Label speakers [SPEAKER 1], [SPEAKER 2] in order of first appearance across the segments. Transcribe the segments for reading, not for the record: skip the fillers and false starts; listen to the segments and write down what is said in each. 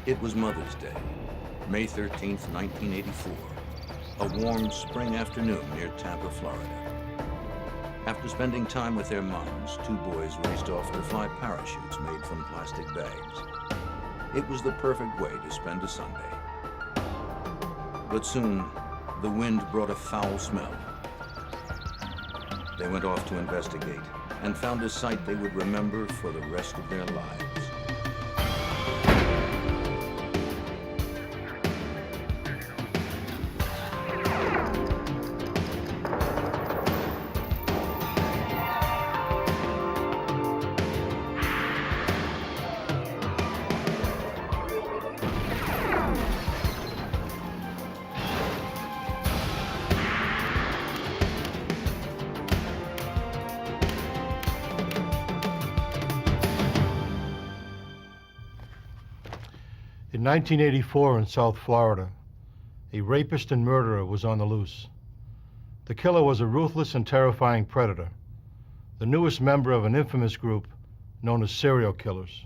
[SPEAKER 1] It was Mother's Day, May 13th, 1984, a warm spring afternoon near Tampa, Florida. After spending time with their moms, two boys raced off to fly parachutes made from plastic bags. It was the perfect way to spend a Sunday. But soon, the wind brought a foul smell. They went off to investigate and found a sight they would remember for the rest of their lives.
[SPEAKER 2] In 1984 in South Florida, a rapist and murderer was on the loose. The killer was a ruthless and terrifying predator, the newest member of an infamous group known as serial killers.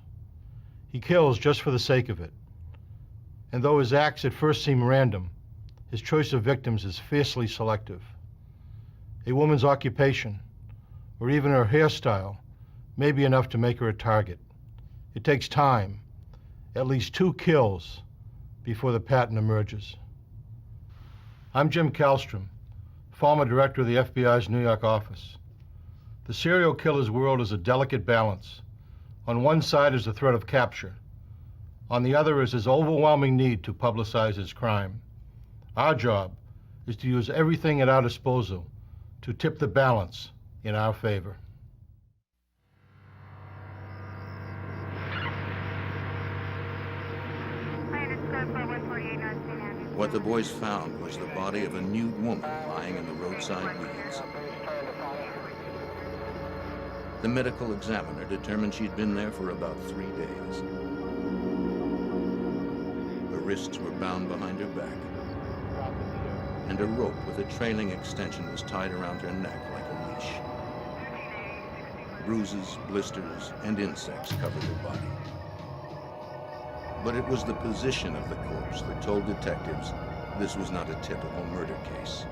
[SPEAKER 2] He kills just for the sake of it. And though his acts at first seem random, his choice of victims is fiercely selective. A woman's occupation, or even her hairstyle, may be enough to make her a target. It takes time, at least 2 kills, before the pattern emerges. I'm Jim Kallstrom, former director of the FBI's New York office. The serial killer's world is a delicate balance. On one side is the threat of capture. On the other is his overwhelming need to publicize his crime. Our job is to use everything at our disposal to tip the balance in our favor.
[SPEAKER 1] What the boys found was the body of a nude woman lying in the roadside weeds. The medical examiner determined she'd been there for about 3 days. Her wrists were bound behind her back, and a rope with a trailing extension was tied around her neck like a leash. Bruises, blisters, and insects covered her body. But it was the position of the corpse that told detectives this was not a typical murder case.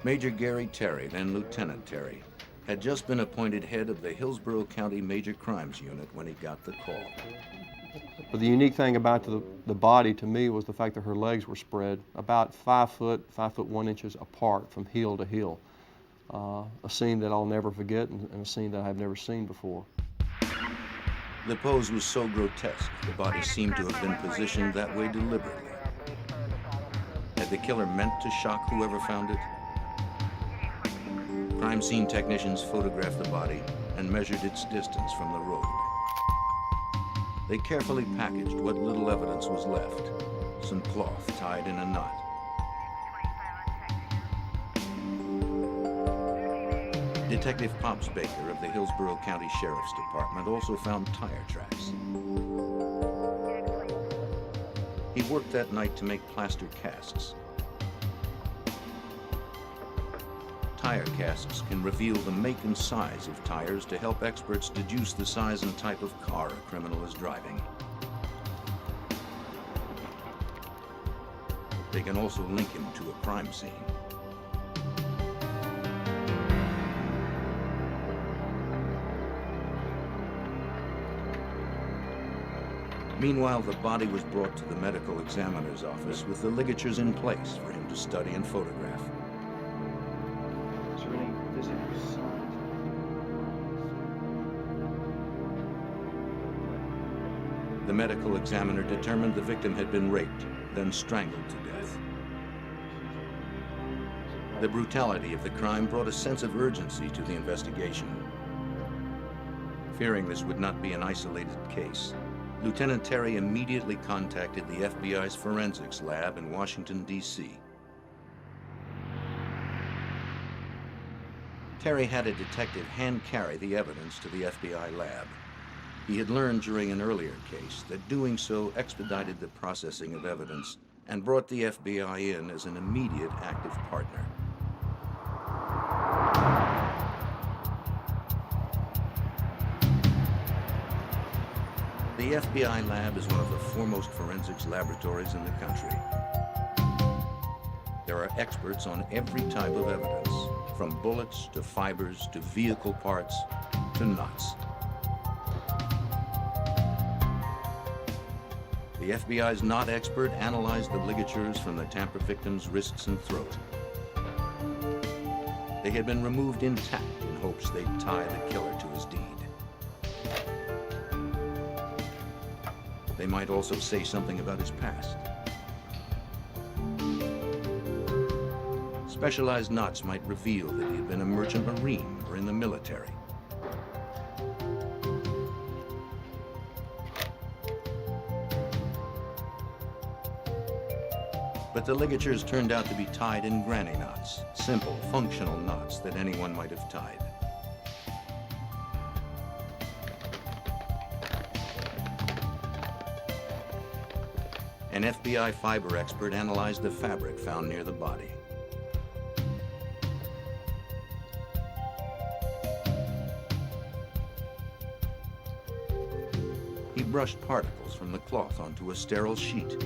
[SPEAKER 1] Major Gary Terry, then Lieutenant Terry, had just been appointed head of the Hillsborough County Major Crimes Unit when he got the call.
[SPEAKER 3] But the unique thing about the body to me was the fact that her legs were spread about 5 foot, 5 foot 1 inches apart from heel to heel. A scene that I'll never forget and a scene that I've never seen before.
[SPEAKER 1] The pose was so grotesque, the body seemed to have been positioned that way deliberately. Had the killer meant to shock whoever found it? Crime scene technicians photographed the body and measured its distance from the road. They carefully packaged what little evidence was left, some cloth tied in a knot. Detective Pops Baker of the Hillsborough County Sheriff's Department also found tire tracks. He worked that night to make plaster casts. Tire casts can reveal the make and size of tires to help experts deduce the size and type of car a criminal is driving. They can also link him to a crime scene. Meanwhile, the body was brought to the medical examiner's office with the ligatures in place for him to study and photograph.
[SPEAKER 4] Is there any visible signs?
[SPEAKER 1] The medical examiner determined the victim had been raped, then strangled to death. The brutality of the crime brought a sense of urgency to the investigation. Fearing this would not be an isolated case, Lieutenant Terry immediately contacted the FBI's forensics lab in Washington, D.C. Terry had a detective hand-carry the evidence to the FBI lab. He had learned during an earlier case that doing so expedited the processing of evidence and brought the FBI in as an immediate active partner. The The FBI lab is one of the foremost forensics laboratories in the country. There are experts on every type of evidence, from bullets to fibers to vehicle parts to nuts. The FBI's knot expert analyzed the ligatures from the Tampa victim's wrists and throat. They had been removed intact in hopes they'd tie the killer to his deed. They might also say something about his past. Specialized knots might reveal that he had been a merchant marine or in the military. But the ligatures turned out to be tied in granny knots, simple, functional knots that anyone might have tied. An FBI fiber expert analyzed the fabric found near the body. He brushed particles from the cloth onto a sterile sheet.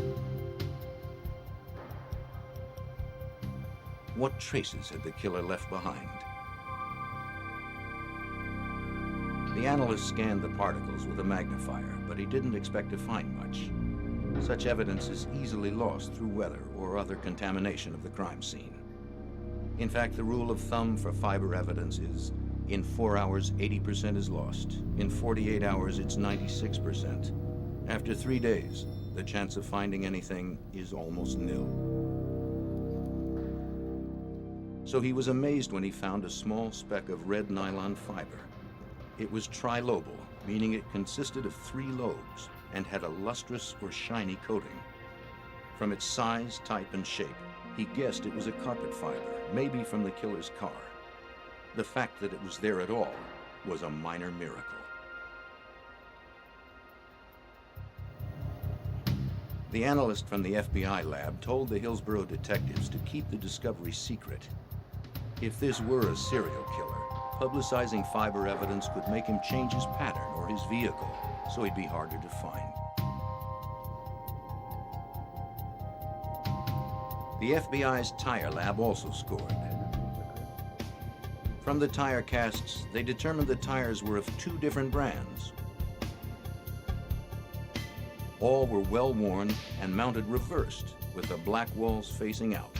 [SPEAKER 1] What traces had the killer left behind? The analyst scanned the particles with a magnifier, but he didn't expect to find much. Such evidence is easily lost through weather or other contamination of the crime scene. In fact, the rule of thumb for fiber evidence is, in 4 hours, 80% is lost. In 48 hours, it's 96%. After 3 days, the chance of finding anything is almost nil. So he was amazed when he found a small speck of red nylon fiber. It was trilobal, meaning it consisted of 3 lobes and had a lustrous or shiny coating. From its size, type, and shape, he guessed it was a carpet fiber, maybe from the killer's car. The fact that it was there at all was a minor miracle. The analyst from the FBI lab told the Hillsborough detectives to keep the discovery secret. If this were a serial killer, publicizing fiber evidence could make him change his pattern or his vehicle, so he'd be harder to find. The FBI's tire lab also scored. From the tire casts, they determined the tires were of 2 different brands. All were well worn and mounted reversed, with the black walls facing out.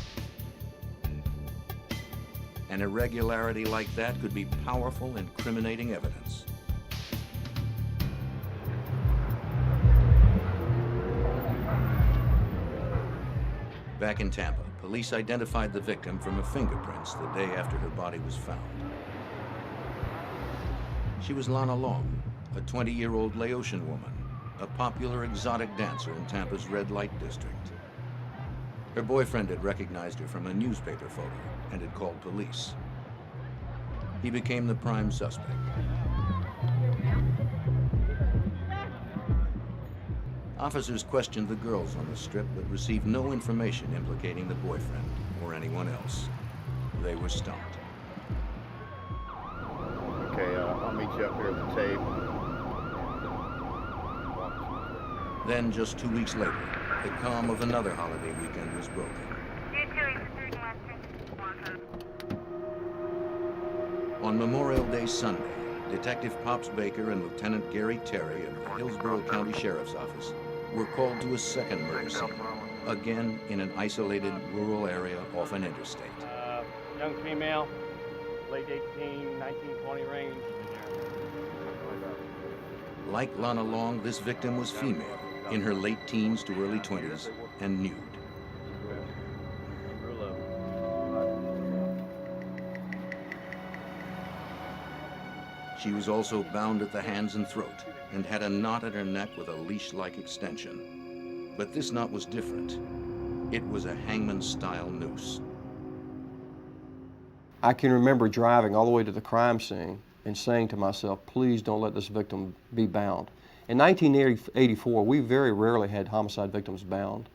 [SPEAKER 1] An irregularity like that could be powerful, incriminating evidence. Back in Tampa, police identified the victim from her fingerprints the day after her body was found. She was Lana Long, a 20-year-old Laotian woman, a popular exotic dancer in Tampa's red light district. Her boyfriend had recognized her from a newspaper photo and had called police. He became the prime suspect. Officers questioned the girls on the strip, but received no information implicating the boyfriend or anyone else. They were stumped.
[SPEAKER 5] Okay, I'll meet you up here at the tape.
[SPEAKER 1] Then, just 2 weeks later, the calm of another holiday weekend was broken. On Memorial Day Sunday, Detective Pops Baker and Lieutenant Gary Terry of the Hillsborough County Sheriff's Office were called to a second murder scene, again in an isolated rural area off an interstate.
[SPEAKER 6] Young female, late 18, 19, 20 range.
[SPEAKER 1] Like Lana Long, this victim was female, in her late teens to early 20s, and nude. She was also bound at the hands and throat and had a knot at her neck with a leash-like extension. But this knot was different. It was a hangman-style noose.
[SPEAKER 3] I can remember driving all the way to the crime scene and saying to myself, please don't let this victim be bound. In 1984, we very rarely had homicide victims bound.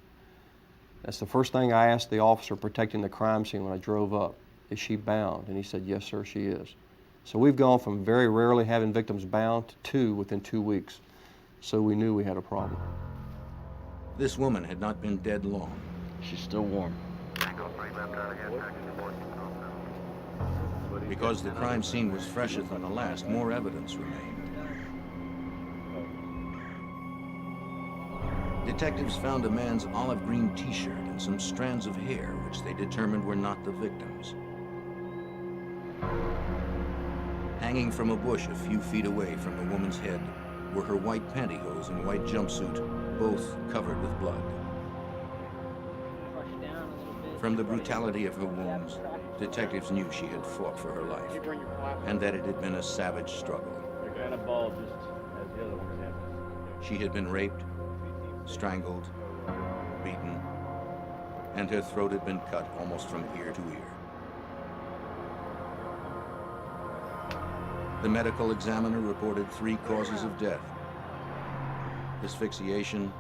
[SPEAKER 3] That's the first thing I asked the officer protecting the crime scene when I drove up. Is she bound? And he said, yes, sir, she is. So we've gone from very rarely having victims bound to 2 within 2 weeks. So we knew we had a problem.
[SPEAKER 1] This woman had not been dead long.
[SPEAKER 7] She's still warm.
[SPEAKER 1] Because the crime scene was fresher than the last, more evidence remained. Detectives found a man's olive green t-shirt and some strands of hair, which they determined were not the victim's. Hanging from a bush a few feet away from the woman's head were her white pantyhose and white jumpsuit, both covered with blood. From the brutality of her wounds, detectives knew she had fought for her life, and that it had been a savage struggle. She had been raped, strangled, beaten, and her throat had been cut almost from ear to ear. The medical examiner reported 3 causes of death: asphyxiation,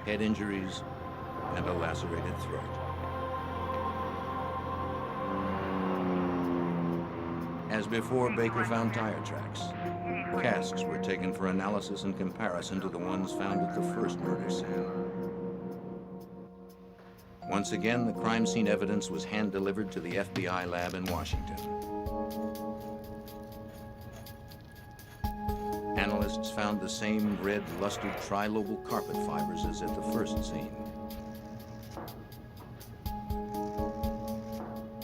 [SPEAKER 1] head injuries, and a lacerated throat. As before, Baker found tire tracks. Casks were taken for analysis in comparison to the ones found at the first murder scene. Once again, the crime scene evidence was hand-delivered to the FBI lab in Washington. Analysts found the same red, lustered trilobal carpet fibers as at the first scene.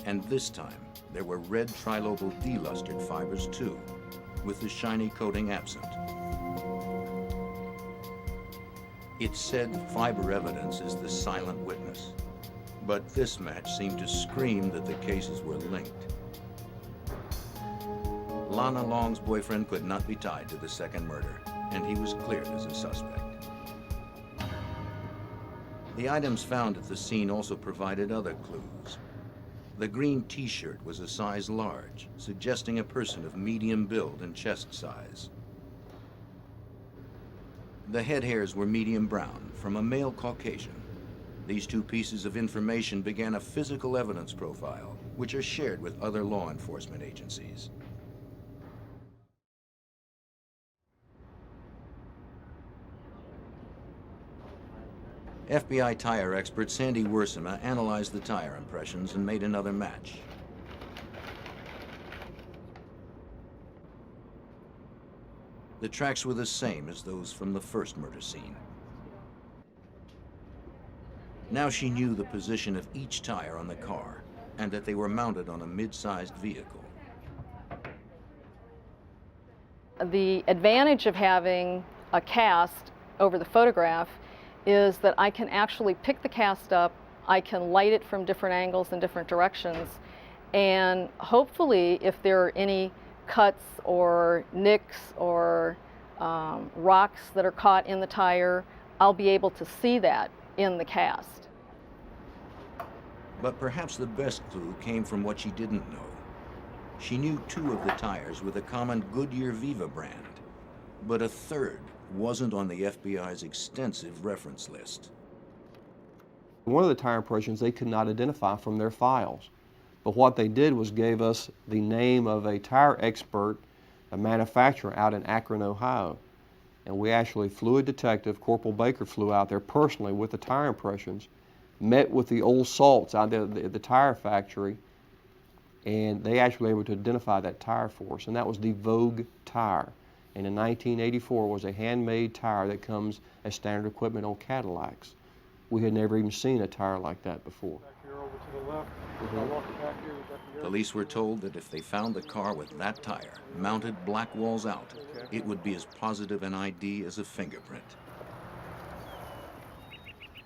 [SPEAKER 1] And this time, there were red trilobal delustered fibers too, with the shiny coating absent. It said fiber evidence is the silent witness, but this match seemed to scream that the cases were linked. Lana Long's boyfriend could not be tied to the second murder, and he was cleared as a suspect. The items found at the scene also provided other clues. The green t-shirt was a size large, suggesting a person of medium build and chest size. The head hairs were medium brown, from a male Caucasian. These 2 pieces of information began a physical evidence profile, which are shared with other law enforcement agencies. FBI tire expert Sandy Worsema analyzed the tire impressions and made another match. The tracks were the same as those from the first murder scene. Now she knew the position of each tire on the car and that they were mounted on a mid-sized vehicle.
[SPEAKER 8] The advantage of having a cast over the photograph is that I can actually pick the cast up, I can light it from different angles and different directions, and hopefully if there are any cuts or nicks or rocks that are caught in the tire, I'll be able to see that in the cast.
[SPEAKER 1] But perhaps the best clue came from what she didn't know. She knew 2 of the tires with a common Goodyear Viva brand, but a third wasn't on the FBI's extensive reference list.
[SPEAKER 3] One of the tire impressions they could not identify from their files. But what they did was gave us the name of a tire expert, a manufacturer out in Akron, Ohio. And we actually flew a detective, Corporal Baker flew out there personally with the tire impressions, met with the old salts out there at the tire factory, and they actually were able to identify that tire for us, and that was the Vogue tire. And in 1984 was a handmade tire that comes as standard equipment on Cadillacs. We had never even seen a tire like that before.
[SPEAKER 4] Back here over to the left. I'll walk it back here. We got the
[SPEAKER 1] Police were told that if they found the car with that tire, mounted black walls out, it would be as positive an ID as a fingerprint.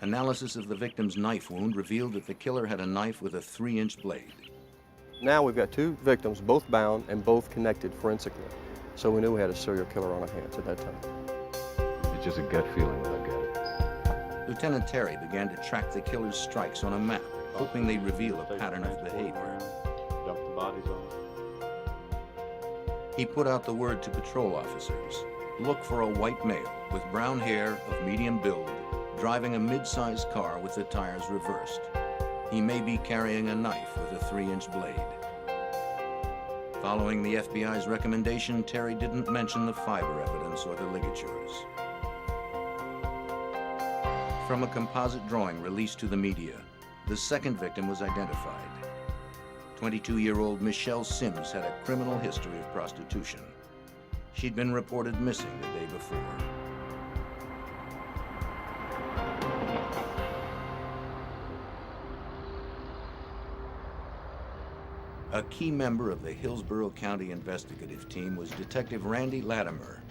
[SPEAKER 1] Analysis of the victim's knife wound revealed that the killer had a knife with a 3-inch blade.
[SPEAKER 3] Now we've got 2 victims, both bound and both connected forensically. So we knew we had a serial killer on our hands at that time.
[SPEAKER 9] It's just a gut feeling that I got.
[SPEAKER 1] Lieutenant Terry began to track the killer's strikes on a map, hoping they'd reveal a pattern of behavior.
[SPEAKER 9] Dump the bodies on.
[SPEAKER 1] He put out the word to patrol officers. Look for a white male with brown hair of medium build, driving a mid-sized car with the tires reversed. He may be carrying a knife with a 3-inch blade. Following the FBI's recommendation, Terry didn't mention the fiber evidence or the ligatures. From a composite drawing released to the media, the second victim was identified. 22-year-old Michelle Sims had a criminal history of prostitution. She'd been reported missing the day before. A key member of the Hillsborough County investigative team was Detective Randy Latimer.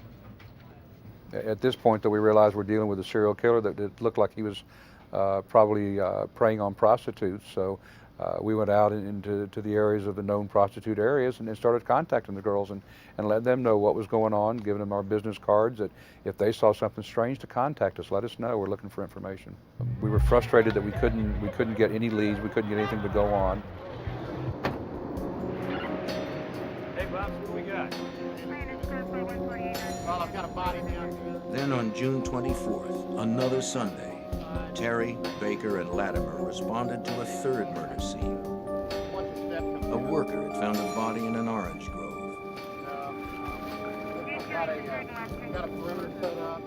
[SPEAKER 7] At this point, though, we realized we're dealing with a serial killer that it looked like he was probably preying on prostitutes. So we went out into the areas of the known prostitute areas and then started contacting the girls and let them know what was going on, giving them our business cards that if they saw something strange to contact us, let us know. We're looking for information. We were frustrated that we couldn't get any leads, we couldn't get anything to go on.
[SPEAKER 6] Hey, Bob, what we got? Well, I've got a body down here.
[SPEAKER 1] Then on June 24th, another Sunday, Terry, Baker, and Latimer responded to a third murder scene. A worker had found a body in an orange grove.
[SPEAKER 6] Got a perimeter set up.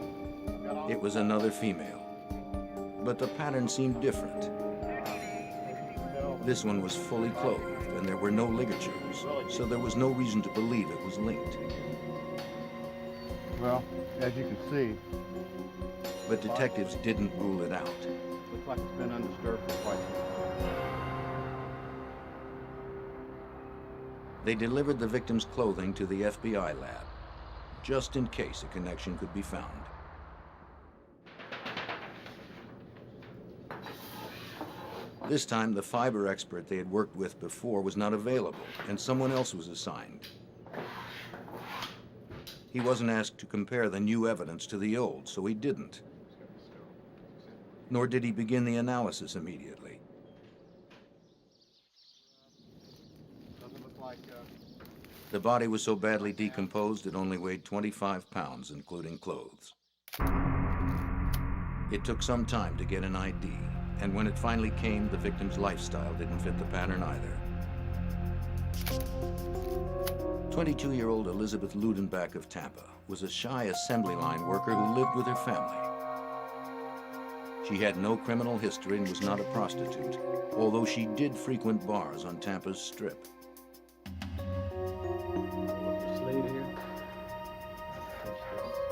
[SPEAKER 1] It was another female, but the pattern seemed different. This one was fully clothed, and there were no ligatures, so there was no reason to believe it was linked.
[SPEAKER 5] Well, as you can see,
[SPEAKER 1] But detectives didn't rule it out.
[SPEAKER 5] looks like it's been undisturbed for quite some time.
[SPEAKER 1] They delivered the victim's clothing to the FBI lab, just in case a connection could be found. This time, the fiber expert they had worked with before was not available, and someone else was assigned. He wasn't asked to compare the new evidence to the old, so he didn't. Nor did he begin the analysis immediately.
[SPEAKER 5] Doesn't look like,
[SPEAKER 1] The body was so badly decomposed it only weighed 25 pounds, including clothes. It took some time to get an ID, and when it finally came, the victim's lifestyle didn't fit the pattern either. 22-year-old Elizabeth Ludenbach of Tampa was a shy assembly line worker who lived with her family. She had no criminal history and was not a prostitute, although she did frequent bars on Tampa's Strip.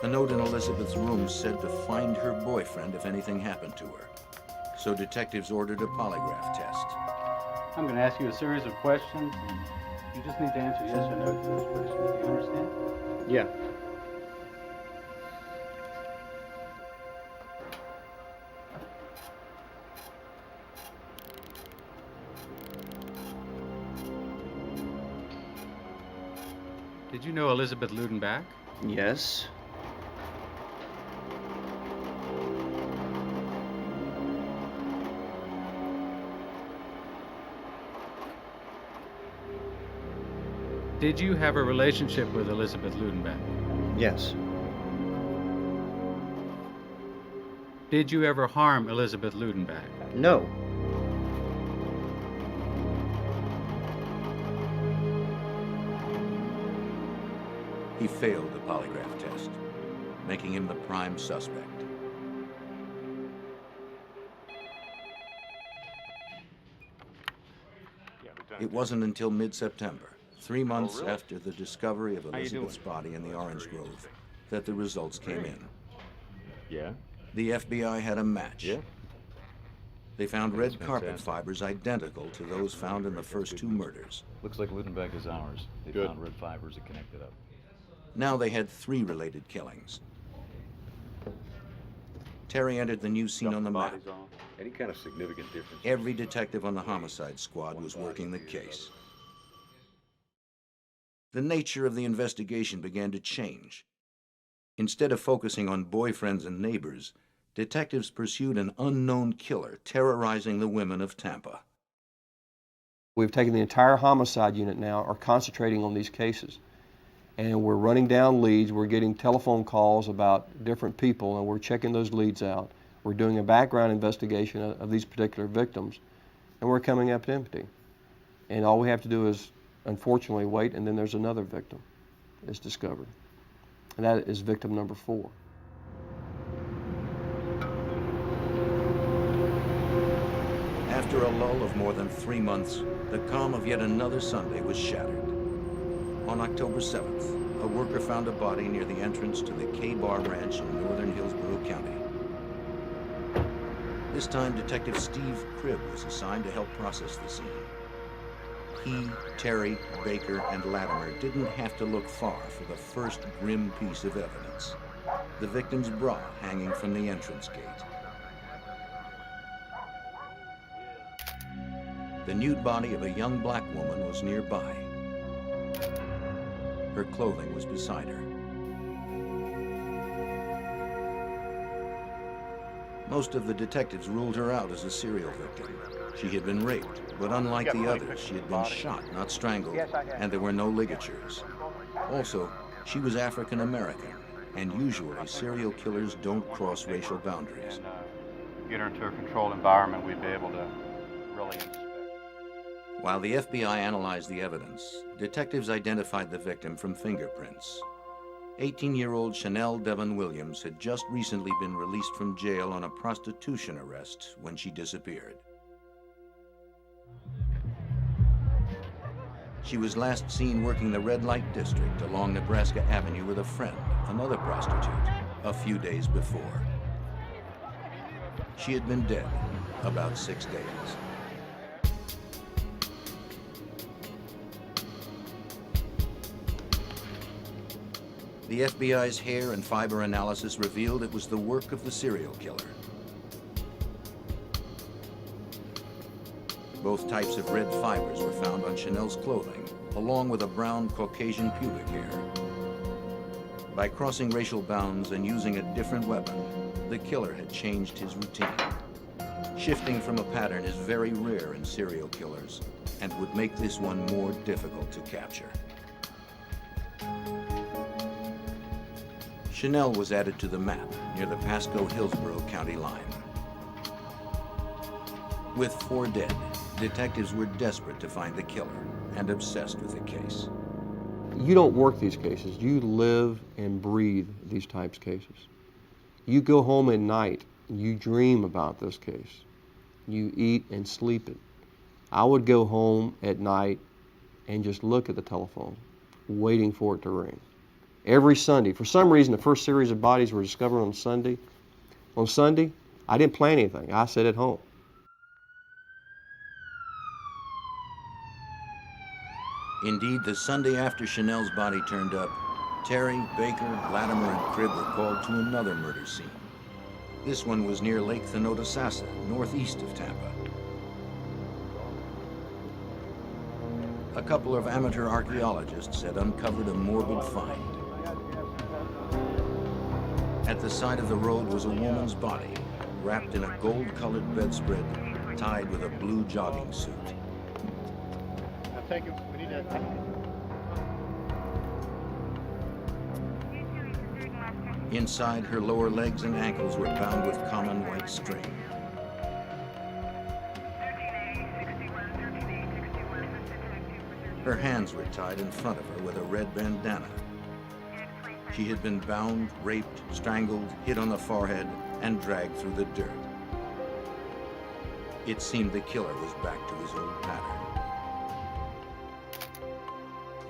[SPEAKER 1] A note in Elizabeth's room said to find her boyfriend if anything happened to her. So detectives ordered a polygraph test.
[SPEAKER 10] I'm going to ask you a series of questions, and you just need to answer yes or no to those questions. Do you understand?
[SPEAKER 5] yeah.
[SPEAKER 10] Did you know Elizabeth Ludenbach?
[SPEAKER 11] Yes.
[SPEAKER 10] Did you have a relationship with Elizabeth Ludenbach?
[SPEAKER 11] Yes.
[SPEAKER 10] Did you ever harm Elizabeth Ludenbach?
[SPEAKER 11] No.
[SPEAKER 1] He failed the polygraph test, making him the prime suspect. It wasn't until mid-September, 3 months after the discovery of Elizabeth's body in the orange grove, that the results came in.
[SPEAKER 9] Yeah?
[SPEAKER 1] The FBI had a match.
[SPEAKER 9] Yeah?
[SPEAKER 1] They found red
[SPEAKER 9] That's
[SPEAKER 1] carpet
[SPEAKER 9] fantastic.
[SPEAKER 1] fibers identical to those found in the first two murders.
[SPEAKER 9] Looks like Ludenbach is ours. They
[SPEAKER 5] Good.
[SPEAKER 9] found red fibers that connected up.
[SPEAKER 1] Now they had 3 related killings. Terry entered the new scene on the map.
[SPEAKER 9] Any kind of significant difference?
[SPEAKER 1] Every detective on the homicide squad was working the case. The nature of the investigation began to change. Instead of focusing on boyfriends and neighbors, detectives pursued an unknown killer terrorizing the women of Tampa.
[SPEAKER 3] We've taken the entire homicide unit now, are concentrating on these cases. And we're running down leads, we're getting telephone calls about different people, and we're checking those leads out. We're doing a background investigation of these particular victims, and we're coming up empty. And all we have to do is, unfortunately, wait, and then there's another victim is discovered. And that is victim number 4.
[SPEAKER 1] After a lull of more than 3 months, the calm of yet another Sunday was shattered. On October 7th, a worker found a body near the entrance to the K-Bar Ranch in northern Hillsborough County. This time, Detective Steve Cribb was assigned to help process the scene. He, Terry, Baker, and Latimer didn't have to look far for the first grim piece of evidence: the victim's bra hanging from the entrance gate. The nude body of a young black woman was nearby. Her clothing was beside her. Most of the detectives ruled her out as a serial victim. She had been raped, but unlike the others, she had been shot, not strangled, and there were no ligatures. Also, she was African American, and usually serial killers don't cross racial boundaries.
[SPEAKER 10] Get her into a controlled environment, we'd be able to really inspect.
[SPEAKER 1] While the FBI analyzed the evidence, detectives identified the victim from fingerprints. 18-year-old Chanel Devon Williams had just recently been released from jail on a prostitution arrest when she disappeared. She was last seen working the red light district along Nebraska Avenue with a friend, another prostitute, a few days before. She had been dead about 6 days. The FBI's hair and fiber analysis revealed it was the work of the serial killer. Both types of red fibers were found on Chanel's clothing, along with a brown Caucasian pubic hair. By crossing racial bounds and using a different weapon, the killer had changed his routine. Shifting from a pattern is very rare in serial killers and would make this one more difficult to capture. Chanel was added to the map near the Pasco-Hillsborough County line. With 4 dead, detectives were desperate to find the killer and obsessed with the case.
[SPEAKER 3] You don't work these cases. You live and breathe these types of cases. You go home at night, you dream about this case. You eat and sleep it. I would go home at night and just look at the telephone, waiting for it to ring. Every Sunday. For some reason, the first series of bodies were discovered on Sunday. On Sunday, I didn't plan anything. I sat at home.
[SPEAKER 1] Indeed, the Sunday after Chanel's body turned up, Terry, Baker, Latimer, and Cribb were called to another murder scene. This one was near Lake Thanodasassa, northeast of Tampa. A couple of amateur archaeologists had uncovered a morbid find. At the side of the road was a woman's body, wrapped in a gold-colored bedspread, tied with a blue jogging suit.
[SPEAKER 5] Now take it. We need to.
[SPEAKER 1] Inside, her lower legs and ankles were bound with common white string. Her hands were tied in front of her with a red bandana. She had been bound, raped, strangled, hit on the forehead, and dragged through the dirt. It seemed the killer was back to his old pattern.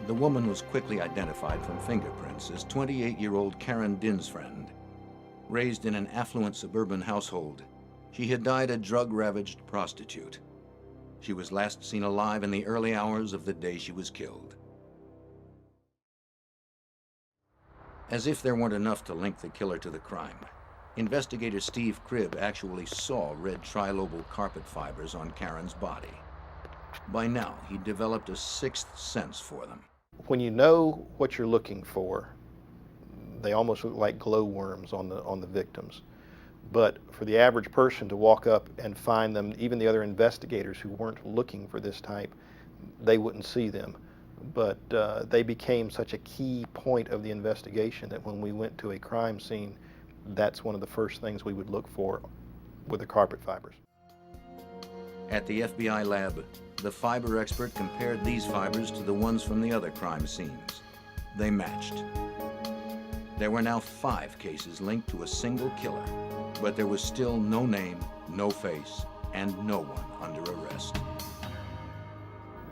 [SPEAKER 1] The woman was quickly identified from fingerprints as 28-year-old Karen Dinsfriend. Raised in an affluent suburban household, she had died a drug-ravaged prostitute. She was last seen alive in the early hours of the day she was killed. As if there weren't enough to link the killer to the crime, investigator Steve Cribb actually saw red trilobal carpet fibers on Karen's body. By now, he'd developed a sixth sense for them.
[SPEAKER 12] When you know what you're looking for, they almost look like glowworms on the victims. But for the average person to walk up and find them, even the other investigators who weren't looking for this type, they wouldn't see them. But they became such a key point of the investigation that when we went to a crime scene, that's one of the first things we would look for with the carpet fibers.
[SPEAKER 1] At the FBI lab, the fiber expert compared these fibers to the ones from the other crime scenes. They matched. There were now 5 cases linked to a single killer, but there was still no name, no face, and no one under arrest.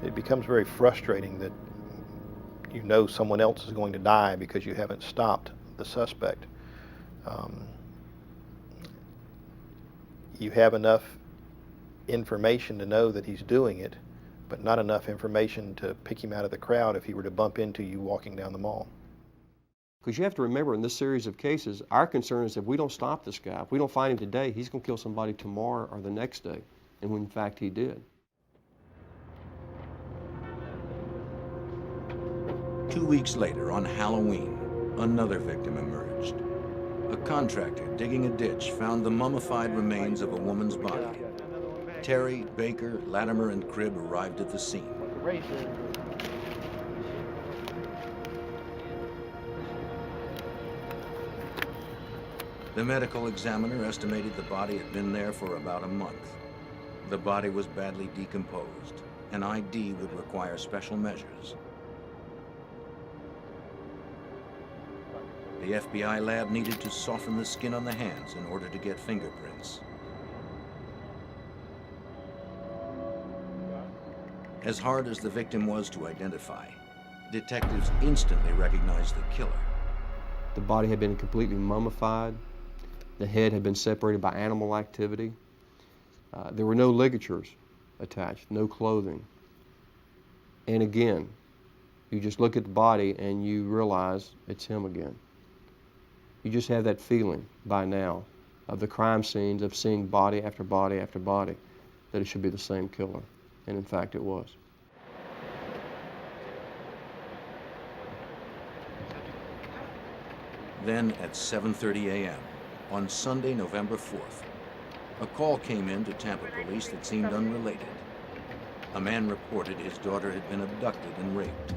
[SPEAKER 12] It becomes very frustrating that you know someone else is going to die because you haven't stopped the suspect. You have enough information to know that he's doing it, but not enough information to pick him out of the crowd if he were to bump into you walking down the mall.
[SPEAKER 3] Because you have to remember, in this series of cases, our concern is if we don't stop this guy, if we don't find him today, he's going to kill somebody tomorrow or the next day, and when in fact he did.
[SPEAKER 1] 2 weeks later, on Halloween, another victim emerged. A contractor digging a ditch found the mummified remains of a woman's body. Terry, Baker, Latimer, and Cribb arrived at the scene. The medical examiner estimated the body had been there for about a month. The body was badly decomposed. An ID would require special measures. The FBI lab needed to soften the skin on the hands in order to get fingerprints. As hard as the victim was to identify, detectives instantly recognized the killer.
[SPEAKER 3] The body had been completely mummified. The head had been separated by animal activity. There were no ligatures attached, no clothing. And again, you just look at the body and you realize it's him again. You just have that feeling by now of the crime scenes, of seeing body after body after body, that it should be the same killer. And in fact, it was.
[SPEAKER 1] Then at 7:30 a.m., on Sunday, November 4th, a call came in to Tampa police that seemed unrelated. A man reported his daughter had been abducted and raped.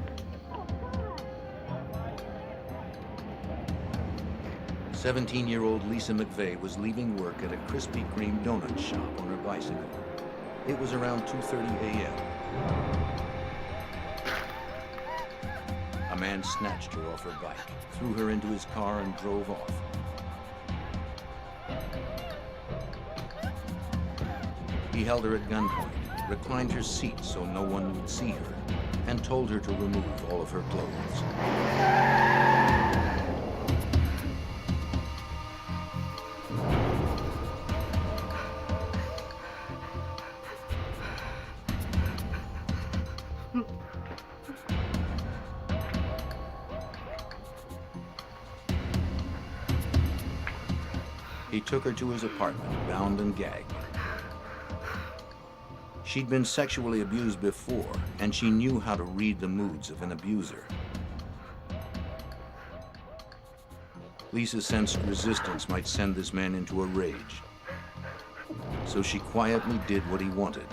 [SPEAKER 1] 17-year-old Lisa McVeigh was leaving work at a Krispy Kreme donut shop on her bicycle. It was around 2:30 a.m. A man snatched her off her bike, threw her into his car, and drove off. He held her at gunpoint, reclined her seat so no one would see her, and told her to remove all of her clothes. He took her to his apartment, bound and gagged. She'd been sexually abused before, and she knew how to read the moods of an abuser. Lisa sensed resistance might send this man into a rage, so she quietly did what he wanted.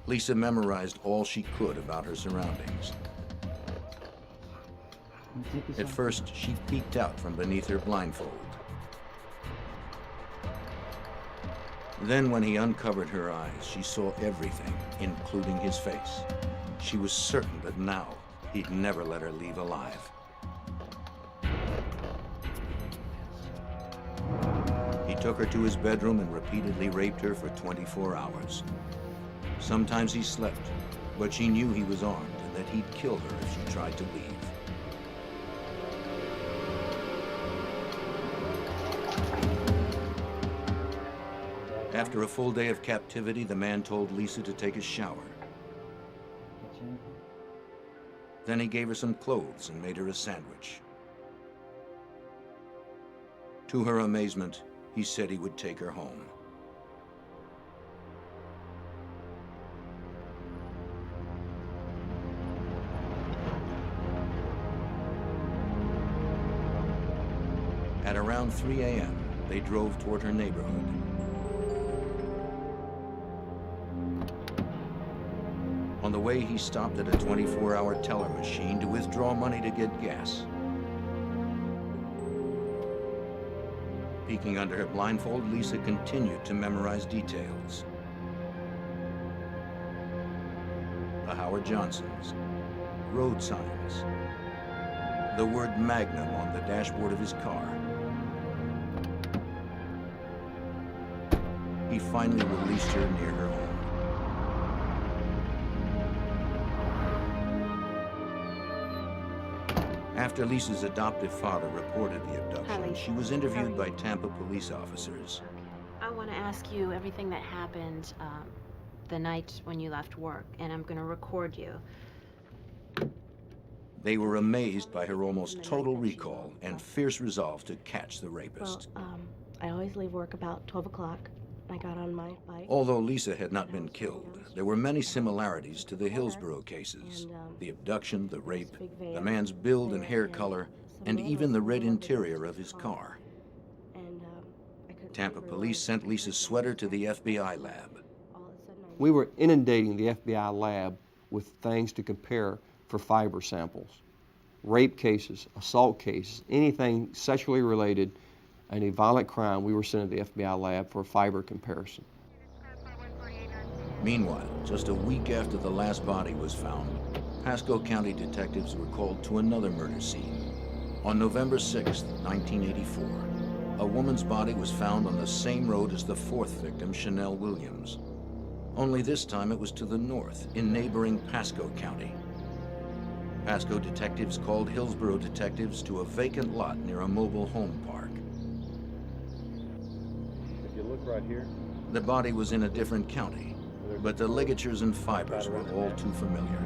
[SPEAKER 1] Lisa memorized all she could about her surroundings. At first, she peeked out from beneath her blindfold. Then, when he uncovered her eyes, she saw everything, including his face. She was certain that now he'd never let her leave alive. He took her to his bedroom and repeatedly raped her for 24 hours. Sometimes he slept, but she knew he was armed and that he'd kill her if she tried to leave. After a full day of captivity, the man told Lisa to take a shower. Then he gave her some clothes and made her a sandwich. To her amazement, he said he would take her home. At around 3 a.m., they drove toward her neighborhood. On the way, he stopped at a 24-hour teller machine to withdraw money to get gas. Peeking under her blindfold, Lisa continued to memorize details. The Howard Johnsons, road signs, the word Magnum on the dashboard of his car. finally released her near her home. After Lisa's adoptive father reported the abduction, she was interviewed by Tampa police officers.
[SPEAKER 13] I want to ask you everything that happened the night when you left work, and I'm going to record you.
[SPEAKER 1] They were amazed by her almost total recall and fierce resolve to catch the rapist.
[SPEAKER 13] Well, I always leave work about 12 o'clock. I got on my bike.
[SPEAKER 1] Although Lisa had not been killed, there were many similarities to the Hillsborough cases. The abduction, the rape, the man's build and hair color, and even the red interior of his car. Tampa police sent Lisa's sweater to the FBI lab.
[SPEAKER 3] We were inundating the FBI lab with things to compare for fiber samples. Rape cases, assault cases, anything sexually related and a violent crime, we were sent to the FBI lab for a fiber comparison.
[SPEAKER 1] Meanwhile, just a week after the last body was found, Pasco County detectives were called to another murder scene. On November 6, 1984, a woman's body was found on the same road as the fourth victim, Chanel Williams. Only this time it was to the north, in neighboring Pasco County. Pasco detectives called Hillsborough detectives to a vacant lot near a mobile home park.
[SPEAKER 10] If you look right here,
[SPEAKER 1] The body was in a different county, but the ligatures and fibers were all too familiar.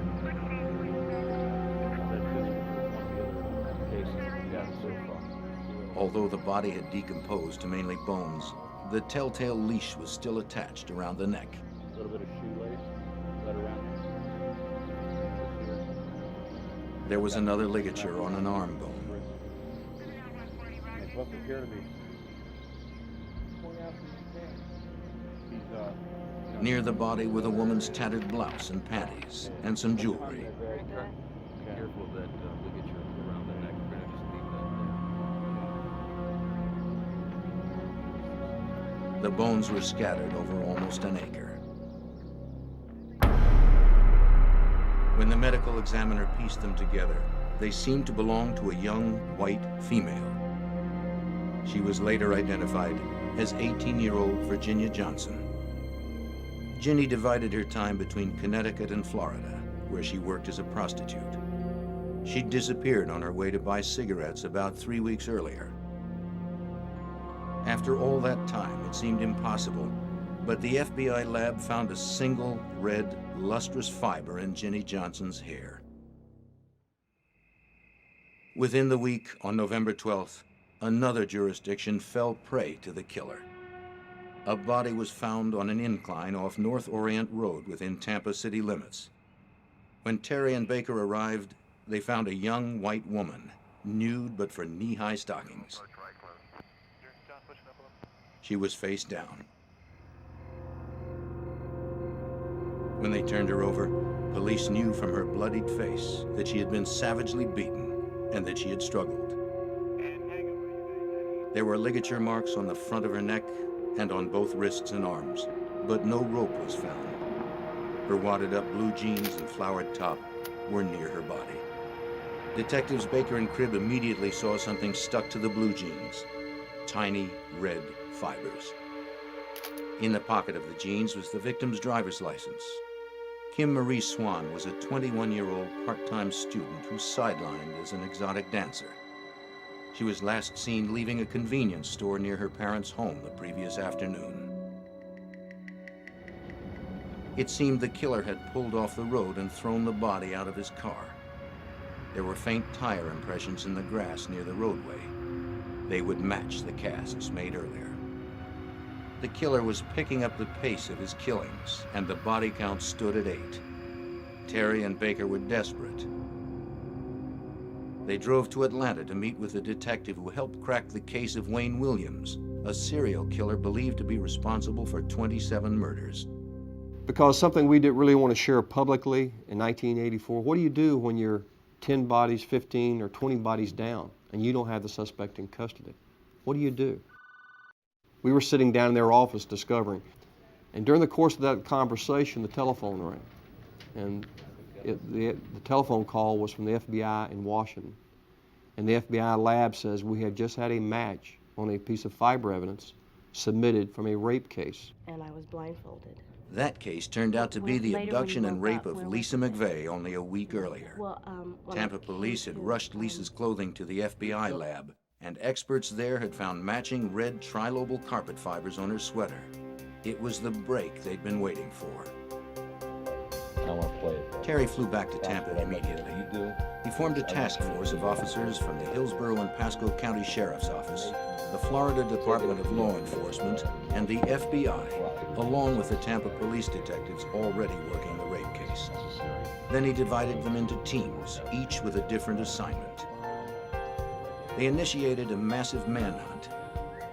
[SPEAKER 1] Although the body had decomposed to mainly bones, the telltale leash was still attached around the neck.
[SPEAKER 10] a little bit of shoelace right around
[SPEAKER 1] There was another ligature on an arm bone.
[SPEAKER 10] It's supposed to appear to be 20 ounces of
[SPEAKER 1] Near the body were the woman's tattered blouse and panties, and some jewelry.
[SPEAKER 9] Careful of that ligature around the neck. We're going to just leave that there.
[SPEAKER 1] The bones were scattered over almost an acre. When the medical examiner pieced them together, they seemed to belong to a young, white female. She was later identified as 18-year-old Virginia Johnson. Ginny divided her time between Connecticut and Florida, where she worked as a prostitute. She'd disappeared on her way to buy cigarettes about 3 weeks earlier. After all that time, it seemed impossible, but the FBI lab found a single red, lustrous fiber in Ginny Johnson's hair. Within the week, on November 12th, another jurisdiction fell prey to the killer. A body was found on an incline off North Orient Road within Tampa city limits. When Terry and Baker arrived, they found a young white woman, nude but for knee-high stockings. She was face down. When they turned her over, police knew from her bloodied face that she had been savagely beaten and that she had struggled. There were ligature marks on the front of her neck and on both wrists and arms, but no rope was found. Her wadded-up blue jeans and flowered top were near her body. Detectives Baker and Cribb immediately saw something stuck to the blue jeans, tiny red fibers. In the pocket of the jeans was the victim's driver's license. Kim Marie Swan was a 21-year-old part-time student who sidelined as an exotic dancer. She was last seen leaving a convenience store near her parents' home the previous afternoon. It seemed the killer had pulled off the road and thrown the body out of his car. There were faint tire impressions in the grass near the roadway. They would match the casts made earlier. The killer was picking up the pace of his killings, and the body count stood at 8. Terry and Baker were desperate. They drove to Atlanta to meet with a detective who helped crack the case of Wayne Williams, a serial killer believed to be responsible for 27 murders.
[SPEAKER 3] Because something we didn't really want to share publicly in 1984, what do you do when you're 10 bodies, 15, or 20 bodies down, and you don't have the suspect in custody? What do you do? We were sitting down in their office discovering, and during the course of that conversation, the telephone rang. And the telephone call was from the FBI in Washington. And the FBI lab says, we have just had a match on a piece of fiber evidence submitted from a rape case.
[SPEAKER 13] And I was blindfolded.
[SPEAKER 1] That case turned out to be the
[SPEAKER 13] Later, when
[SPEAKER 1] abduction
[SPEAKER 13] you
[SPEAKER 1] and
[SPEAKER 13] woke
[SPEAKER 1] rape
[SPEAKER 13] up,
[SPEAKER 1] of
[SPEAKER 13] where
[SPEAKER 1] Lisa
[SPEAKER 13] was it?
[SPEAKER 1] McVeigh only a week earlier.
[SPEAKER 13] Well, when I
[SPEAKER 1] Tampa
[SPEAKER 13] came
[SPEAKER 1] police had
[SPEAKER 13] to,
[SPEAKER 1] rushed Lisa's clothing to the FBI lab, and experts there had found matching red trilobal carpet fibers on her sweater. It was the break they'd been waiting for.
[SPEAKER 9] I want to play it.
[SPEAKER 1] Terry flew back to Tampa immediately.
[SPEAKER 9] You do?
[SPEAKER 1] He formed a task force of officers from the Hillsborough and Pasco County Sheriff's Office, the Florida Department of Law Enforcement, and the FBI, along with the Tampa police detectives already working the rape case. Then he divided them into teams, each with a different assignment. They initiated a massive manhunt.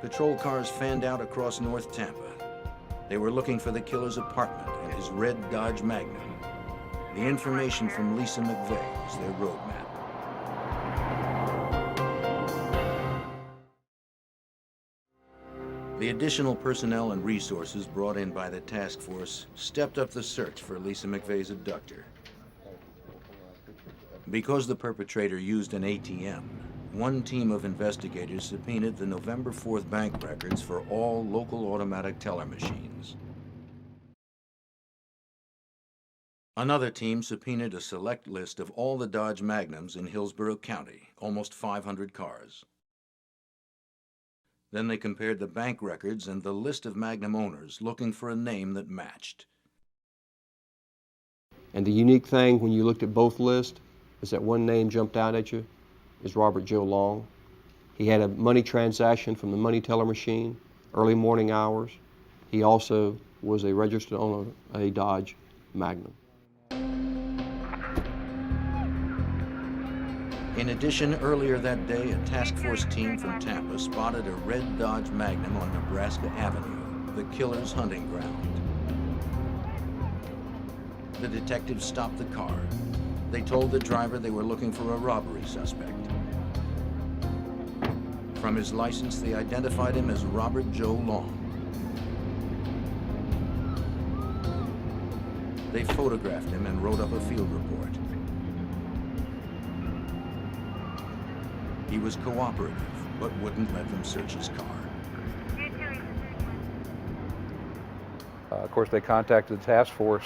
[SPEAKER 1] Patrol cars fanned out across North Tampa. They were looking for the killer's apartment and his red Dodge Magnum. The information from Lisa McVeigh was their roadmap. The additional personnel and resources brought in by the task force stepped up the search for Lisa McVeigh's abductor. Because the perpetrator used an ATM, one team of investigators subpoenaed the November 4th bank records for all local automatic teller machines. Another team subpoenaed a select list of all the Dodge Magnums in Hillsborough County, almost 500 cars. Then they compared the bank records and the list of Magnum owners, looking for a name that matched.
[SPEAKER 3] And the unique thing when you looked at both lists is that one name jumped out at you is Robert Joe Long. He had a money transaction from the money teller machine, early morning hours. He also was a registered owner of a Dodge Magnum.
[SPEAKER 1] In addition, earlier that day, a task force team from Tampa spotted a red Dodge Magnum on Nebraska Avenue, the killer's hunting ground. The detectives stopped the car. They told the driver they were looking for a robbery suspect. From his license, they identified him as Robert Joe Long. They photographed him and wrote up a field report. He was cooperative, but wouldn't let them search his car.
[SPEAKER 7] Of course, they contacted the task force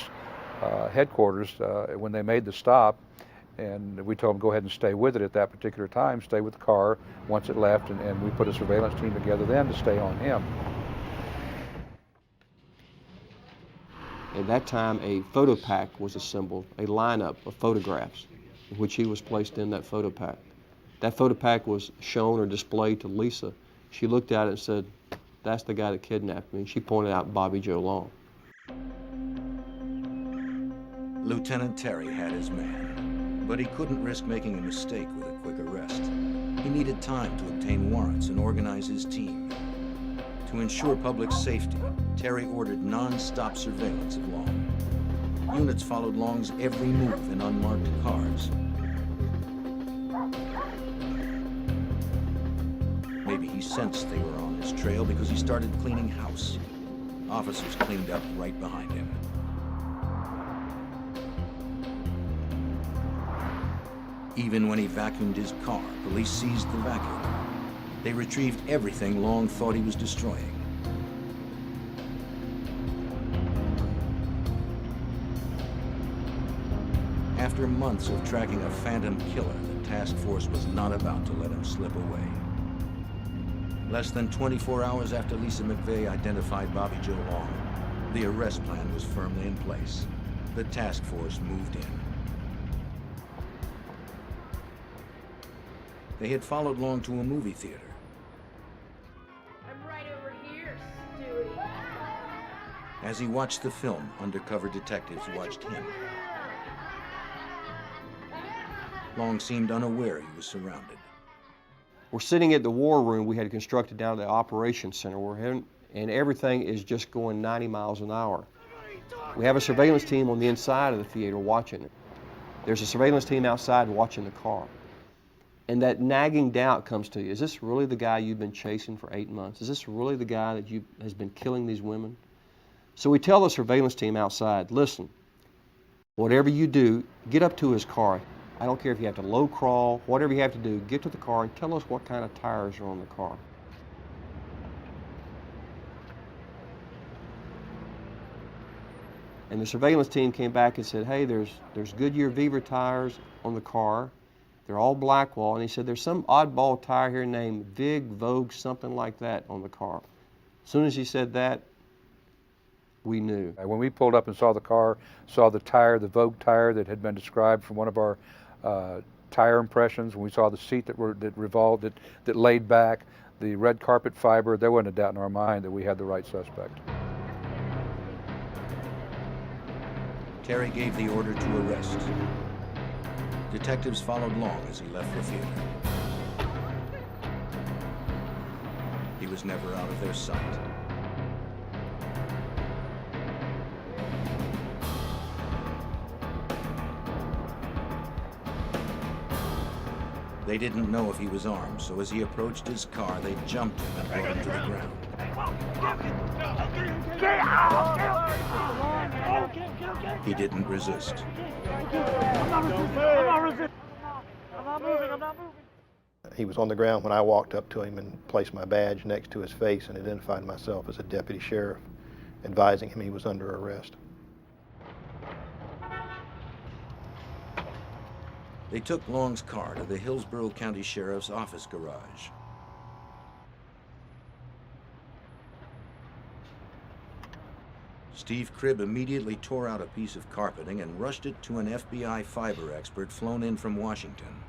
[SPEAKER 7] headquarters when they made the stop, and we told them go ahead and stay with it at that particular time, stay with the car once it left, and we put a surveillance team together then to stay on him.
[SPEAKER 3] At that time, a photo pack was assembled, a lineup of photographs, in which he was placed in that photo pack. That photo pack was shown or displayed to Lisa. She looked at it and said, "That's the guy that kidnapped me." She pointed out Bobby Joe Long.
[SPEAKER 1] Lieutenant Terry had his man, but he couldn't risk making a mistake with a quick arrest. He needed time to obtain warrants and organize his team. To ensure public safety, Terry ordered non-stop surveillance of Long. Units followed Long's every move in unmarked cars. Maybe he sensed they were on his trail because he started cleaning house. Officers cleaned up right behind him. Even when he vacuumed his car, police seized the vacuum. They retrieved everything Long thought he was destroying. After months of tracking a phantom killer, the task force was not about to let him slip away. Less than 24 hours after Lisa McVeigh identified Bobby Joe Long, the arrest plan was firmly in place. The task force moved in. They had followed Long to a movie theater.
[SPEAKER 13] I'm right over here, Stewie.
[SPEAKER 1] As he watched the film, undercover detectives watched him. Long seemed unaware he was surrounded.
[SPEAKER 3] We're sitting at the war room we had constructed down at the operations center. We're heading, and everything is just going 90 miles an hour. We have a surveillance team on the inside of the theater watching it. There's a surveillance team outside watching the car. And that nagging doubt comes to you. Is this really the guy you've been chasing for 8 months? Is this really the guy that has been killing these women? So we tell the surveillance team outside, listen, whatever you do, get up to his car. I don't care if you have to low crawl, whatever you have to do, get to the car and tell us what kind of tires are on the car. And the surveillance team came back and said, hey, there's Goodyear Viver tires on the car. They're all Blackwall. And he said, there's some oddball tire here named Vig, Vogue, something like that on the car. As soon as he said that, we knew.
[SPEAKER 7] When we pulled up and saw the car, saw the tire, the Vogue tire that had been described from one of our tire impressions, when we saw the seat that revolved, that laid back, the red carpet fiber, there wasn't a doubt in our mind that we had the right suspect.
[SPEAKER 1] Terry gave the order to arrest. Detectives followed Long as he left the theater. He was never out of their sight. They didn't know if he was armed, so as he approached his car, they jumped him and brought him to the ground. He didn't resist.
[SPEAKER 12] He was on the ground when I walked up to him and placed my badge next to his face and identified myself as a deputy sheriff, advising him he was under arrest.
[SPEAKER 1] They took Long's car to the Hillsborough County Sheriff's office garage. Steve Cribb immediately tore out a piece of carpeting and rushed it to an FBI fiber expert flown in from Washington.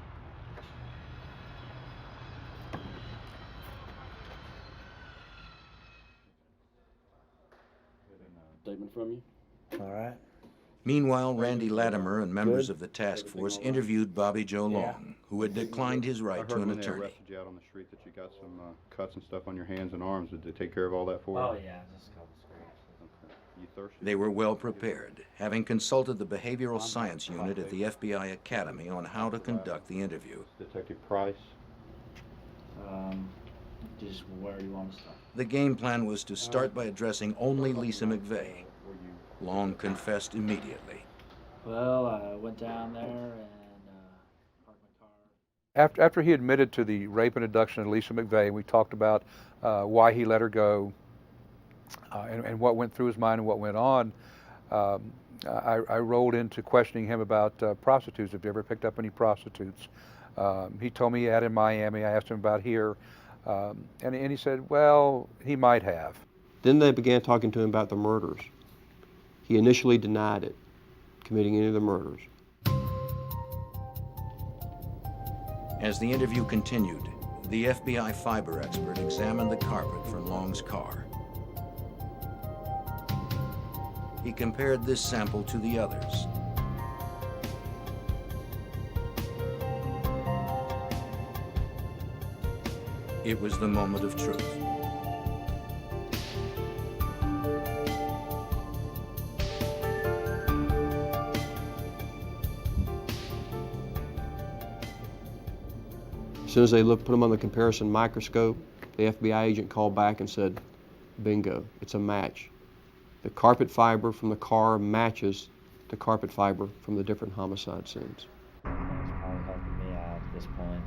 [SPEAKER 10] Statement from you?
[SPEAKER 11] All right.
[SPEAKER 1] Meanwhile, Randy Latimer and members of the task force interviewed Bobby Joe Long, who had declined his right to an attorney.
[SPEAKER 4] I heard when they arrested you out on the street that you got some cuts and stuff on your hands and arms. Did they take care of all that for you?
[SPEAKER 10] Oh, yeah, just a couple scrapes.
[SPEAKER 4] Okay. You thirsty?
[SPEAKER 1] They were well prepared, having consulted the behavioral science unit at the FBI Academy on how to conduct the interview.
[SPEAKER 4] Detective Price?
[SPEAKER 10] Just where do you want to start?
[SPEAKER 1] The game plan was to start by addressing only Lisa McVeigh. Long confessed immediately.
[SPEAKER 10] Well, I went down there and parked my car.
[SPEAKER 7] After he admitted to the rape and abduction of Lisa McVeigh, we talked about why he let her go and what went through his mind and what went on. I rolled into questioning him about prostitutes. Have you ever picked up any prostitutes? He told me he had in Miami. I asked him about here. And he said, well, he might have.
[SPEAKER 3] Then they began talking to him about the murders. He initially denied it, committing any of the murders.
[SPEAKER 1] As the interview continued, the FBI fiber expert examined the carpet from Long's car. He compared this sample to the others. It was the moment of truth.
[SPEAKER 3] As soon as they put them on the comparison microscope, the FBI agent called back and said, bingo, it's a match. The carpet fiber from the car matches the carpet fiber from the different homicide scenes.
[SPEAKER 11] It's probably helping me out at this point.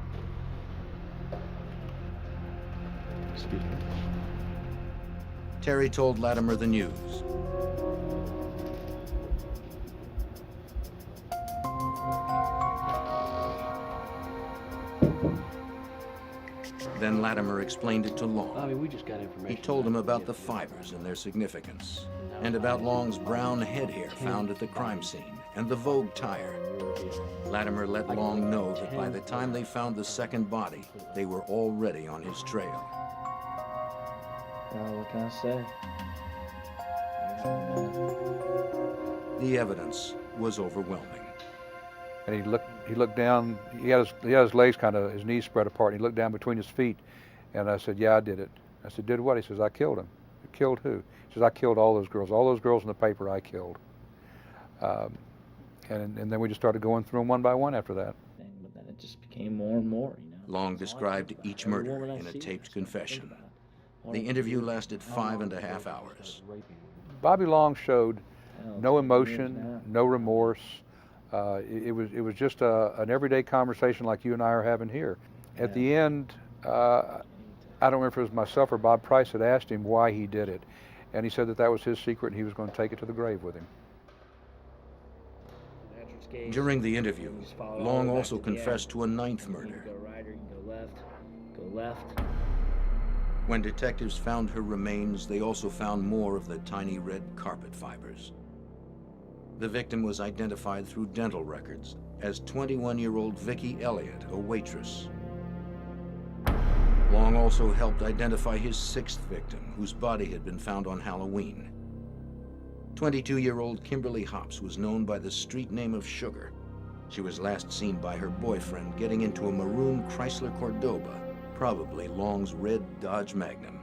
[SPEAKER 4] Excuse me.
[SPEAKER 1] Terry told Latimer the news. Then Latimer explained it to Long.
[SPEAKER 10] We just got information.
[SPEAKER 1] He told him about the fibers and their significance, and about Long's brown head hair found at the crime scene, and the Vogue tire. Latimer let Long know that by the time they found the second body, they were already on his trail.
[SPEAKER 11] What can I say?
[SPEAKER 1] The evidence was overwhelming.
[SPEAKER 7] And he looked down, he had his legs kind of, his knees spread apart, and he looked down between his feet. And I said, yeah, I did it. I said, did what? He says, I killed him. Killed who? He says, I killed all those girls in the paper I killed. And then we just started going through them one by one after that.
[SPEAKER 11] But then it just became more and more, you know.
[SPEAKER 1] Long described each murder in a taped confession. The interview lasted 5.5 hours.
[SPEAKER 7] Bobby Long showed no emotion, no remorse. It was just an everyday conversation like you and I are having here. At the end, I don't remember if it was myself or Bob Price that asked him why he did it. And he said that was his secret and he was going to take it to the grave with him.
[SPEAKER 1] During the interview, Long also confessed to a 9th murder.
[SPEAKER 11] Go right or you can go left. Go left.
[SPEAKER 1] When detectives found her remains, they also found more of the tiny red carpet fibers. The victim was identified through dental records as 21-year-old Vicki Elliott, a waitress. Long also helped identify his 6th victim, whose body had been found on Halloween. 22-year-old Kimberly Hops was known by the street name of Sugar. She was last seen by her boyfriend getting into a maroon Chrysler Cordoba, probably Long's red Dodge Magnum.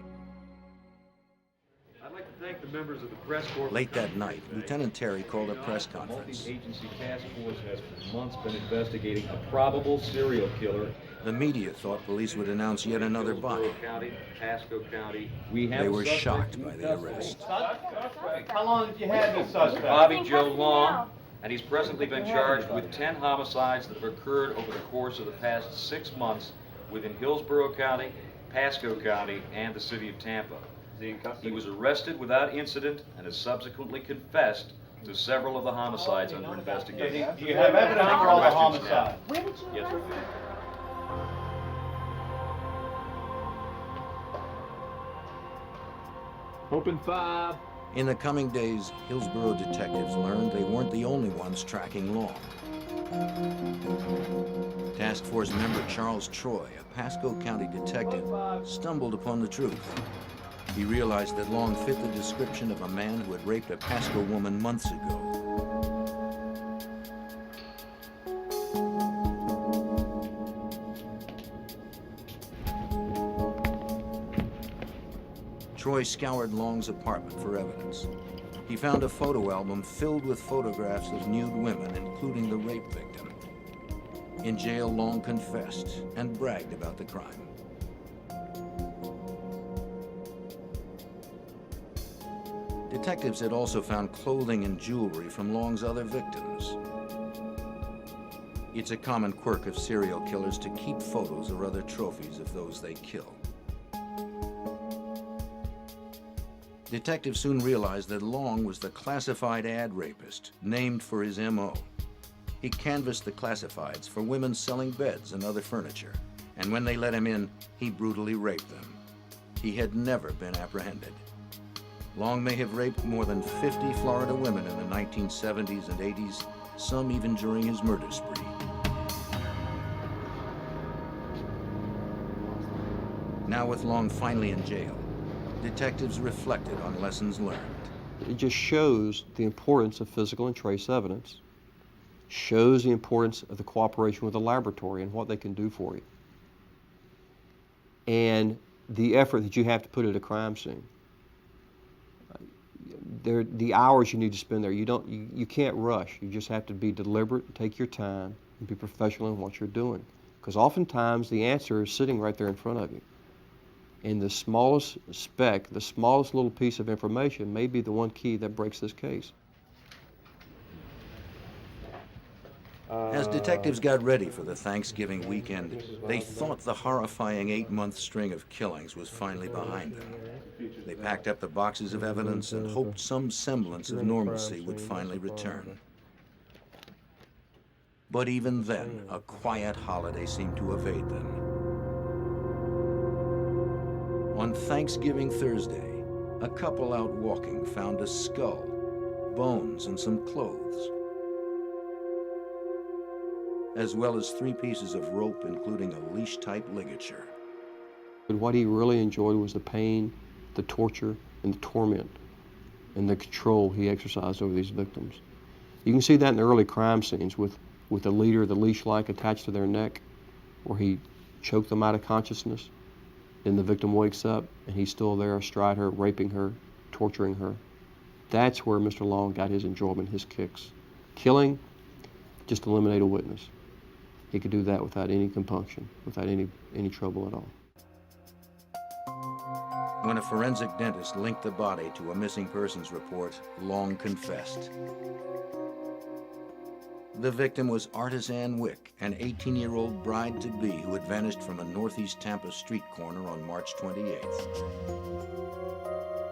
[SPEAKER 14] I'd like to thank the members of the press corps.
[SPEAKER 1] Late that night, Lieutenant Terry called a press conference.
[SPEAKER 14] The multi-agency task force has for months been investigating a probable serial killer.
[SPEAKER 1] The media thought police would announce yet another body.
[SPEAKER 14] County, Pasco County.
[SPEAKER 1] They were shocked by the arrest.
[SPEAKER 10] How long have you had this suspect?
[SPEAKER 14] Bobby Joe Long, and he's presently been charged with 10 homicides that have occurred over the course of the past 6 months within Hillsborough County, Pasco County, and the city of Tampa. He was arrested without incident and has subsequently confessed to several of the homicides under investigation.
[SPEAKER 10] Do you have evidence for all the homicides?
[SPEAKER 13] Where did you
[SPEAKER 14] Yes,
[SPEAKER 13] learn
[SPEAKER 14] sir.
[SPEAKER 13] that?
[SPEAKER 10] Open 5.
[SPEAKER 1] In the coming days, Hillsborough detectives learned they weren't the only ones tracking Long. Task Force member Charles Troy, a Pasco County detective, stumbled upon the truth. He realized that Long fit the description of a man who had raped a Pasco woman months ago. Troy scoured Long's apartment for evidence. He found a photo album filled with photographs of nude women, including the rape victim. In jail, Long confessed and bragged about the crime. Detectives had also found clothing and jewelry from Long's other victims. It's a common quirk of serial killers to keep photos or other trophies of those they kill. Detectives soon realized that Long was the classified ad rapist, named for his M.O. He canvassed the classifieds for women selling beds and other furniture, and when they let him in, he brutally raped them. He had never been apprehended. Long may have raped more than 50 Florida women in the 1970s and 80s, some even during his murder spree. Now with Long finally in jail, detectives reflected on lessons learned.
[SPEAKER 3] It just shows the importance of physical and trace evidence, shows the importance of the cooperation with the laboratory and what they can do for you, and the effort that you have to put at a crime scene. The hours you need to spend there, you can't rush. You just have to be deliberate, take your time, and be professional in what you're doing. Because oftentimes the answer is sitting right there in front of you. And the smallest speck, the smallest little piece of information may be the one key that breaks this case.
[SPEAKER 1] As detectives got ready for the Thanksgiving weekend, they thought the horrifying 8-month string of killings was finally behind them. They packed up the boxes of evidence and hoped some semblance of normalcy would finally return. But even then, a quiet holiday seemed to evade them. On Thanksgiving Thursday, a couple out walking found a skull, bones, and some clothes, as well as 3 pieces of rope, including a leash-type ligature.
[SPEAKER 3] But what he really enjoyed was the pain, the torture, and the torment, and the control he exercised over these victims. You can see that in the early crime scenes with the leader, the leash-like attached to their neck, where he choked them out of consciousness. Then the victim wakes up, and he's still there astride her, raping her, torturing her. That's where Mr. Long got his enjoyment, his kicks. Killing, just eliminate a witness. He could do that without any compunction, without any trouble at all.
[SPEAKER 1] When a forensic dentist linked the body to a missing persons report, Long confessed. The victim was Artisan Wick, an 18-year-old bride-to-be who had vanished from a northeast Tampa street corner on March 28th.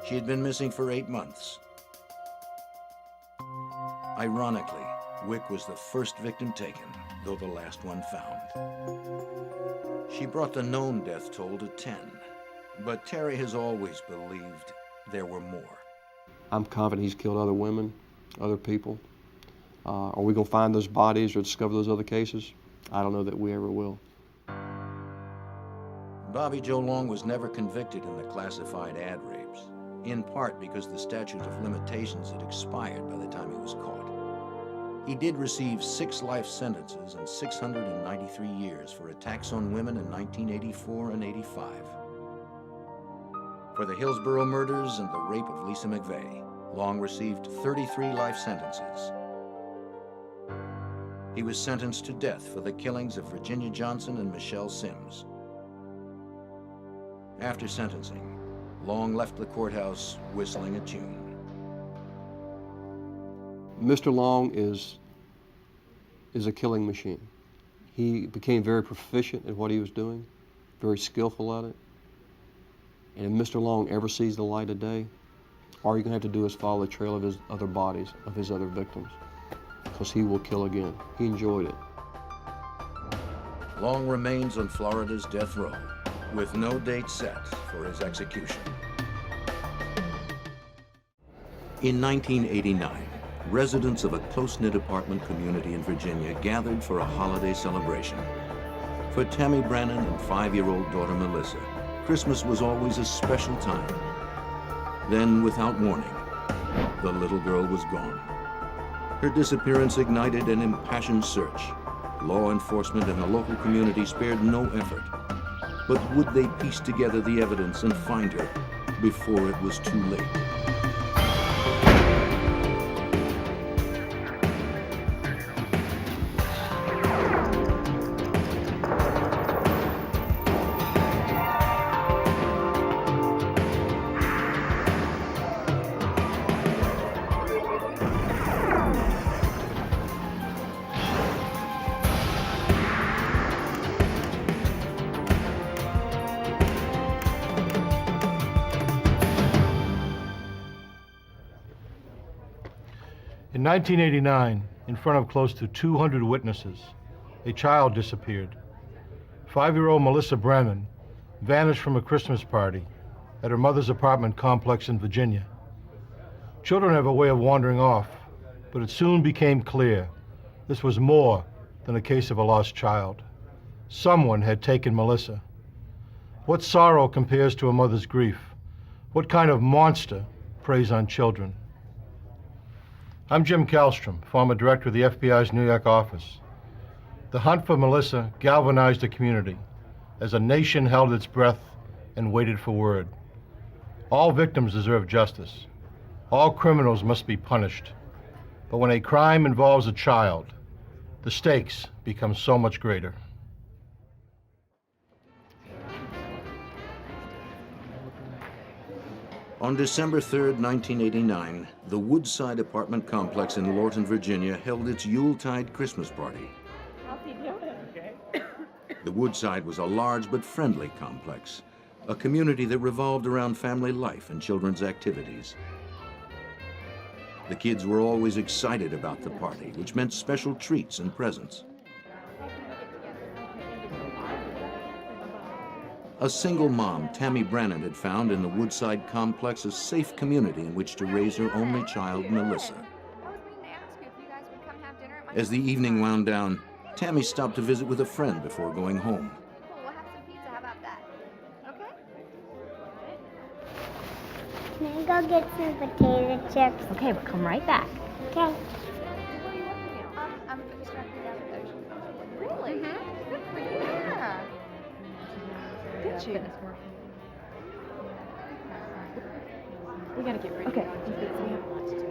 [SPEAKER 1] She had been missing for 8 months. Ironically, Wick was the first victim taken, though the last one found. She brought the known death toll to 10, but Terry has always believed there were more.
[SPEAKER 3] I'm confident he's killed other women, other people. Are we going to find those bodies or discover those other cases? I don't know that we ever will.
[SPEAKER 1] Bobby Joe Long was never convicted in the classified ad rapes, in part because the statute of limitations had expired by the time he was caught. He did receive 6 life sentences and 693 years for attacks on women in 1984 and 85. For the Hillsborough murders and the rape of Lisa McVeigh, Long received 33 life sentences. He was sentenced to death for the killings of Virginia Johnson and Michelle Sims. After sentencing, Long left the courthouse whistling a tune.
[SPEAKER 3] Mr. Long is a killing machine. He became very proficient at what he was doing, very skillful at it. And if Mr. Long ever sees the light of day, all you're going to have to do is follow the trail of his other bodies, of his other victims, because he will kill again. He enjoyed it.
[SPEAKER 1] Long remains on Florida's death row, with no date set for his execution. In 1989, residents of a close-knit apartment community in Virginia gathered for a holiday celebration. For Tammy Brannon and 5-year-old daughter Melissa, Christmas was always a special time. Then, without warning, the little girl was gone. Her disappearance ignited an impassioned search. Law enforcement and the local community spared no effort. But would they piece together the evidence and find her before it was too late?
[SPEAKER 2] In 1989, in front of close to 200 witnesses, a child disappeared. 5-year-old Melissa Brennan vanished from a Christmas party at her mother's apartment complex in Virginia. Children have a way of wandering off, but it soon became clear this was more than a case of a lost child. Someone had taken Melissa. What sorrow compares to a mother's grief? What kind of monster preys on children? I'm Jim Kallstrom, former director of the FBI's New York office. The hunt for Melissa galvanized the community as a nation held its breath and waited for word. All victims deserve justice. All criminals must be punished. But when a crime involves a child, the stakes become so much greater.
[SPEAKER 1] On December 3rd, 1989, the Woodside apartment complex in Lorton, Virginia held its Yuletide Christmas party. The Woodside was a large but friendly complex, a community that revolved around family life and children's activities. The kids were always excited about the party, which meant special treats and presents. A single mom, Tammy Brannon, had found in the Woodside complex a safe community in which to raise her only child, Melissa. As the evening wound down, Tammy stopped to visit with a friend before going home.
[SPEAKER 15] We'll have some pizza. How about that? Okay?
[SPEAKER 16] Can I go get some potato chips?
[SPEAKER 15] Okay, we'll come right back.
[SPEAKER 16] Okay.
[SPEAKER 15] I'm just wrapping down the ocean. Really? Mm-hmm. Good for you. Yeah. Did you? We gotta get ready. Okay. We have a lot to do.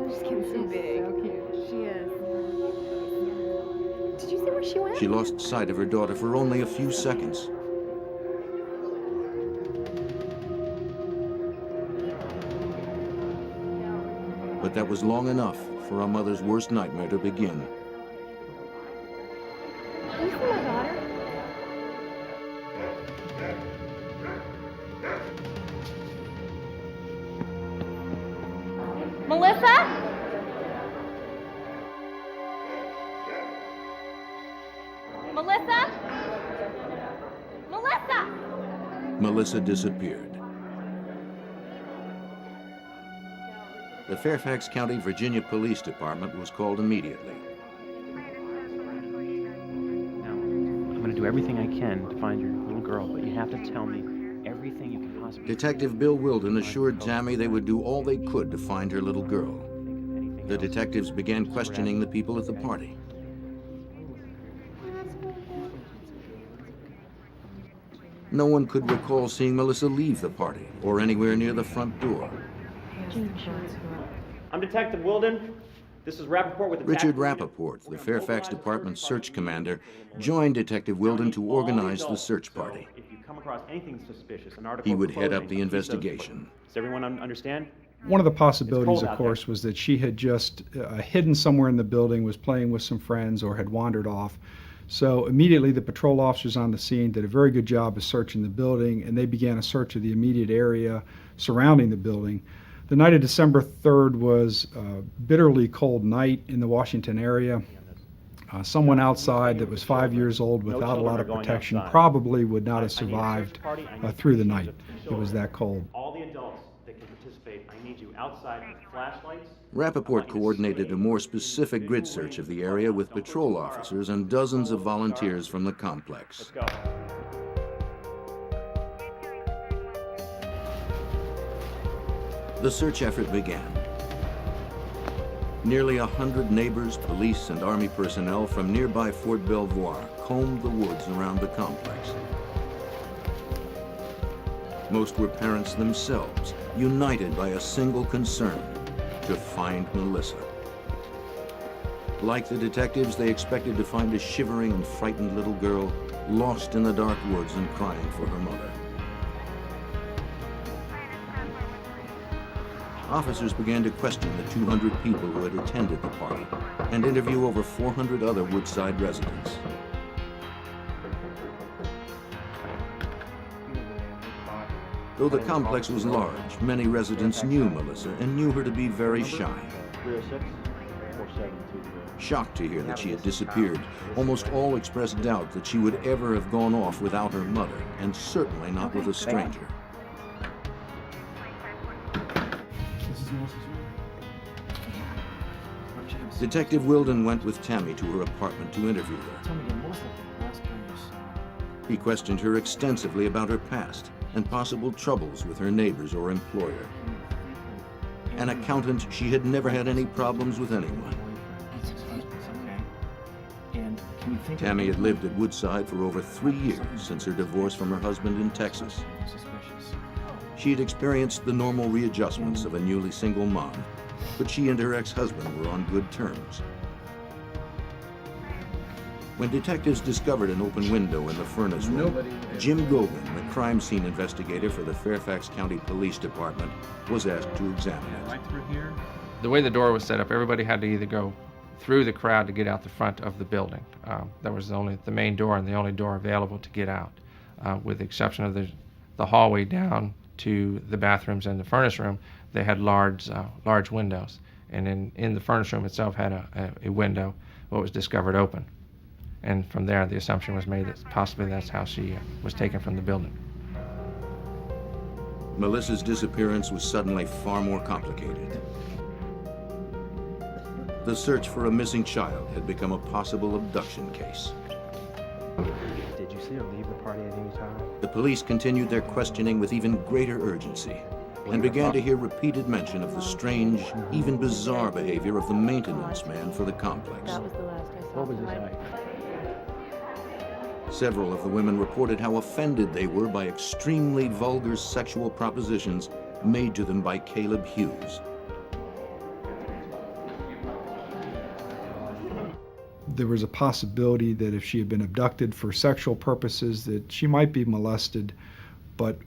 [SPEAKER 15] This kid's so big. So cute. She is. Did you see where she went?
[SPEAKER 1] She lost sight of her daughter for only a few seconds. But that was long enough for a mother's worst nightmare to begin.
[SPEAKER 15] Do you see my daughter? Melissa? Melissa? Melissa!
[SPEAKER 1] Melissa disappeared. The Fairfax County, Virginia Police Department was called immediately.
[SPEAKER 17] Now, I'm going to do everything I can to find your little girl, but you have to tell me everything you can possibly.
[SPEAKER 1] Detective Bill Wilden assured Tammy they would do all they could to find her little girl. The detectives began questioning the people at the party. No one could recall seeing Melissa leave the party or anywhere near the front door.
[SPEAKER 6] I'm Detective Wilden. This is Rappaport with the
[SPEAKER 1] Richard Rappaport, the Fairfax Department search commander, joined Detective Wilden to organize the search party.
[SPEAKER 6] If you come across anything suspicious, an article
[SPEAKER 1] He would
[SPEAKER 6] of
[SPEAKER 1] head up
[SPEAKER 6] clothing,
[SPEAKER 1] the
[SPEAKER 6] a piece of
[SPEAKER 1] investigation.
[SPEAKER 6] Does everyone understand?
[SPEAKER 18] One of the possibilities,
[SPEAKER 6] cold
[SPEAKER 18] of
[SPEAKER 6] out
[SPEAKER 18] course, was that she had just hidden somewhere in the building, was playing with some friends, or had wandered off. So immediately the patrol officers on the scene did a very good job of searching the building, and they began a search of the immediate area surrounding the building. The night of December 3rd was a bitterly cold night in the Washington area. Someone outside that was 5 years old without a lot of protection probably would not have survived through the night. It was that cold.
[SPEAKER 6] All the adults that can participate, I need you outside with flashlights.
[SPEAKER 1] Rappaport coordinated a more specific grid search of the area with patrol officers and dozens of volunteers from the complex.
[SPEAKER 6] Let's go.
[SPEAKER 1] The search effort began. Nearly 100 neighbors, police, and Army personnel from nearby Fort Belvoir combed the woods around the complex. Most were parents themselves, united by a single concern: to find Melissa. Like the detectives, they expected to find a shivering and frightened little girl lost in the dark woods and crying for her mother. Officers began to question the 200 people who had attended the party and interview over 400 other Woodside residents. Though the complex was large, many residents knew Melissa and knew her to be very shy. Shocked to hear that she had disappeared, almost all expressed doubt that she would ever have gone off without her mother, and certainly not with a stranger. Detective Wilden went with Tammy to her apartment to interview her. He questioned her extensively about her past and possible troubles with her neighbors or employer. An accountant, she had never had any problems with anyone. Tammy had lived at Woodside for over 3 years since her divorce from her husband in Texas. She had experienced the normal readjustments of a newly single mom, but she and her ex-husband were on good terms. When detectives discovered an open window in the furnace room, Jim Gogan, the crime scene investigator for the Fairfax County Police Department, was asked to examine it.
[SPEAKER 19] Right through here? The way the door was set up, everybody had to either go through the crowd to get out the front of the building. That was only the main door and the only door available to get out, with the exception of the hallway down to the bathrooms and the furnace room. They had large windows, and in the furnace room itself had a window, what was discovered open. And from there, the assumption was made that possibly that's how she was taken from the building.
[SPEAKER 1] Melissa's disappearance was suddenly far more complicated. The search for a missing child had become a possible abduction case.
[SPEAKER 17] Did you see her leave the party at any time?
[SPEAKER 1] The police continued their questioning with even greater urgency and began to hear repeated mention of the strange, even bizarre behavior of the maintenance man for the complex.
[SPEAKER 8] That was the last I saw.
[SPEAKER 17] What was his height?
[SPEAKER 1] Several of the women reported how offended they were by extremely vulgar sexual propositions made to them by Caleb Hughes.
[SPEAKER 18] There was a possibility that if she had been abducted for sexual purposes, that she might be molested, but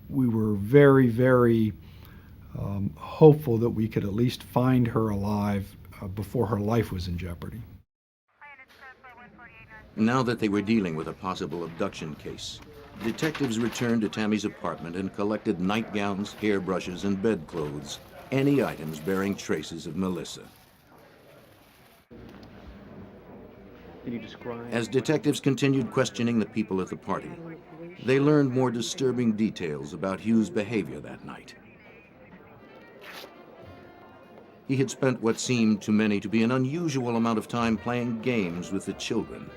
[SPEAKER 18] we were very, very hopeful that we could at least find her alive before her life was in jeopardy.
[SPEAKER 1] Now that they were dealing with a possible abduction case, detectives returned to Tammy's apartment and collected nightgowns, hairbrushes, and bedclothes, any items bearing traces of Melissa.
[SPEAKER 17] Can you describe?
[SPEAKER 1] As detectives continued questioning the people at the party, they learned more disturbing details about Hughes' behavior that night. He had spent what seemed to many to be an unusual amount of time playing games with the children.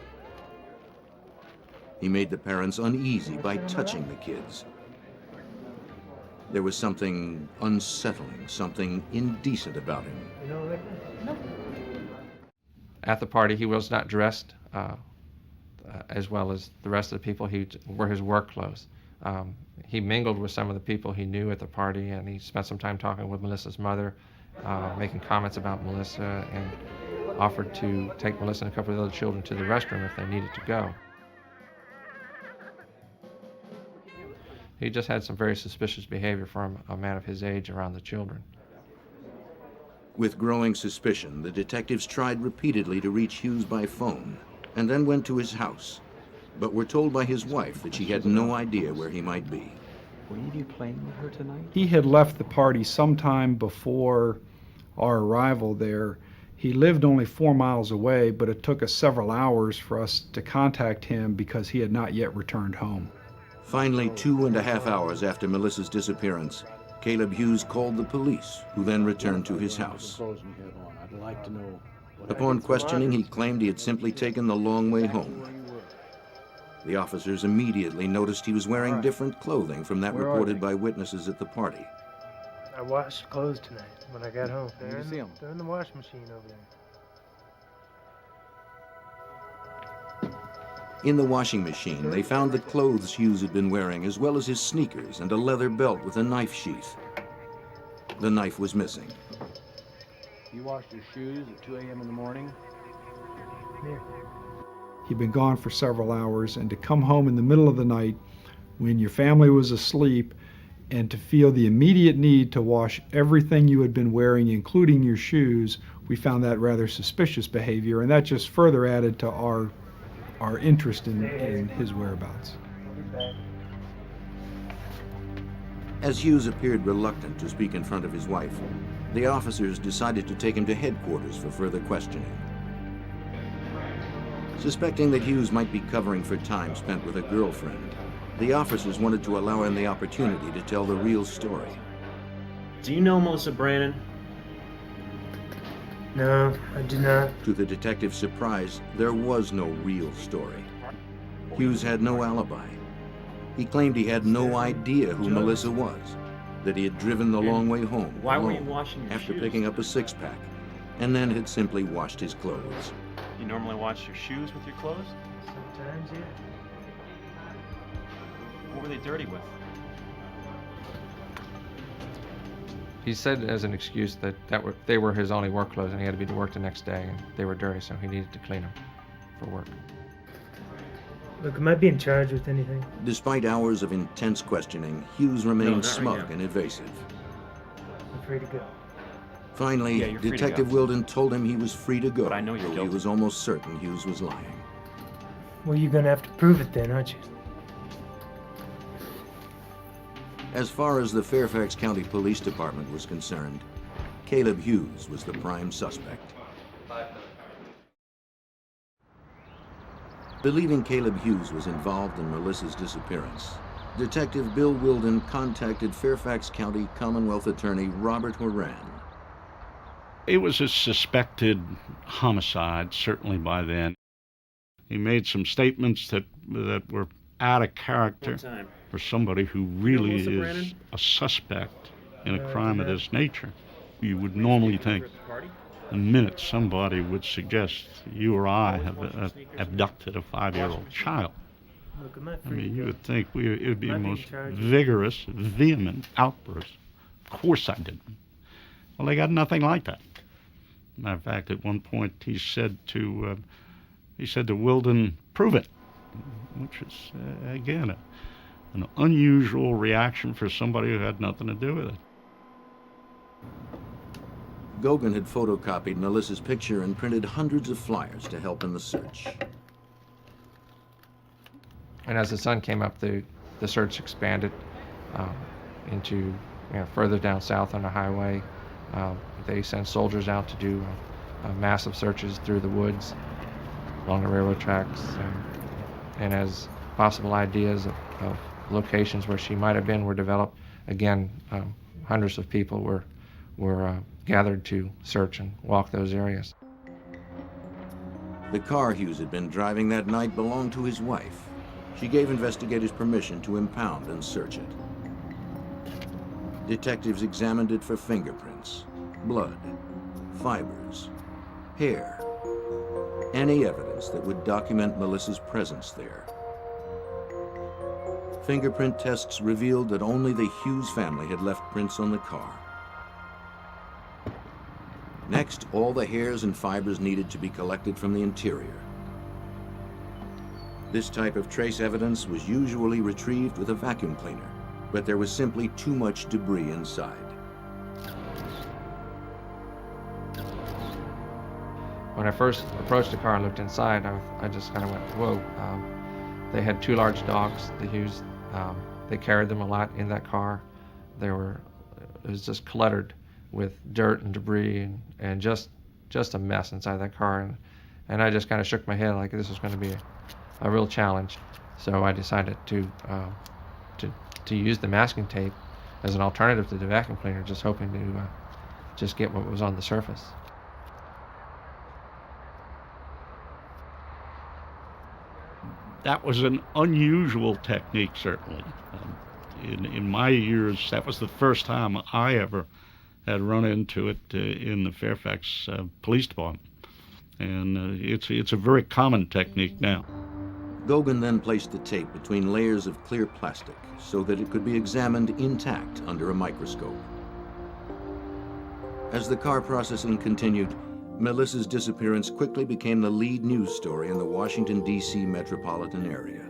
[SPEAKER 1] He made the parents uneasy by touching the kids. There was something unsettling, something indecent about him.
[SPEAKER 19] At the party, he was not dressed as well as the rest of the people. He wore his work clothes. He mingled with some of the people he knew at the party, and he spent some time talking with Melissa's mother, making comments about Melissa, and offered to take Melissa and a couple of the other children to the restroom if they needed to go. He just had some very suspicious behavior from a man of his age around the children.
[SPEAKER 1] With growing suspicion, the detectives tried repeatedly to reach Hughes by phone, and then went to his house, but were told by his wife that she had no idea where he might be.
[SPEAKER 17] Were you playing with her tonight?
[SPEAKER 18] He had left the party sometime before our arrival there. He lived only 4 miles away, but it took us several hours for us to contact him because he had not yet returned home.
[SPEAKER 1] Finally, 2.5 hours after Melissa's disappearance, Caleb Hughes called the police, who then returned to his house. Upon questioning, he claimed he had simply taken the long way home. The officers immediately noticed he was wearing different clothing from that reported by witnesses at the party.
[SPEAKER 5] I washed clothes tonight when I got home. They're in the washing machine over there.
[SPEAKER 1] In the washing machine, they found the clothes Hughes had been wearing, as well as his sneakers and a leather belt with a knife sheath. The knife was missing.
[SPEAKER 10] You washed your shoes at 2 a.m. in the morning?
[SPEAKER 5] Yeah.
[SPEAKER 18] He'd been gone for several hours, and to come home in the middle of the night when your family was asleep and to feel the immediate need to wash everything you had been wearing, including your shoes, we found that rather suspicious behavior, and that just further added to our interest in his whereabouts.
[SPEAKER 1] As Hughes appeared reluctant to speak in front of his wife, the officers decided to take him to headquarters for further questioning. Suspecting that Hughes might be covering for time spent with a girlfriend, the officers wanted to allow him the opportunity to tell the real story.
[SPEAKER 17] Do you know Melissa Brannon?
[SPEAKER 5] No, I do not.
[SPEAKER 1] To the detective's surprise, there was no real story. Hughes had no alibi. He claimed he had no idea who Melissa was, that he had driven the long way home
[SPEAKER 17] Why were you
[SPEAKER 1] alone
[SPEAKER 17] washing your
[SPEAKER 1] after
[SPEAKER 17] shoes?
[SPEAKER 1] picking up a six-pack, and then had simply washed his clothes.
[SPEAKER 17] You normally wash your shoes with your clothes?
[SPEAKER 5] Sometimes, yeah.
[SPEAKER 17] What were they dirty with?
[SPEAKER 19] He said as an excuse that they were his only work clothes and he had to be to work the next day and they were dirty, so he needed to clean them for work.
[SPEAKER 5] Look, am I being charged with anything?
[SPEAKER 1] Despite hours of intense questioning, Hughes remained smug and evasive.
[SPEAKER 5] I'm free to go.
[SPEAKER 1] Finally,
[SPEAKER 17] Yeah, you're free to
[SPEAKER 1] Detective
[SPEAKER 17] go.
[SPEAKER 1] Wilden told him he was free to go,
[SPEAKER 17] But I know you're
[SPEAKER 1] though he
[SPEAKER 17] guilty.
[SPEAKER 1] was almost certain Hughes was lying.
[SPEAKER 5] Well, you're gonna have to prove it then, aren't you?
[SPEAKER 1] As far as the Fairfax County Police Department was concerned, Caleb Hughes was the prime suspect. Believing Caleb Hughes was involved in Melissa's disappearance, Detective Bill Wilden contacted Fairfax County Commonwealth Attorney Robert Horan.
[SPEAKER 20] It was a suspected homicide, certainly by then. He made some statements that were out of character for somebody who really is a suspect in a crime of this nature. You would normally think the minute somebody would suggest you or I have abducted a 5-year-old child,
[SPEAKER 5] Look, am I
[SPEAKER 20] I
[SPEAKER 5] free
[SPEAKER 20] mean,
[SPEAKER 5] to
[SPEAKER 20] you
[SPEAKER 5] go?
[SPEAKER 20] would think it would be
[SPEAKER 5] Am I
[SPEAKER 20] the
[SPEAKER 5] being
[SPEAKER 20] most
[SPEAKER 5] charged?
[SPEAKER 20] vigorous, vehement outburst. Of course I didn't. Well, they got nothing like that. Matter of fact, at one point he said to Wilden, "Prove it," which is again an unusual reaction for somebody who had nothing to do with it.
[SPEAKER 1] Gogan had photocopied Melissa's picture and printed hundreds of flyers to help in the search.
[SPEAKER 19] And as the sun came up, the search expanded into further down south on the highway. They sent soldiers out to do massive searches through the woods. along the railroad tracks, and as possible ideas of locations where she might have been were developed, again, hundreds of people were gathered to search and walk those areas.
[SPEAKER 1] The car Hughes had been driving that night belonged to his wife. She gave investigators permission to impound and search it. Detectives examined it for fingerprints, blood, fibers, hair, any evidence that would document Melissa's presence there. Fingerprint tests revealed that only the Hughes family had left prints on the car. Next, all the hairs and fibers needed to be collected from the interior. This type of trace evidence was usually retrieved with a vacuum cleaner, but there was simply too much debris inside.
[SPEAKER 19] When I first approached the car and looked inside, I just kind of went, whoa. They had two large dogs, the Hughes. They carried them a lot in that car. It was just cluttered with dirt and debris and just a mess inside that car. And I just kind of shook my head like this was going to be a real challenge. So I decided to use the masking tape as an alternative to the vacuum cleaner, just hoping to just get what was on the surface.
[SPEAKER 20] That was an unusual technique, certainly. In my years, that was the first time I ever had run into it in the Fairfax Police Department. And it's a very common technique now.
[SPEAKER 1] Gauguin then placed the tape between layers of clear plastic so that it could be examined intact under a microscope. As the car processing continued, Melissa's disappearance quickly became the lead news story in the Washington, D.C. metropolitan area.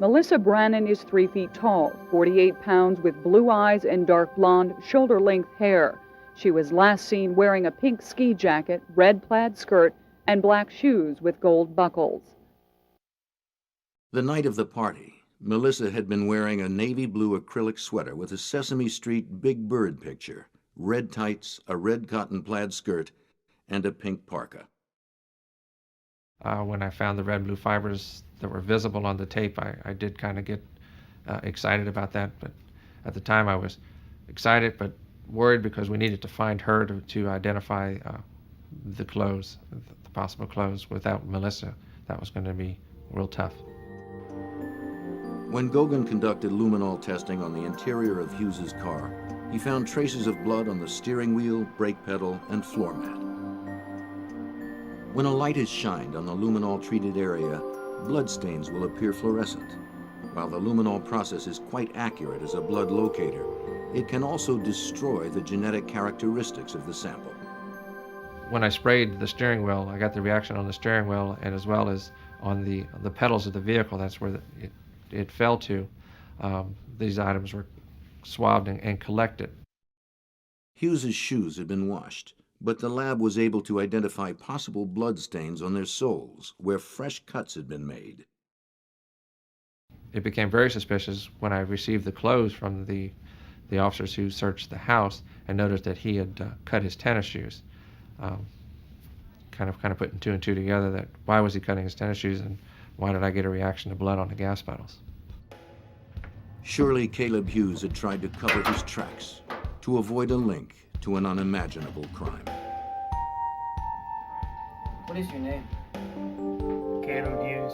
[SPEAKER 21] Melissa Brannon is 3 feet tall, 48 pounds, with blue eyes and dark blonde, shoulder-length hair. She was last seen wearing a pink ski jacket, red plaid skirt, and black shoes with gold buckles.
[SPEAKER 1] The night of the party, Melissa had been wearing a navy blue acrylic sweater with a Sesame Street Big Bird picture, red tights, a red cotton plaid skirt, and a pink parka.
[SPEAKER 19] When I found the red-blue fibers that were visible on the tape, I did kind of get excited about that. But at the time, I was excited but worried because we needed to find her to identify the clothes, the possible clothes. Without Melissa, that was going to be real tough.
[SPEAKER 1] When Gauguin conducted luminol testing on the interior of Hughes's car, he found traces of blood on the steering wheel, brake pedal, and floor mat. When a light is shined on the luminol-treated area, bloodstains will appear fluorescent. While the luminol process is quite accurate as a blood locator, it can also destroy the genetic characteristics of the sample.
[SPEAKER 19] When I sprayed the steering wheel, I got the reaction on the steering wheel and as well as on the pedals of the vehicle. That's where it fell to. These items were swabbed and collected.
[SPEAKER 1] Hughes's shoes had been washed, but the lab was able to identify possible bloodstains on their soles where fresh cuts had been made.
[SPEAKER 19] It became very suspicious when I received the clothes from the officers who searched the house and noticed that he had cut his tennis shoes. Kind of putting two and two together, that why was he cutting his tennis shoes and why did I get a reaction to blood on the gas pedals?
[SPEAKER 1] Surely Caleb Hughes had tried to cover his tracks to avoid a link to an unimaginable crime.
[SPEAKER 11] What is your name?
[SPEAKER 5] Caleb Hughes.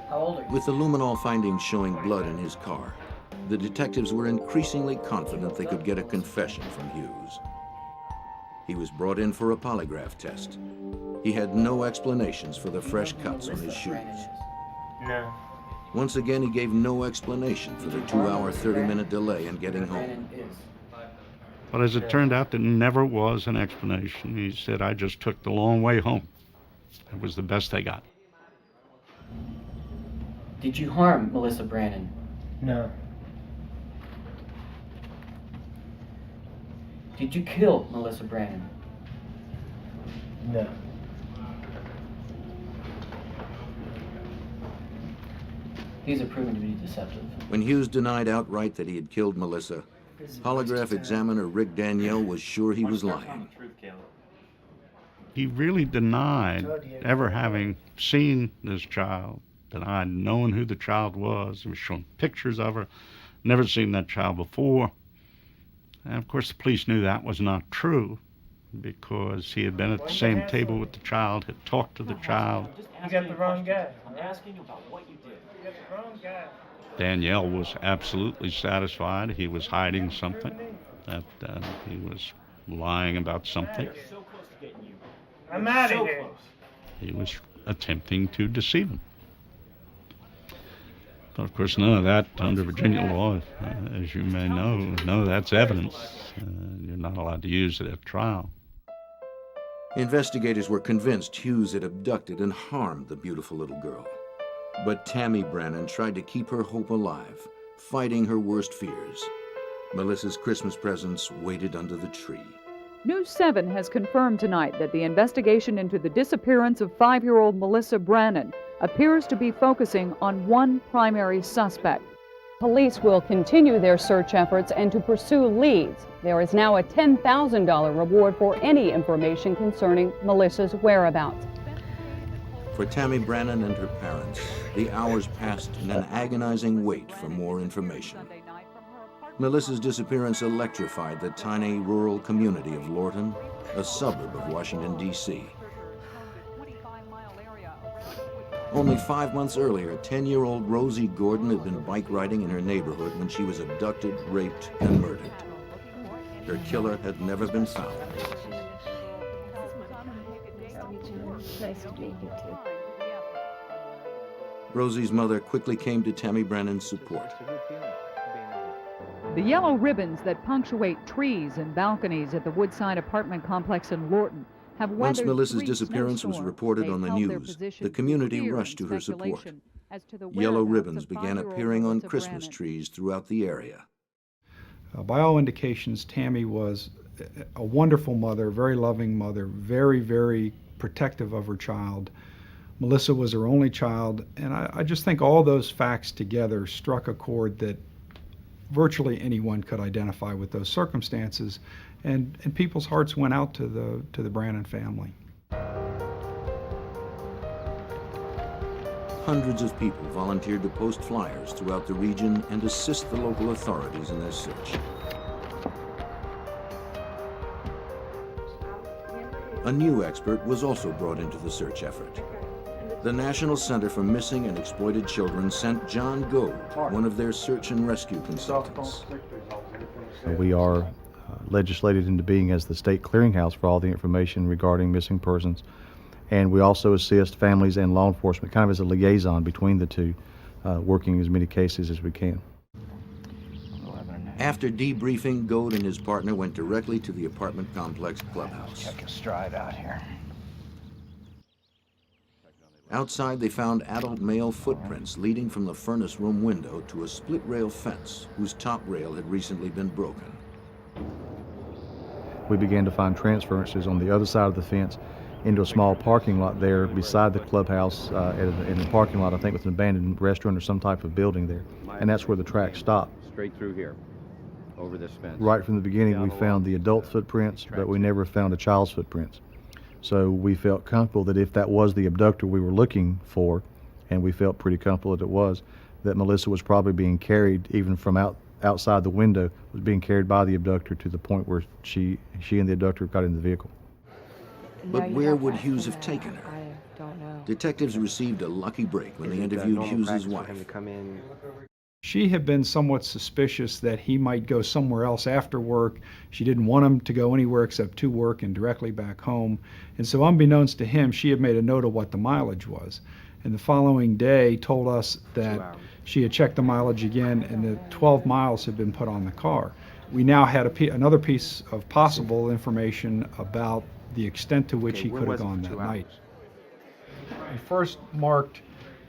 [SPEAKER 11] How old are you?
[SPEAKER 1] With the luminol findings showing blood in his car, the detectives were increasingly confident they could get a confession from Hughes. He was brought in for a polygraph test. He had no explanations for the fresh cuts on his shoes.
[SPEAKER 5] No.
[SPEAKER 1] Once again, he gave no explanation for the 2-hour, 30-minute delay in getting home.
[SPEAKER 20] But as it turned out, there never was an explanation. He said, I just took the long way home. It was the best they got.
[SPEAKER 11] Did you harm Melissa Brannon?
[SPEAKER 5] No.
[SPEAKER 11] Did you kill Melissa Brannon?
[SPEAKER 5] No.
[SPEAKER 11] These are proven to be deceptive.
[SPEAKER 1] When Hughes denied outright that he had killed Melissa, polygraph examiner Rick Danielle was sure he was lying.
[SPEAKER 20] He really denied ever having seen this child, denied knowing who the child was. He was showing pictures of her, never seen that child before. And of course, the police knew that was not true because he had been at the same table with the child, had talked to the child.
[SPEAKER 5] You got the wrong guy.
[SPEAKER 11] I'm asking you about what you did.
[SPEAKER 5] You got the wrong guy.
[SPEAKER 20] Danielle was absolutely satisfied he was hiding something, that he was lying about something.
[SPEAKER 11] So close to getting you.
[SPEAKER 5] I'm out of
[SPEAKER 11] So
[SPEAKER 5] here.
[SPEAKER 11] close.
[SPEAKER 20] He was attempting to deceive him. But of course, none of that under Virginia law, as you may know, none of that's evidence. You're not allowed to use it at trial.
[SPEAKER 1] Investigators were convinced Hughes had abducted and harmed the beautiful little girl. But Tammy Brannan tried to keep her hope alive, fighting her worst fears. Melissa's Christmas presents waited under the tree.
[SPEAKER 21] News 7 has confirmed tonight that the investigation into the disappearance of 5-year-old Melissa Brannan appears to be focusing on one primary suspect. Police will continue their search efforts and to pursue leads. There is now a $10,000 reward for any information concerning Melissa's whereabouts.
[SPEAKER 1] For Tammy Brannan and her parents, the hours passed in an agonizing wait for more information. Melissa's disappearance electrified the tiny rural community of Lorton, a suburb of Washington, D.C. Only 5 months earlier, 10-year-old Rosie Gordon had been bike riding in her neighborhood when she was abducted, raped, and murdered. Her killer had never been found.
[SPEAKER 16] Nice to meet you too.
[SPEAKER 1] Rosie's mother quickly came to Tammy Brannan's support.
[SPEAKER 21] The yellow ribbons that punctuate trees and balconies at the Woodside apartment complex in Lorton have weathered
[SPEAKER 1] Once Melissa's
[SPEAKER 21] 3
[SPEAKER 1] disappearance was
[SPEAKER 21] snowstorms.
[SPEAKER 1] reported on the
[SPEAKER 21] They've held their
[SPEAKER 1] news,
[SPEAKER 21] position
[SPEAKER 1] the community
[SPEAKER 21] fear
[SPEAKER 1] rushed
[SPEAKER 21] and
[SPEAKER 1] to her support.
[SPEAKER 21] speculation as to the
[SPEAKER 1] Yellow
[SPEAKER 21] whereabouts
[SPEAKER 1] ribbons
[SPEAKER 21] of
[SPEAKER 1] began
[SPEAKER 21] 5-year-old
[SPEAKER 1] appearing on
[SPEAKER 21] Melissa
[SPEAKER 1] Christmas
[SPEAKER 21] Brannan.
[SPEAKER 1] trees throughout the area.
[SPEAKER 18] By all indications, Tammy was a wonderful mother, very loving mother, very, very protective of her child. Melissa was her only child, and I just think all those facts together struck a chord that virtually anyone could identify with those circumstances, and people's hearts went out to the Brannan family.
[SPEAKER 1] Hundreds of people volunteered to post flyers throughout the region and assist the local authorities in their search. A new expert was also brought into the search effort. The National Center for Missing and Exploited Children sent John Gold, one of their search and rescue consultants.
[SPEAKER 9] We are legislated into being as the state clearinghouse for all the information regarding missing persons. And we also assist families and law enforcement, kind of as a liaison between the two, working as many cases as we can.
[SPEAKER 1] After debriefing, Gold and his partner went directly to the apartment complex clubhouse.
[SPEAKER 9] Check your stride out here.
[SPEAKER 1] Outside, they found adult male footprints leading from the furnace room window to a split rail fence whose top rail had recently been broken.
[SPEAKER 9] We began to find transferences on the other side of the fence into a small parking lot there beside the clubhouse, in the parking lot, I think, with an abandoned restaurant or some type of building there. And that's where the track stopped.
[SPEAKER 22] Straight through here, over this fence.
[SPEAKER 9] Right from the beginning, we found the adult footprints, but we never found a child's footprints. So we felt comfortable that if that was the abductor we were looking for, and we felt pretty comfortable that it was, that Melissa was probably being carried, even from outside the window, was being carried by the abductor to the point where she and the abductor got in the vehicle.
[SPEAKER 1] But where would Hughes have taken her?
[SPEAKER 23] I don't know.
[SPEAKER 1] Detectives received a lucky break when they interviewed Hughes's wife.
[SPEAKER 18] She had been somewhat suspicious that he might go somewhere else after work. She didn't want him to go anywhere except to work and directly back home. And so unbeknownst to him, she had made a note of what the mileage was. And the following day told us that she had checked the mileage again and that 12 miles had been put on the car. We now had another piece of possible information about the extent to which he could have gone that night. We first marked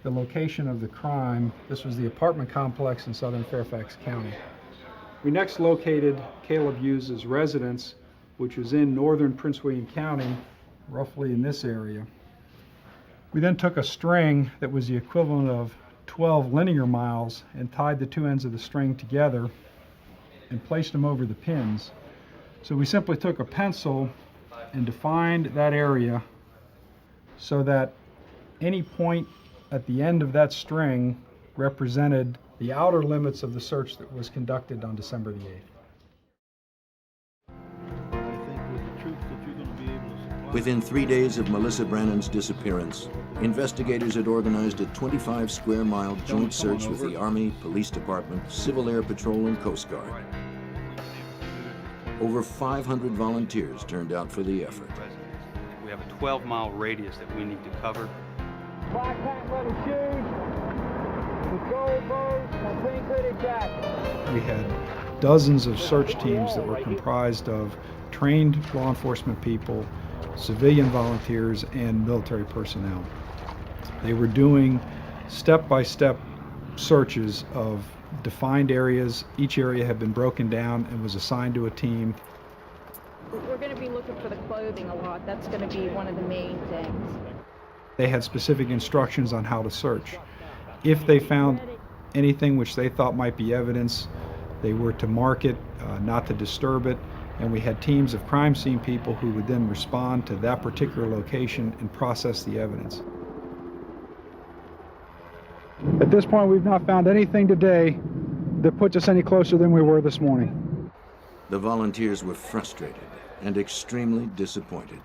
[SPEAKER 18] the location of the crime. This was the apartment complex in southern Fairfax County. We next located Caleb Hughes' residence, which was in northern Prince William County, roughly in this area. We then took a string that was the equivalent of 12 linear miles and tied the two ends of the string together and placed them over the pins. So we simply took a pencil and defined that area so that any point at the end of that string represented the outer limits of the search that was conducted on December the 8th.
[SPEAKER 1] Within 3 days of Melissa Brannan's disappearance, investigators had organized a 25-square-mile joint search with the Army, Police Department, Civil Air Patrol, and Coast Guard. Over 500 volunteers turned out for the effort.
[SPEAKER 10] We have a 12-mile radius that we need to cover.
[SPEAKER 6] Black hat leather shoes, with gold bows, and pink hooded jacket.
[SPEAKER 18] We had dozens of search teams that were comprised of trained law enforcement people, civilian volunteers, and military personnel. They were doing step-by-step searches of defined areas. Each area had been broken down and was assigned to a team.
[SPEAKER 4] We're going to be looking for the clothing a lot. That's going to be one of the main things.
[SPEAKER 18] They had specific instructions on how to search. If they found anything which they thought might be evidence, they were to mark it, not to disturb it, and we had teams of crime scene people who would then respond to that particular location and process the evidence.
[SPEAKER 12] At this point, we've not found anything today that puts us any closer than we were this morning.
[SPEAKER 1] The volunteers were frustrated and extremely disappointed.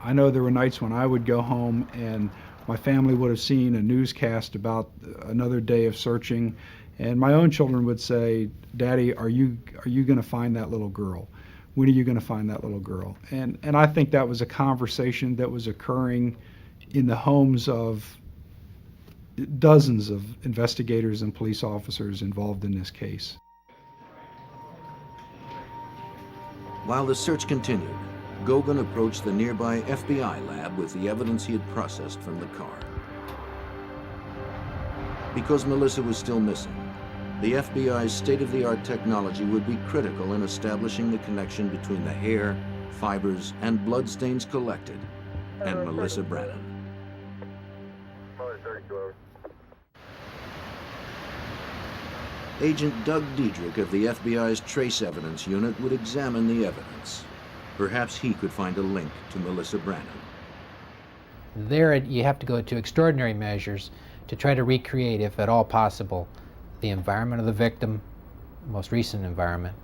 [SPEAKER 18] I know there were nights when I would go home and my family would have seen a newscast about another day of searching, and my own children would say, "Daddy, are you going to find that little girl? When are you going to find that little girl?" And I think that was a conversation that was occurring in the homes of dozens of investigators and police officers involved in this case.
[SPEAKER 1] While the search continued, Gogan approached the nearby FBI lab with the evidence he had processed from the car. Because Melissa was still missing, the FBI's state-of-the-art technology would be critical in establishing the connection between the hair, fibers, and bloodstains collected and Melissa Brannan. Agent Doug Diedrich of the FBI's Trace Evidence Unit would examine the evidence. Perhaps he could find a link to Melissa Brannan.
[SPEAKER 23] There you have to go to extraordinary measures to try to recreate, if at all possible, the environment of the victim, most recent environment,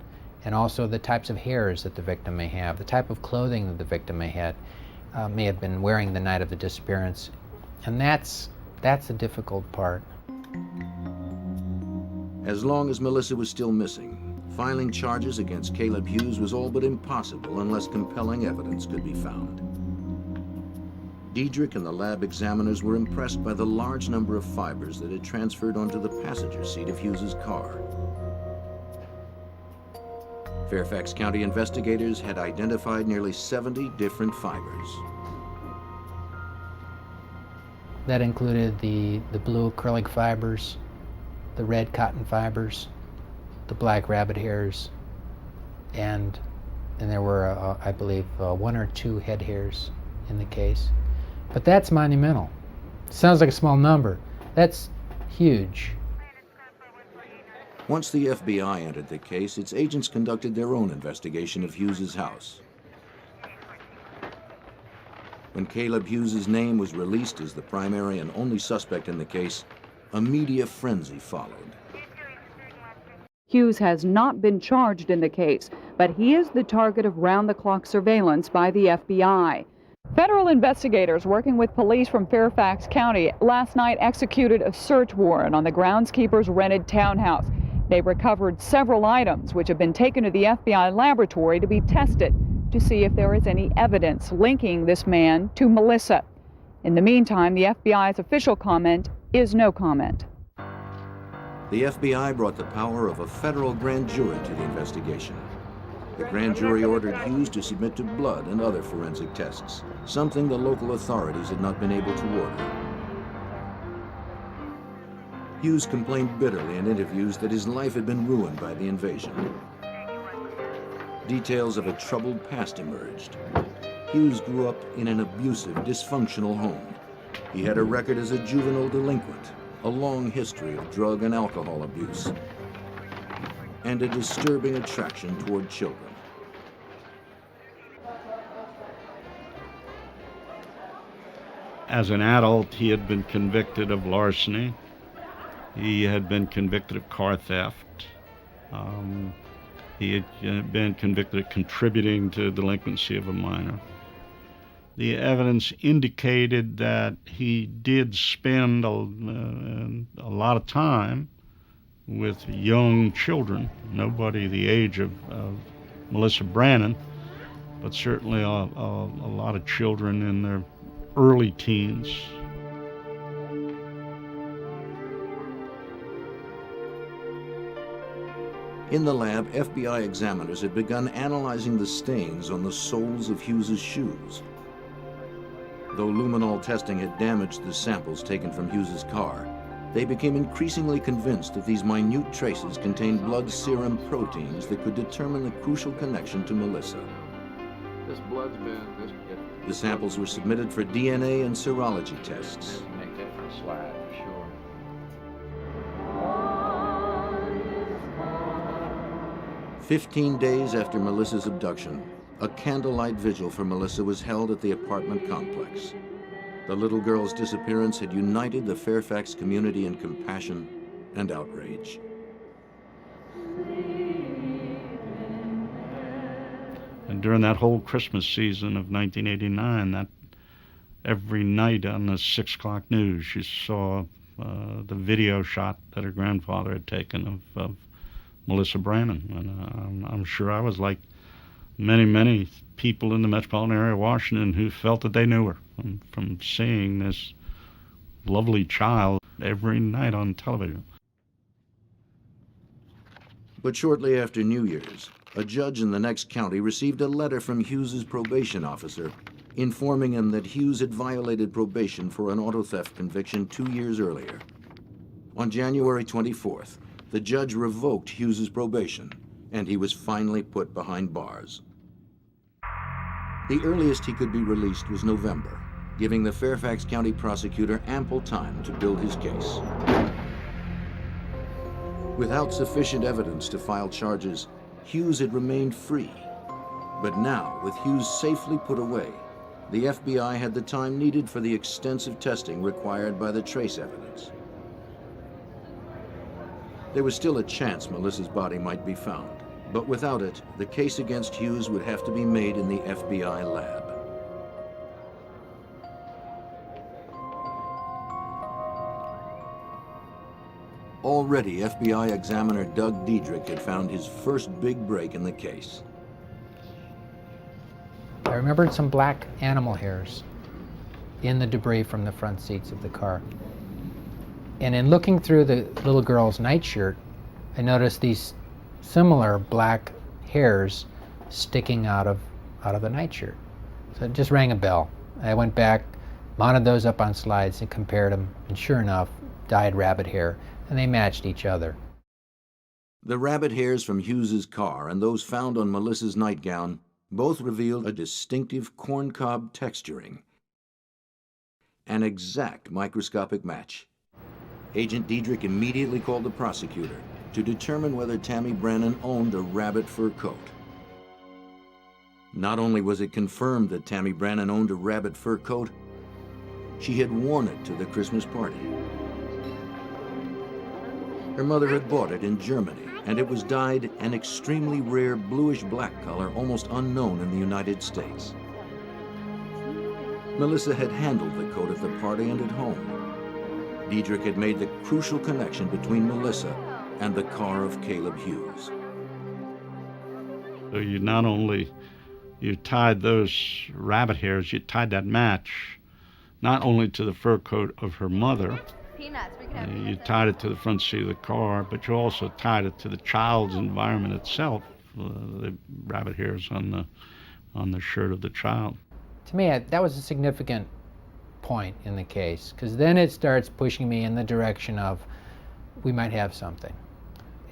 [SPEAKER 23] and also the types of hairs that the victim may have, the type of clothing that the victim may have been wearing the night of the disappearance. And that's the difficult part.
[SPEAKER 1] As long as Melissa was still missing, filing charges against Caleb Hughes was all but impossible unless compelling evidence could be found. Diedrich and the lab examiners were impressed by the large number of fibers that had transferred onto the passenger seat of Hughes's car. Fairfax County investigators had identified nearly 70 different fibers.
[SPEAKER 23] That included the blue acrylic fibers, the red cotton fibers, the black rabbit hairs, and there were, I believe, 1 or 2 head hairs in the case. But that's monumental. Sounds like a small number. That's huge.
[SPEAKER 1] Once the FBI entered the case, its agents conducted their own investigation of Hughes's house. When Caleb Hughes's name was released as the primary and only suspect in the case, a media frenzy followed.
[SPEAKER 21] Hughes has not been charged in the case, but he is the target of round-the-clock surveillance by the FBI. Federal investigators working with police from Fairfax County last night executed a search warrant on the groundskeeper's rented townhouse. They recovered several items which have been taken to the FBI laboratory to be tested to see if there is any evidence linking this man to Melissa. In the meantime, the FBI's official comment is no comment.
[SPEAKER 1] The FBI brought the power of a federal grand jury to the investigation. The grand jury ordered Hughes to submit to blood and other forensic tests, something the local authorities had not been able to order. Hughes complained bitterly in interviews that his life had been ruined by the invasion. Details of a troubled past emerged. Hughes grew up in an abusive, dysfunctional home. He had a record as a juvenile delinquent, a long history of drug and alcohol abuse, and a disturbing attraction toward children.
[SPEAKER 20] As an adult, he had been convicted of larceny. He had been convicted of car theft. He had been convicted of contributing to delinquency of a minor. The evidence indicated that he did spend a lot of time with young children, nobody the age of Melissa Brannon, but certainly a lot of children in their early teens.
[SPEAKER 1] In the lab, FBI examiners had begun analyzing the stains on the soles of Hughes's shoes. Though luminol testing had damaged the samples taken from Hughes's car, they became increasingly convinced that these minute traces contained blood serum proteins that could determine the crucial connection to Melissa.
[SPEAKER 3] This blood's been...
[SPEAKER 1] The samples were submitted for DNA and serology tests.
[SPEAKER 22] Make that for a slide, for sure.
[SPEAKER 1] 15 days after Melissa's abduction, a candlelight vigil for Melissa was held at the apartment complex. The little girl's disappearance had united the Fairfax community in compassion and outrage.
[SPEAKER 20] And during that whole Christmas season of 1989, that every night on the 6 o'clock news, you saw the video shot that her grandfather had taken of Melissa Brannon. And I'm sure I was like many people in the metropolitan area of Washington who felt that they knew her from seeing this lovely child every night on television.
[SPEAKER 1] But shortly after New Year's, a judge in the next county received a letter from Hughes's probation officer informing him that Hughes had violated probation for an auto theft conviction 2 years earlier. On January 24th, the judge revoked Hughes's probation, and he was finally put behind bars. The earliest he could be released was November, giving the Fairfax County prosecutor ample time to build his case. Without sufficient evidence to file charges, Hughes had remained free. But now, with Hughes safely put away, the FBI had the time needed for the extensive testing required by the trace evidence. There was still a chance Melissa's body might be found, but without it, the case against Hughes would have to be made in the FBI lab. Already, FBI examiner Doug Diedrich had found his first big break in the case.
[SPEAKER 23] I remembered some black animal hairs in the debris from the front seats of the car. And in looking through the little girl's nightshirt, I noticed these similar black hairs sticking out of the nightshirt. So it just rang a bell. I went back, mounted those up on slides and compared them, and sure enough, dyed rabbit hair, and they matched each other.
[SPEAKER 1] The rabbit hairs from Hughes's car and those found on Melissa's nightgown both revealed a distinctive corncob texturing, an exact microscopic match. Agent Diedrich immediately called the prosecutor to determine whether Tammy Brannon owned a rabbit fur coat. Not only was it confirmed that Tammy Brannon owned a rabbit fur coat, she had worn it to the Christmas party. Her mother had bought it in Germany, and it was dyed an extremely rare bluish-black color almost unknown in the United States. Melissa had handled the coat at the party and at home. Diedrich had made the crucial connection between Melissa and the car of Caleb Hughes.
[SPEAKER 20] So you not only, you tied those rabbit hairs, you tied that match not only to the fur coat of her mother, you tied it to the front seat of the car, but you also tied it to the child's environment itself, the rabbit hairs on the shirt of the child.
[SPEAKER 23] To me, that was a significant point in the case, because then it starts pushing me in the direction of we might have something.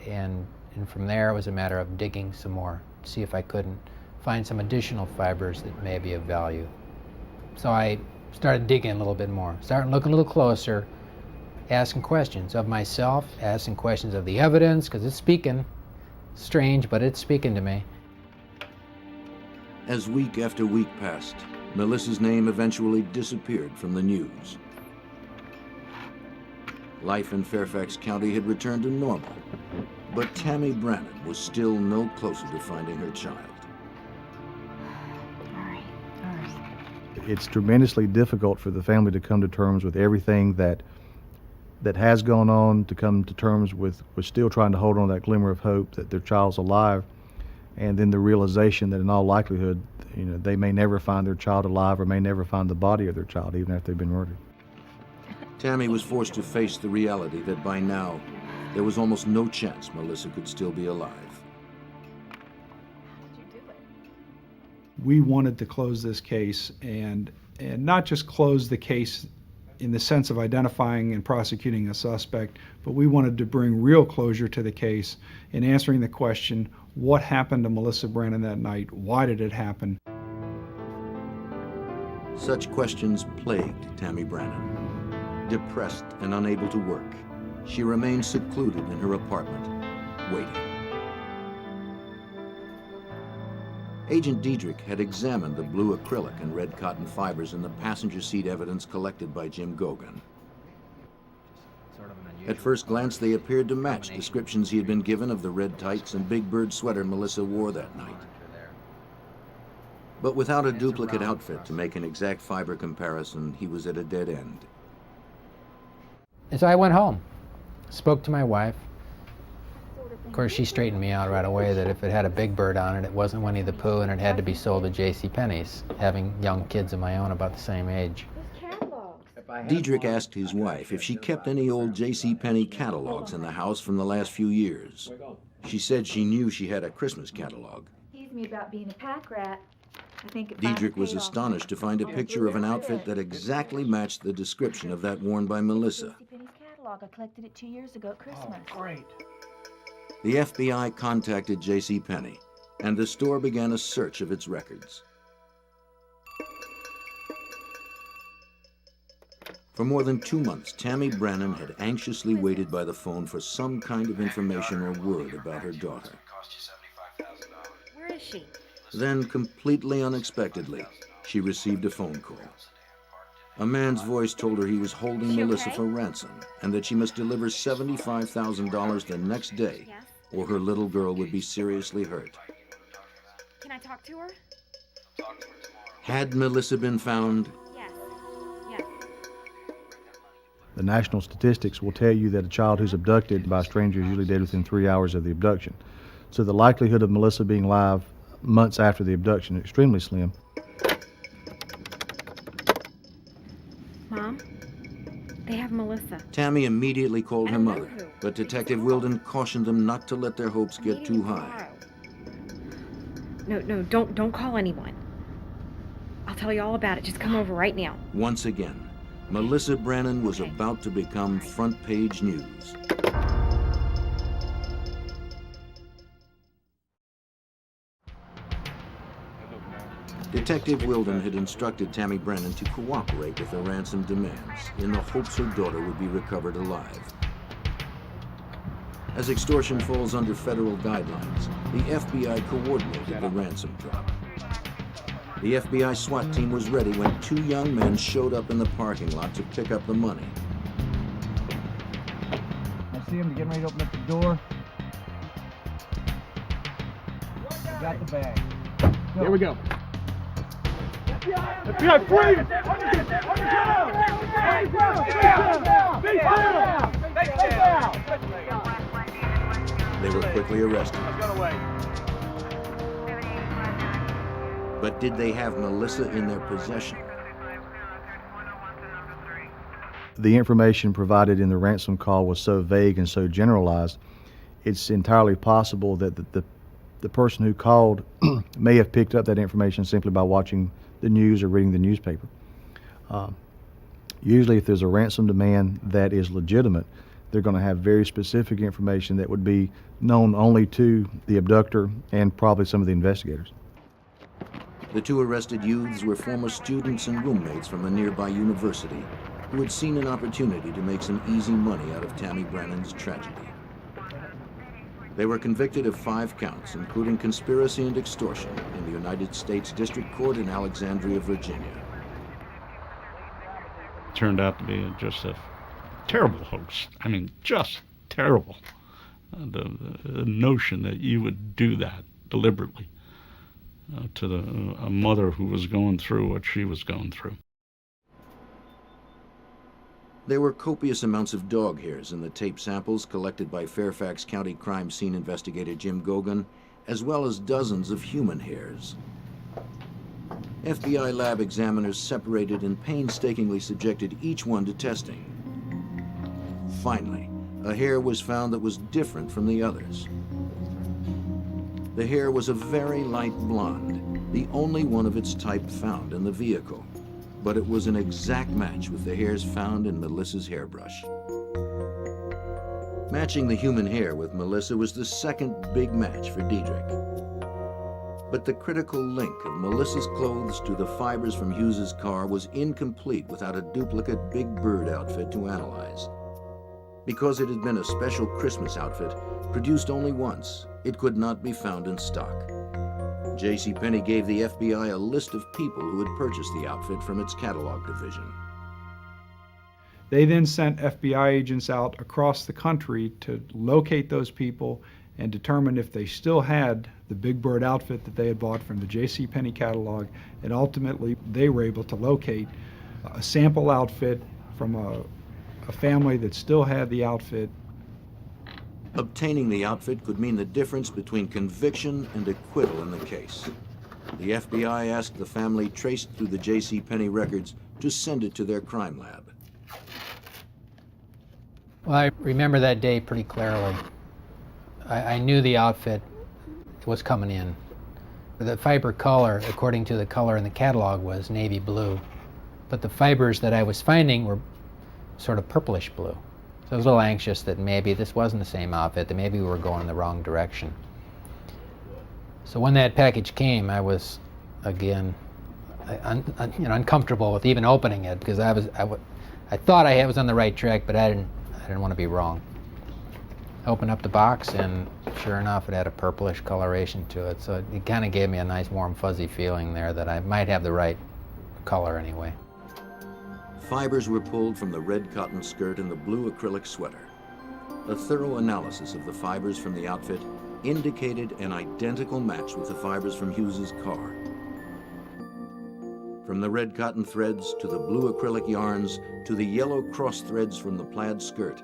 [SPEAKER 23] And from there, it was a matter of digging some more, see if I couldn't find some additional fibers that may be of value. So I started digging a little bit more, starting looking a little closer, asking questions of myself, asking questions of the evidence, because it's speaking. Strange, but it's speaking to me.
[SPEAKER 1] As week after week passed, Melissa's name eventually disappeared from the news. Life in Fairfax County had returned to normal, but Tammy Brannon was still no closer to finding her child.
[SPEAKER 9] It's tremendously difficult for the family to come to terms with everything that has gone on, to come to terms with still trying to hold on to that glimmer of hope that their child's alive, and then the realization that in all likelihood, they may never find their child alive or may never find the body of their child even after they've been murdered.
[SPEAKER 1] Tammy was forced to face the reality that by now, there was almost no chance Melissa could still be alive.
[SPEAKER 18] We wanted to close this case and not just close the case in the sense of identifying and prosecuting a suspect, but we wanted to bring real closure to the case in answering the question, what happened to Melissa Brannon that night? Why did it happen?
[SPEAKER 1] Such questions plagued Tammy Brannon. Depressed and unable to work, she remained secluded in her apartment, waiting. Agent Diedrich had examined the blue acrylic and red cotton fibers in the passenger seat evidence collected by Jim Gogan. At first glance, they appeared to match descriptions he had been given of the red tights and big bird sweater Melissa wore that night. But without a duplicate outfit to make an exact fiber comparison, he was at a dead end.
[SPEAKER 23] And so I went home, spoke to my wife. Of course, she straightened me out right away that if it had a big bird on it, it wasn't Winnie the Pooh and it had to be sold at JCPenney's, having young kids of my own about the same age.
[SPEAKER 1] Diedrich asked his wife if she kept any old JCPenney catalogs in the house from the last few years. She said she knew she had a Christmas catalog.
[SPEAKER 15] Tease me about being a pack rat. I think
[SPEAKER 1] Diedrich was astonished to find a picture of an outfit that exactly matched the description of that worn by Melissa.
[SPEAKER 15] catalog. I collected it 2 years ago at Christmas.
[SPEAKER 5] Oh, great.
[SPEAKER 1] The FBI contacted JCPenney, and the store began a search of its records. For more than 2 months, Tammy Brannon had anxiously waited by the phone for some kind of information or word about her daughter.
[SPEAKER 15] Where is she?
[SPEAKER 1] Then, completely unexpectedly, she received a phone call. A man's voice told her he was holding Melissa for ransom and that she must deliver $75,000 the next day, or her little girl would be seriously hurt.
[SPEAKER 15] Can I talk to her?
[SPEAKER 1] Had Melissa been found?
[SPEAKER 15] Yes. Yes.
[SPEAKER 9] The national statistics will tell you that a child who's abducted by a stranger is usually dead within 3 hours of the abduction. So the likelihood of Melissa being alive months after the abduction is extremely slim.
[SPEAKER 15] Mom, they have Melissa.
[SPEAKER 1] Tammy immediately called her mother, but Detective Wilden cautioned them not to let their hopes get too high.
[SPEAKER 15] No, don't call anyone. I'll tell you all about it. Just come over right now.
[SPEAKER 1] Once again, Melissa Brannon was about to become front-page news. Detective Wilden had instructed Tammy Brannon to cooperate with the ransom demands in the hopes her daughter would be recovered alive. As extortion falls under federal guidelines, the FBI coordinated the ransom drop. The FBI SWAT team was ready when 2 young men showed up in the parking lot to pick up the money.
[SPEAKER 6] I see them getting ready to open up the door. We got the bag. Go. Here we go. FBI, freeze!
[SPEAKER 1] They were quickly arrested. But did they have Melissa in their possession?
[SPEAKER 9] The information provided in the ransom call was so vague and so generalized, it's entirely possible that the person who called may have picked up that information simply by watching the news or reading the newspaper. Usually if there's a ransom demand that is legitimate, they're going to have very specific information that would be known only to the abductor and probably some of the investigators.
[SPEAKER 1] The 2 arrested youths were former students and roommates from a nearby university who had seen an opportunity to make some easy money out of Tammy Brannon's tragedy. They were convicted of 5 counts, including conspiracy and extortion, in the United States District Court in Alexandria, Virginia.
[SPEAKER 20] Turned out to be just a terrible hoax. I mean, just terrible. The notion that you would do that deliberately to a mother who was going through what she was going through.
[SPEAKER 1] There were copious amounts of dog hairs in the tape samples collected by Fairfax County crime scene investigator Jim Gogan, as well as dozens of human hairs. FBI lab examiners separated and painstakingly subjected each one to testing. Finally, a hair was found that was different from the others. The hair was a very light blonde, the only one of its type found in the vehicle. But it was an exact match with the hairs found in Melissa's hairbrush. Matching the human hair with Melissa was the second big match for Diedrich. But the critical link of Melissa's clothes to the fibers from Hughes's car was incomplete without a duplicate Big Bird outfit to analyze. Because it had been a special Christmas outfit, produced only once, it could not be found in stock. JCPenney gave the FBI a list of people who had purchased the outfit from its catalog division.
[SPEAKER 18] They then sent FBI agents out across the country to locate those people and determine if they still had the Big Bird outfit that they had bought from the JCPenney catalog, and ultimately they were able to locate a sample outfit from a family that still had the outfit.
[SPEAKER 1] Obtaining the outfit could mean the difference between conviction and acquittal in the case. The FBI asked the family traced through the JCPenney records to send it to their crime lab.
[SPEAKER 23] Well, I remember that day pretty clearly. I knew the outfit was coming in. The fiber color, according to the color in the catalog, was navy blue. But the fibers that I was finding were sort of purplish blue. So I was a little anxious that maybe this wasn't the same outfit, that maybe we were going in the wrong direction. So when that package came, I was, again, uncomfortable with even opening it, because I thought I was on the right track, but I didn't want to be wrong. I opened up the box, and sure enough, it had a purplish coloration to it. So it kind of gave me a nice, warm, fuzzy feeling there that I might have the right color anyway.
[SPEAKER 1] Fibers were pulled from the red cotton skirt and the blue acrylic sweater. A thorough analysis of the fibers from the outfit indicated an identical match with the fibers from Hughes's car. From the red cotton threads to the blue acrylic yarns to the yellow cross threads from the plaid skirt,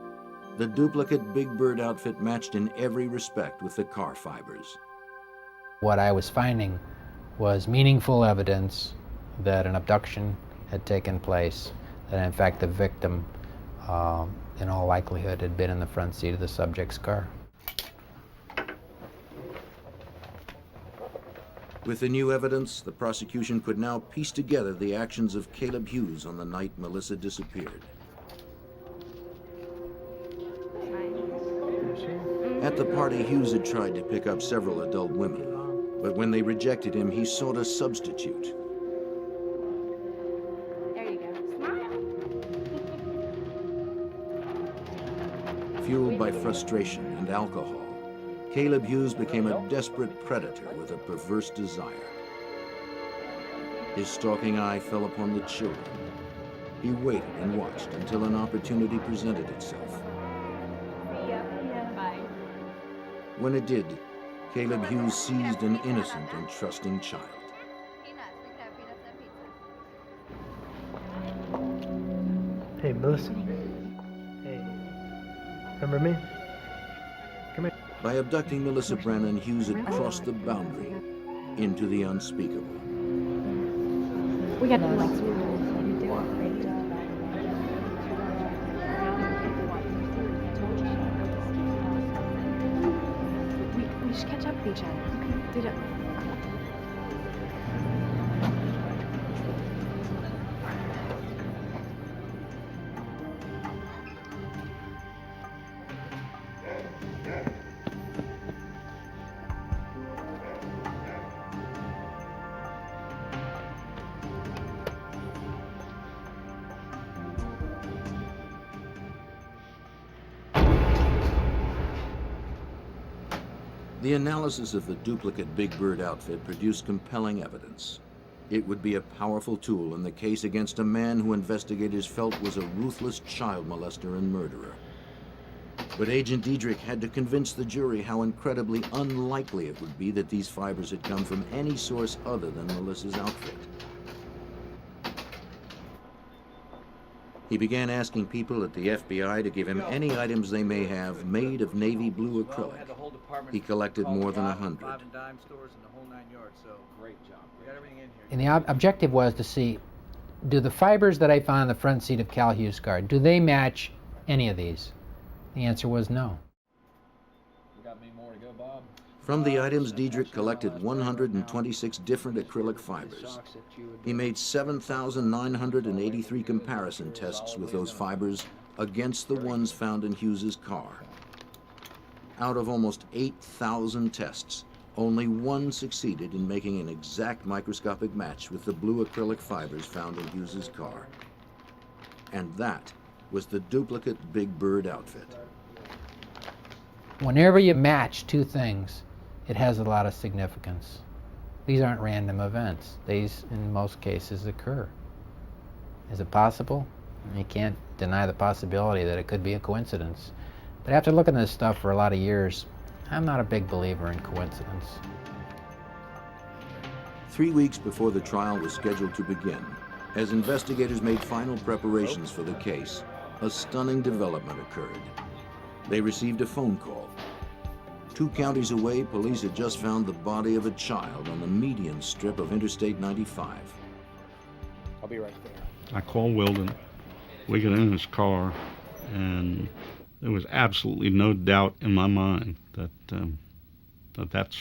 [SPEAKER 1] the duplicate Big Bird outfit matched in every respect with the car fibers.
[SPEAKER 23] What I was finding was meaningful evidence that an abduction had taken place, that in fact the victim, in all likelihood, had been in the front seat of the subject's car.
[SPEAKER 1] With the new evidence, the prosecution could now piece together the actions of Caleb Hughes on the night Melissa disappeared. At the party, Hughes had tried to pick up several adult women, but when they rejected him, he sought a substitute.
[SPEAKER 15] There you go. Smile.
[SPEAKER 1] Fueled by frustration and alcohol, Caleb Hughes became a desperate predator with a perverse desire. His stalking eye fell upon the children. He waited and watched until an opportunity presented itself. When it did, Caleb Hughes seized an innocent and trusting child.
[SPEAKER 5] Hey, Melissa. Hey. Remember me? Come here.
[SPEAKER 1] By abducting Melissa Brennan, Hughes had crossed the boundary into the unspeakable.
[SPEAKER 16] We got to we should catch up with each other. Did it?
[SPEAKER 1] The analysis of the duplicate Big Bird outfit produced compelling evidence. It would be a powerful tool in the case against a man who investigators felt was a ruthless child molester and murderer. But Agent Diedrich had to convince the jury how incredibly unlikely it would be that these fibers had come from any source other than Melissa's outfit. He began asking people at the FBI to give him any items they may have made of navy blue acrylic. He collected more than 100.
[SPEAKER 23] And the objective was to see, do the fibers that I found on the front seat of Cal Hughes' car, do they match any of these? The answer was no.
[SPEAKER 1] From the items, Diedrich collected 126 different acrylic fibers. He made 7,983 comparison tests with those fibers against the ones found in Hughes's car. Out of almost 8,000 tests, only one succeeded in making an exact microscopic match with the blue acrylic fibers found in Hughes's car. And that was the duplicate Big Bird outfit.
[SPEAKER 23] Whenever you match two things, it has a lot of significance. These aren't random events. These, in most cases, occur. Is it possible? You can't deny the possibility that it could be a coincidence. But after looking at this stuff for a lot of years, I'm not a big believer in coincidence.
[SPEAKER 1] 3 weeks before the trial was scheduled to begin, as investigators made final preparations for the case, a stunning development occurred. They received a phone call. 2 counties away, police had just found the body of a child on the median strip of Interstate 95.
[SPEAKER 23] I'll be right there.
[SPEAKER 20] I called Weldon. We got in his car, and there was absolutely no doubt in my mind that that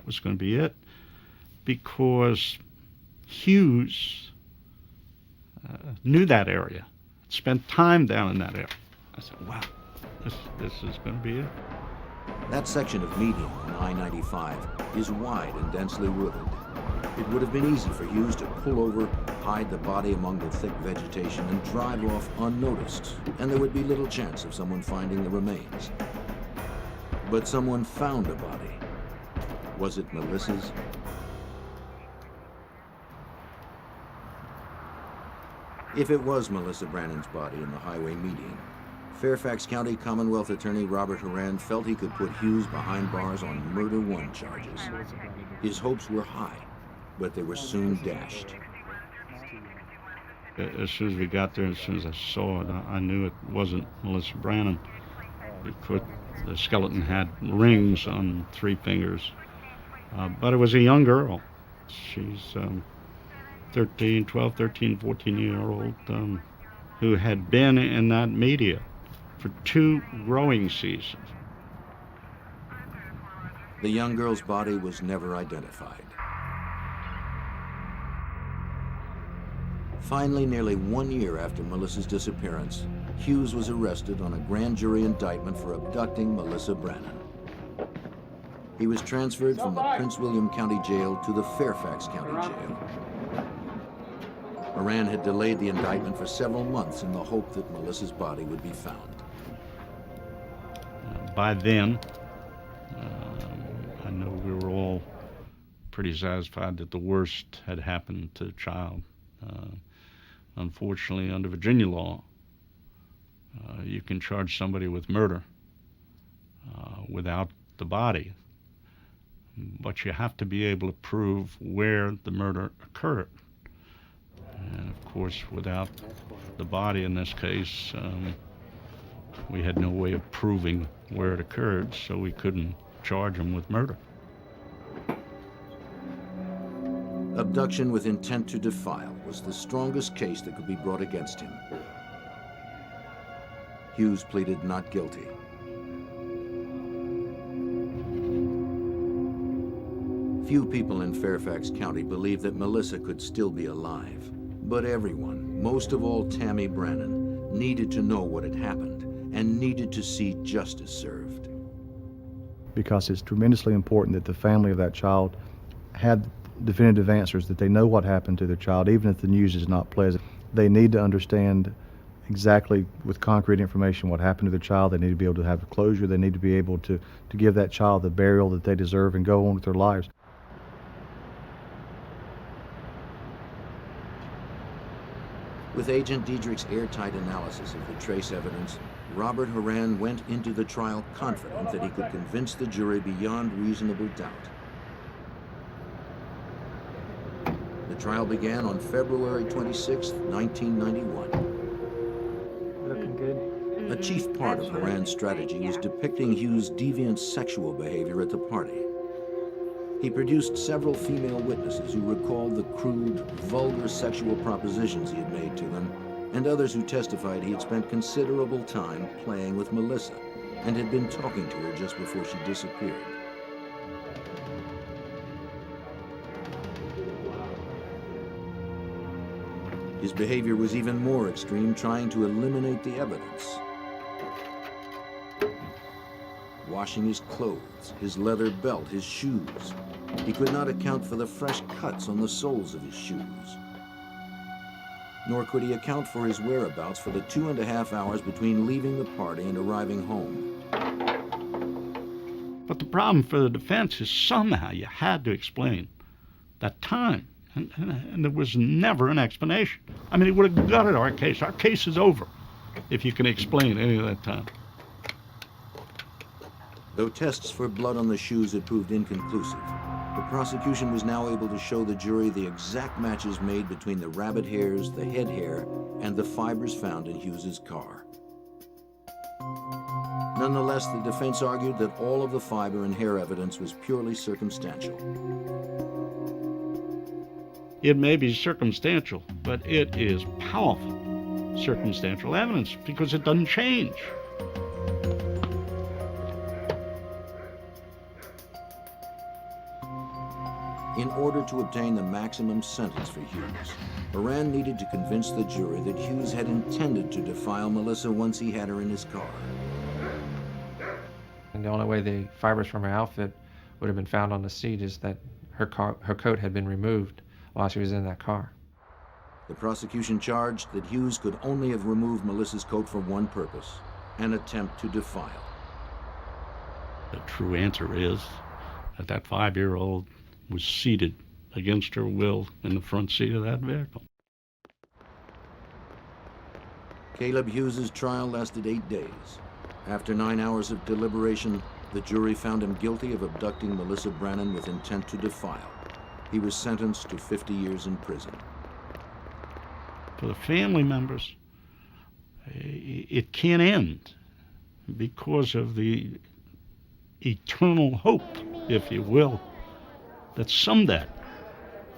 [SPEAKER 20] was going to be it, because Hughes knew that area, spent time down in that area. I said, wow, this is going to be it.
[SPEAKER 1] That section of median on I-95 is wide and densely wooded. It would have been easy for Hughes to pull over, hide the body among the thick vegetation, and drive off unnoticed, and there would be little chance of someone finding the remains. But someone found a body. Was it Melissa's? If it was Melissa Brannan's body in the highway median, Fairfax County Commonwealth Attorney Robert Horan felt he could put Hughes behind bars on murder one charges. His hopes were high, but they were soon dashed.
[SPEAKER 20] As soon as we got there, as soon as I saw it, I knew it wasn't Melissa Brannan, because the skeleton had rings on 3 fingers. But it was a young girl. She's 13, 14-year-old who had been in that media for 2 growing seasons.
[SPEAKER 1] The young girl's body was never identified. Finally, nearly 1 year after Melissa's disappearance, Hughes was arrested on a grand jury indictment for abducting Melissa Brannan. He was transferred from the Prince William County Jail to the Fairfax County Jail. Horan had delayed the indictment for several months in the hope that Melissa's body would be found.
[SPEAKER 20] By then, I know we were all pretty satisfied that the worst had happened to the child. Unfortunately, under Virginia law, you can charge somebody with murder without the body, but you have to be able to prove where the murder occurred. And of course, without the body in this case, we had no way of proving where it occurred, so we couldn't charge him with murder.
[SPEAKER 1] Abduction with intent to defile was the strongest case that could be brought against him. Hughes pleaded not guilty. Few people in Fairfax County believed that Melissa could still be alive, but everyone, most of all Tammy Brannan, needed to know what had happened and needed to see justice served.
[SPEAKER 9] Because it's tremendously important that the family of that child had definitive answers, that they know what happened to their child, even if the news is not pleasant. They need to understand exactly with concrete information what happened to their child. They need to be able to have closure. They need to be able to give that child the burial that they deserve and go on with their lives.
[SPEAKER 1] With Agent Diedrich's airtight analysis of the trace evidence, Robert Horan went into the trial confident that he could convince the jury beyond reasonable doubt. The trial began on February 26, 1991.
[SPEAKER 5] Looking good.
[SPEAKER 1] A chief part of Horan's strategy was depicting Hughes' deviant sexual behavior at the party. He produced several female witnesses who recalled the crude, vulgar sexual propositions he had made to them, and others who testified he had spent considerable time playing with Melissa and had been talking to her just before she disappeared. His behavior was even more extreme, trying to eliminate the evidence. Washing his clothes, his leather belt, his shoes. He could not account for the fresh cuts on the soles of his shoes. Nor could he account for his whereabouts for the 2.5 hours between leaving the party and arriving home.
[SPEAKER 20] But the problem for the defense is somehow you had to explain that time. And there was never an explanation. I mean, it would have gutted our case. Our case is over if you can explain any of that time.
[SPEAKER 1] Though tests for blood on the shoes had proved inconclusive, the prosecution was now able to show the jury the exact matches made between the rabbit hairs, the head hair, and the fibers found in Hughes's car. Nonetheless, the defense argued that all of the fiber and hair evidence was purely circumstantial.
[SPEAKER 20] It may be circumstantial, but it is powerful circumstantial evidence because it doesn't change.
[SPEAKER 1] In order to obtain the maximum sentence for Hughes, Horan needed to convince the jury that Hughes had intended to defile Melissa once he had her in his car.
[SPEAKER 19] And the only way the fibers from her outfit would have been found on the seat is that her coat had been removed while she was in that car.
[SPEAKER 1] The prosecution charged that Hughes could only have removed Melissa's coat for one purpose, an attempt to defile.
[SPEAKER 20] The true answer is that that 5-year-old was seated against her will in the front seat of that vehicle.
[SPEAKER 1] Caleb Hughes's trial lasted 8 days. After 9 hours of deliberation, the jury found him guilty of abducting Melissa Brannon with intent to defile. He was sentenced to 50 years in prison.
[SPEAKER 20] For the family members, it can't end because of the eternal hope, if you will, that someday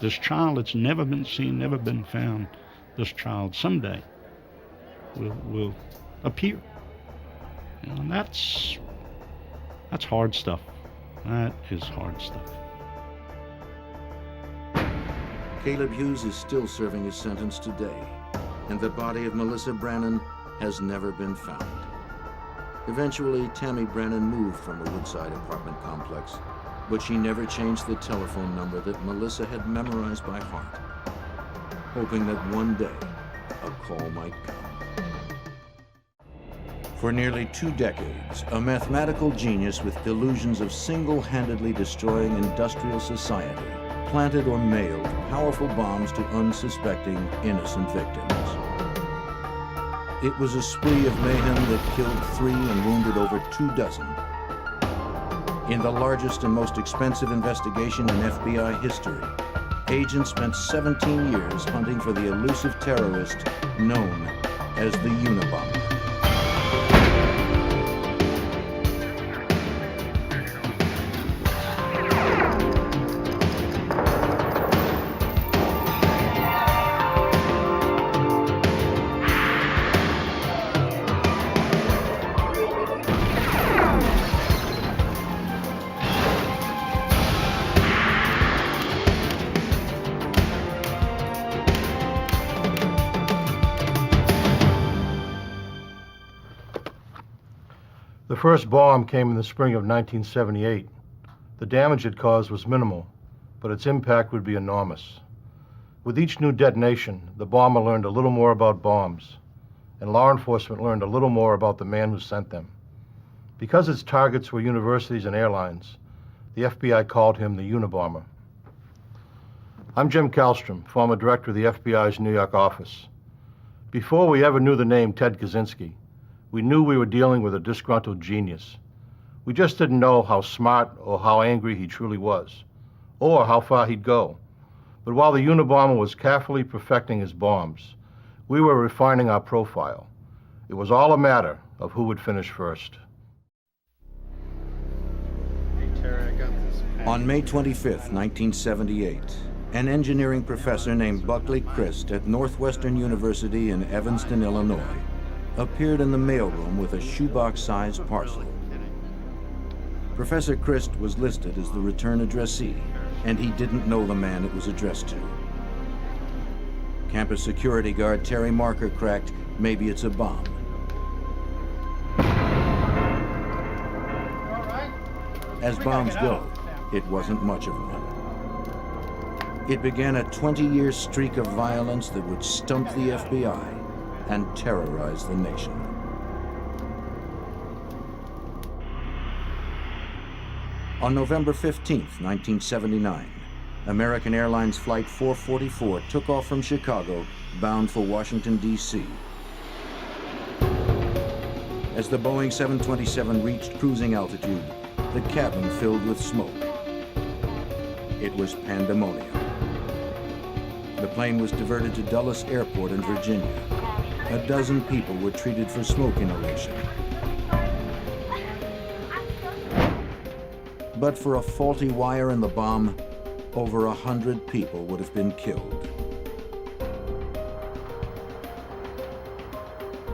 [SPEAKER 20] this child that's never been seen, never been found, this child someday will appear. You know, and that's hard stuff. That is hard stuff.
[SPEAKER 1] Caleb Hughes is still serving his sentence today, and the body of Melissa Brannon has never been found. Eventually, Tammy Brannon moved from the Woodside apartment complex, but she never changed the telephone number that Melissa had memorized by heart, hoping that one day a call might come. For nearly 2 decades, a mathematical genius with delusions of single-handedly destroying industrial society planted or mailed powerful bombs to unsuspecting, innocent victims. It was a spree of mayhem that killed 3 and wounded over 2 dozen. In the largest and most expensive investigation in FBI history, agents spent 17 years hunting for the elusive terrorist known as the Unabomber.
[SPEAKER 2] The first bomb came in the spring of 1978. The damage it caused was minimal, but its impact would be enormous. With each new detonation, the bomber learned a little more about bombs, and law enforcement learned a little more about the man who sent them. Because its targets were universities and airlines, the FBI called him the Unabomber. I'm Jim Kallstrom, former director of the FBI's New York office. Before we ever knew the name Ted Kaczynski, we knew we were dealing with a disgruntled genius. We just didn't know how smart or how angry he truly was, or how far he'd go. But while the Unabomber was carefully perfecting his bombs, we were refining our profile. It was all a matter of who would finish first.
[SPEAKER 1] On May 25, 1978, an engineering professor named Buckley Christ at Northwestern University in Evanston, Illinois, appeared in the mailroom with a shoebox-sized parcel. Professor Christ was listed as the return addressee, and he didn't know the man it was addressed to. Campus security guard Terry Marker cracked, "Maybe it's a bomb." As bombs go, it wasn't much of one. It began a 20-year streak of violence that would stump the FBI and terrorize the nation. On November 15, 1979, American Airlines Flight 444 took off from Chicago, bound for Washington, D.C. As the Boeing 727 reached cruising altitude, the cabin filled with smoke. It was pandemonium. The plane was diverted to Dulles Airport in Virginia. A dozen people were treated for smoke inhalation. But for a faulty wire in the bomb, over 100 people would have been killed.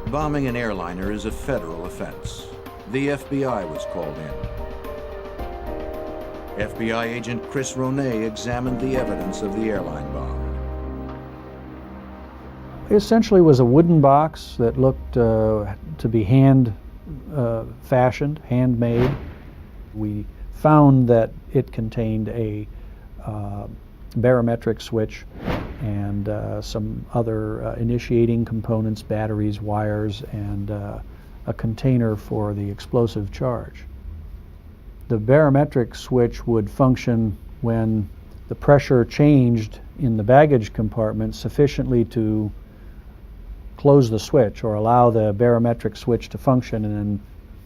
[SPEAKER 1] Bombing an airliner is a federal offense. The FBI was called in. FBI agent Chris Ronay examined the evidence of the airline bomb.
[SPEAKER 7] It essentially was a wooden box that looked to be hand-fashioned, handmade. We found that it contained a barometric switch and some other initiating components, batteries, wires, and a container for the explosive charge. The barometric switch would function when the pressure changed in the baggage compartment sufficiently to close the switch or allow the barometric switch to function and then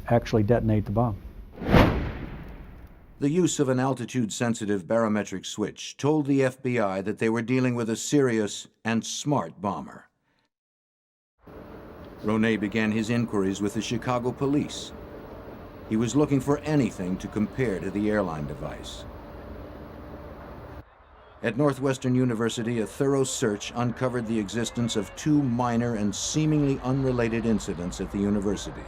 [SPEAKER 7] actually detonate the bomb.
[SPEAKER 1] The use of an altitude-sensitive barometric switch told the FBI that they were dealing with a serious and smart bomber. Ronay began his inquiries with the Chicago police. He was looking for anything to compare to the airline device. At Northwestern University, a thorough search uncovered the existence of two minor and seemingly unrelated incidents at the university.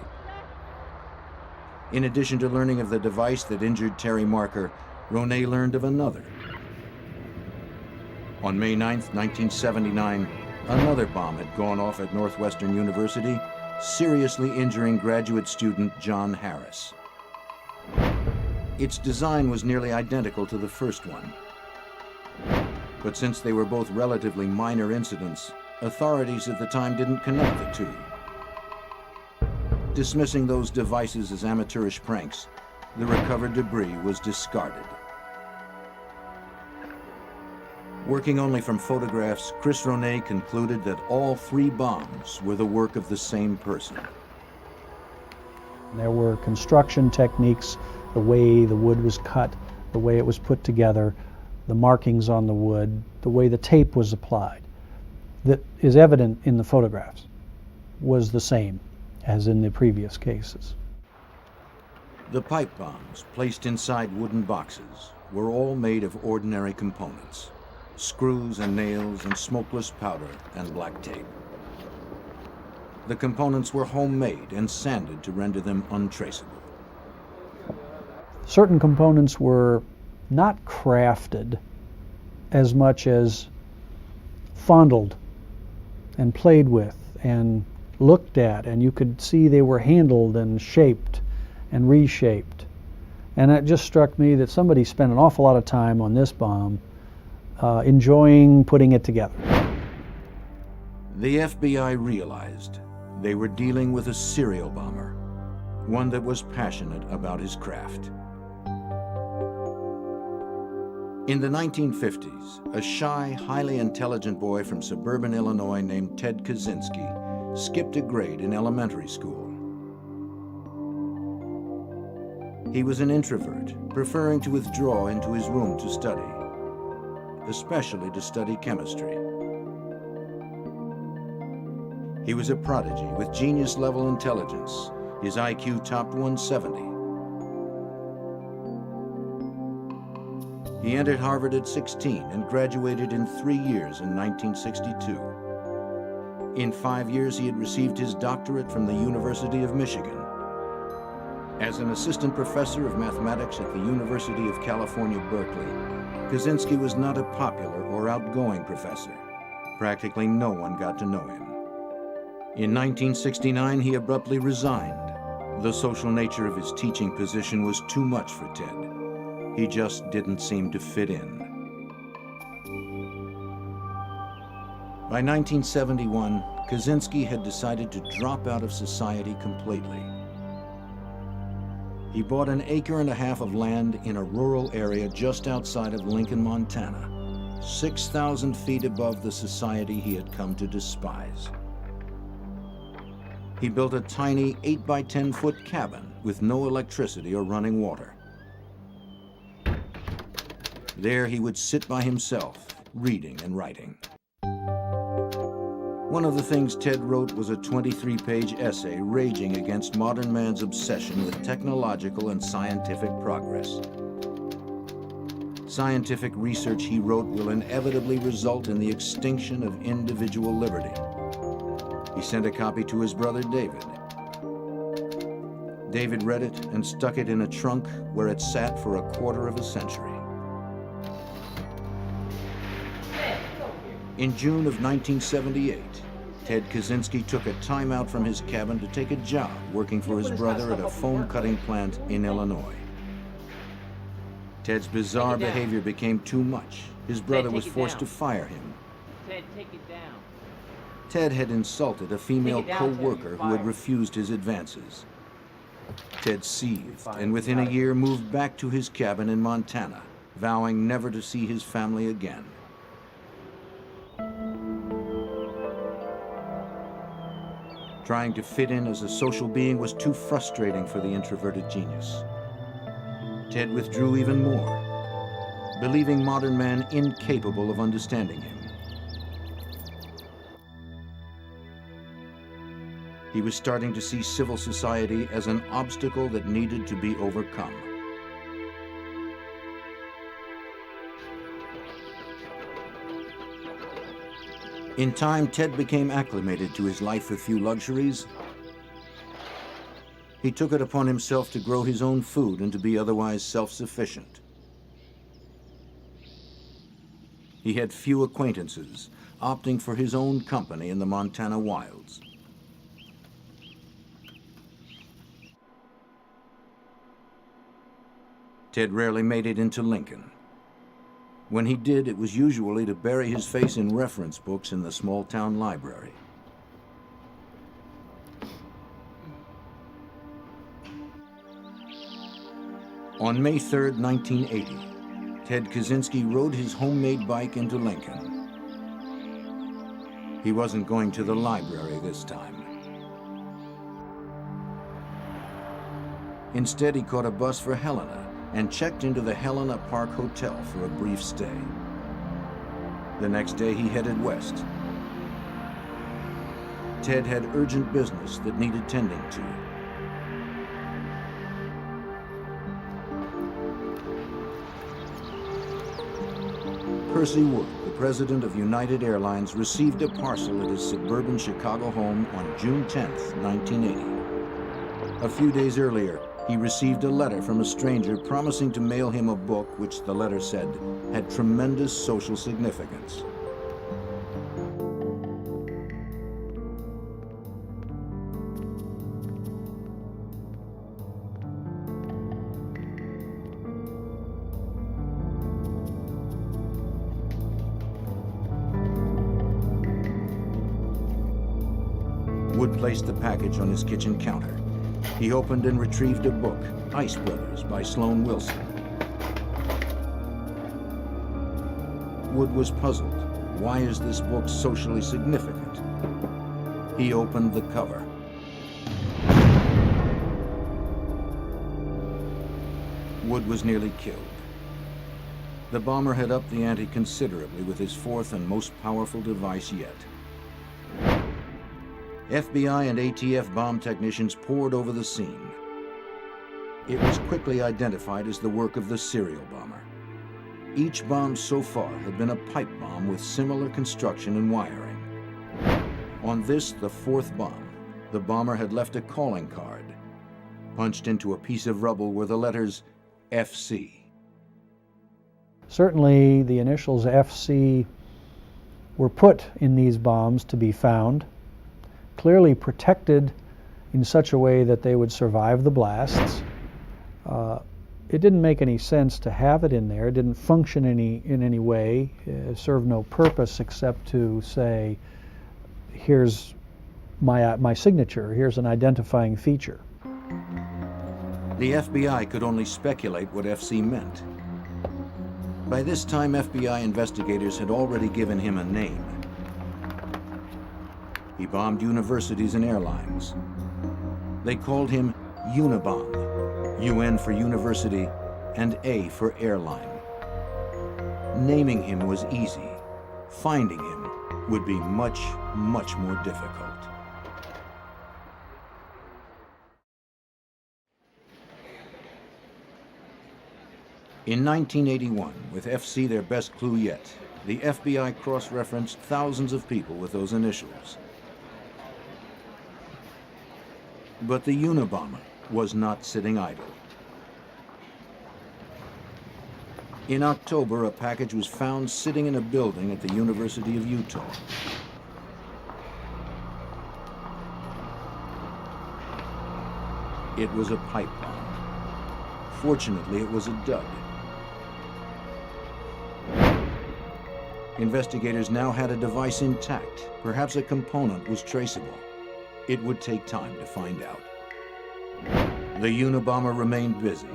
[SPEAKER 1] In addition to learning of the device that injured Terry Marker, Ronay learned of another. On May 9, 1979, another bomb had gone off at Northwestern University, seriously injuring graduate student John Harris. Its design was nearly identical to the first one. But since they were both relatively minor incidents, authorities at the time didn't connect the two. Dismissing those devices as amateurish pranks, the recovered debris was discarded. Working only from photographs, Chris Ronay concluded that all three bombs were the work of the same person.
[SPEAKER 7] There were construction techniques, the way the wood was cut, the way it was put together, the markings on the wood, the way the tape was applied, that is evident in the photographs, was the same as in the previous cases.
[SPEAKER 1] The pipe bombs, placed inside wooden boxes, were all made of ordinary components: screws and nails and smokeless powder and black tape. The components were homemade and sanded to render them untraceable.
[SPEAKER 7] Certain components were not crafted as much as fondled and played with and looked at, and you could see they were handled and shaped and reshaped. And it just struck me that somebody spent an awful lot of time on this bomb enjoying putting it together.
[SPEAKER 1] The FBI realized They were dealing with a serial bomber, one that was passionate about his craft. In the 1950s, a shy, highly intelligent boy from suburban Illinois named Ted Kaczynski skipped a grade in elementary school. He was an introvert, preferring to withdraw into his room to study, especially to study chemistry. He was a prodigy with genius-level intelligence. His IQ topped 170. He entered Harvard at 16 and graduated in 3 years in 1962. In 5 years, he had received his doctorate from the University of Michigan. As an assistant professor of mathematics at the University of California, Berkeley, Kaczynski was not a popular or outgoing professor. Practically no one got to know him. In 1969, he abruptly resigned. The social nature of his teaching position was too much for Ted. He just didn't seem to fit in. By 1971, Kaczynski had decided to drop out of society completely. He bought an acre and a half of land in a rural area just outside of Lincoln, Montana, 6,000 feet above the society he had come to despise. He built a tiny 8 by 10 foot cabin with no electricity or running water. There he would sit by himself, reading and writing. One of the things Ted wrote was a 23-page essay raging against modern man's obsession with technological and scientific progress. Scientific research, he wrote, will inevitably result in the extinction of individual liberty. He sent a copy to his brother David. David read it and stuck it in a trunk where it sat for a quarter of a century. In June of 1978, Ted Kaczynski took a time out from his cabin to take a job working for his brother at a foam cutting plant in Illinois. Ted's bizarre behavior became too much. His brother was forced to fire him.
[SPEAKER 11] Ted, take it down.
[SPEAKER 1] Ted had insulted a female co-worker who had refused his advances. Ted seethed and within a year moved back to his cabin in Montana, vowing never to see his family again. Trying to fit in as a social being was too frustrating for the introverted genius. Ted withdrew even more, believing modern man incapable of understanding him. He was starting to see civil society as an obstacle that needed to be overcome. In time, Ted became acclimated to his life with few luxuries. He took it upon himself to grow his own food and to be otherwise self-sufficient. He had few acquaintances, opting for his own company in the Montana wilds. Ted rarely made it into Lincoln. When he did, it was usually to bury his face in reference books in the small-town library. On May 3rd, 1980, Ted Kaczynski rode his homemade bike into Lincoln. He wasn't going to the library this time. Instead, he caught a bus for Helena and checked into the Helena Park Hotel for a brief stay. The next day, he headed west. Ted had urgent business that needed tending to. Percy Wood, the president of United Airlines, received a parcel at his suburban Chicago home on June 10th, 1980. A few days earlier, he received a letter from a stranger promising to mail him a book which, the letter said, had tremendous social significance. Wood placed the package on his kitchen counter. He opened and retrieved a book, Ice Brothers by Sloan Wilson. Wood was puzzled. Why is this book socially significant? He opened the cover. Wood was nearly killed. The bomber had upped the ante considerably with his fourth and most powerful device yet. FBI and ATF bomb technicians poured over the scene. It was quickly identified as the work of the serial bomber. Each bomb so far had been a pipe bomb with similar construction and wiring. On this, the fourth bomb, the bomber had left a calling card. Punched into a piece of rubble were the letters FC.
[SPEAKER 7] Certainly the initials FC were put in these bombs to be found, clearly protected in such a way that they would survive the blasts. It didn't make any sense to have it in there. It didn't function in any way. It served no purpose except to say, here's my signature, here's an identifying feature.
[SPEAKER 1] The FBI could only speculate what FC meant. By this time, FBI investigators had already given him a name. He bombed universities and airlines. They called him Unibomb, UN for university and A for airline. Naming him was easy. Finding him would be much, much more difficult. In 1981, with FC their best clue yet, the FBI cross-referenced thousands of people with those initials. But the Unabomber was not sitting idle. In October, a package was found sitting in a building at the University of Utah. It was a pipe bomb. Fortunately, it was a dud. Investigators now had a device intact. Perhaps a component was traceable. It would take time to find out. The Unabomber remained busy.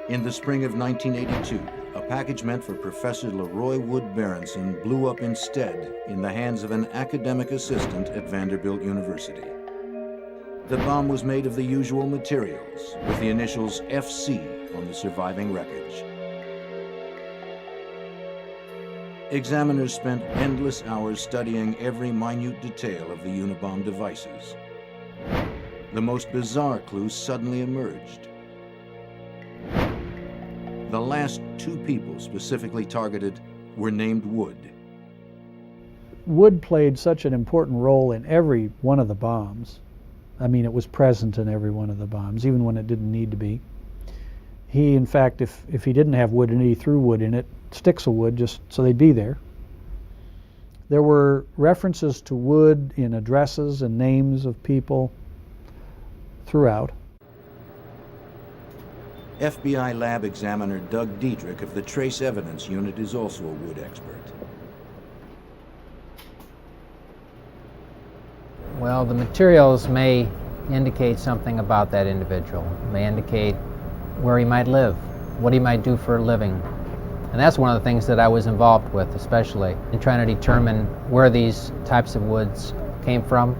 [SPEAKER 1] In the spring of 1982, a package meant for Professor Leroy Wood Berenson blew up instead in the hands of an academic assistant at Vanderbilt University. The bomb was made of the usual materials, with the initials FC on the surviving wreckage. Examiners spent endless hours studying every minute detail of the Unabomb devices. The most bizarre clue suddenly emerged. The last two people specifically targeted were named Wood.
[SPEAKER 7] Wood played such an important role in every one of the bombs. I mean, it was present in every one of the bombs, even when it didn't need to be. He, in fact, if he didn't have wood in it, he threw wood in it, sticks of wood, just so they'd be there. There were references to wood in addresses and names of people throughout.
[SPEAKER 1] FBI lab examiner Doug Diedrich of the Trace Evidence Unit is also a wood expert.
[SPEAKER 23] Well, the materials may indicate something about that individual, may indicate where he might live, what he might do for a living. And that's one of the things that I was involved with, especially in trying to determine where these types of woods came from,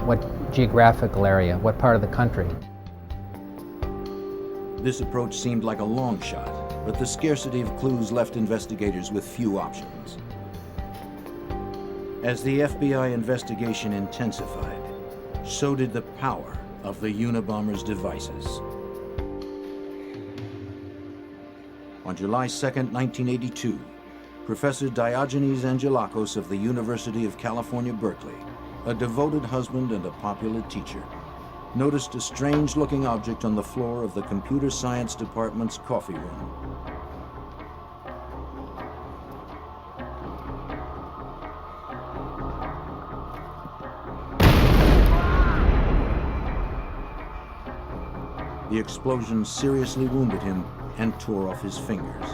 [SPEAKER 23] what geographical area, what part of the country.
[SPEAKER 1] This approach seemed like a long shot, but the scarcity of clues left investigators with few options. As the FBI investigation intensified, so did the power of the Unabomber's devices. On July 2nd, 1982, Professor Diogenes Angelakos of the University of California, Berkeley, a devoted husband and a popular teacher, noticed a strange-looking object on the floor of the Computer Science Department's coffee room. The explosion seriously wounded him and tore off his fingers.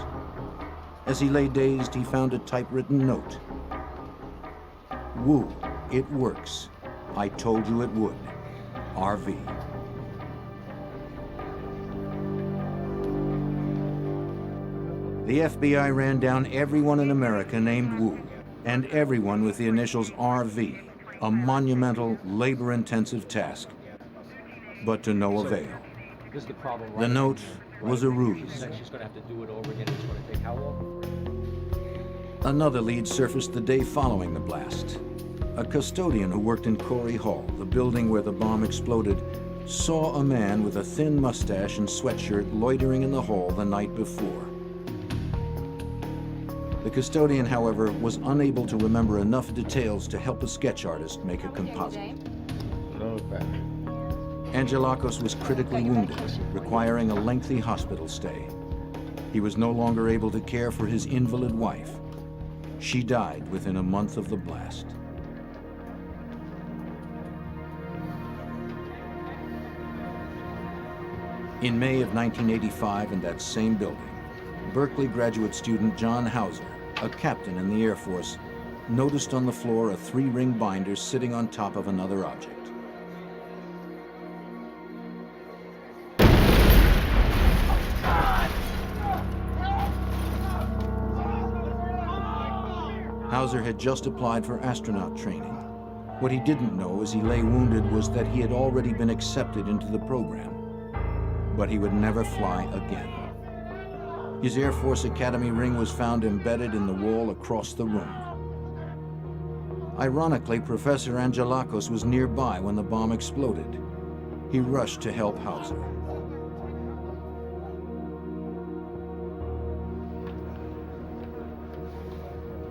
[SPEAKER 1] As he lay dazed, he found a typewritten note. Woo, it works. I told you it would. RV. The FBI ran down everyone in America named Wu, and everyone with the initials RV, a monumental, labor-intensive task, but to no avail.
[SPEAKER 17] This is the problem.
[SPEAKER 1] The note was a ruse.
[SPEAKER 17] She's going to have to do it over again. It's going to take how long?
[SPEAKER 1] Another lead surfaced the day following the blast. A custodian who worked in Corey Hall, the building where the bomb exploded, saw a man with a thin mustache and sweatshirt loitering in the hall the night before. The custodian, however, was unable to remember enough details to help a sketch artist make a composite. Angelakos was critically wounded, requiring a lengthy hospital stay. He was no longer able to care for his invalid wife. She died within a month of the blast. In May of 1985, in that same building, Berkeley graduate student John Hauser, a captain in the Air Force, noticed on the floor a 3-ring binder sitting on top of another object. Hauser had just applied for astronaut training. What he didn't know as he lay wounded was that he had already been accepted into the program. But he would never fly again. His Air Force Academy ring was found embedded in the wall across the room. Ironically, Professor Angelakos was nearby when the bomb exploded. He rushed to help Hauser.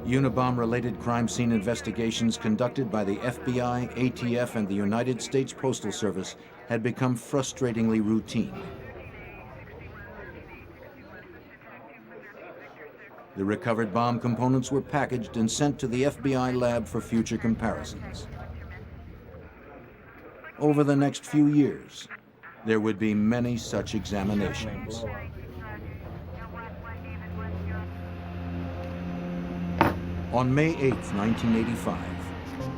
[SPEAKER 1] Unabomb-related crime scene investigations conducted by the FBI, ATF, and the United States Postal Service had become frustratingly routine. The recovered bomb components were packaged and sent to the FBI lab for future comparisons. Over the next few years, there would be many such examinations. On May 8, 1985,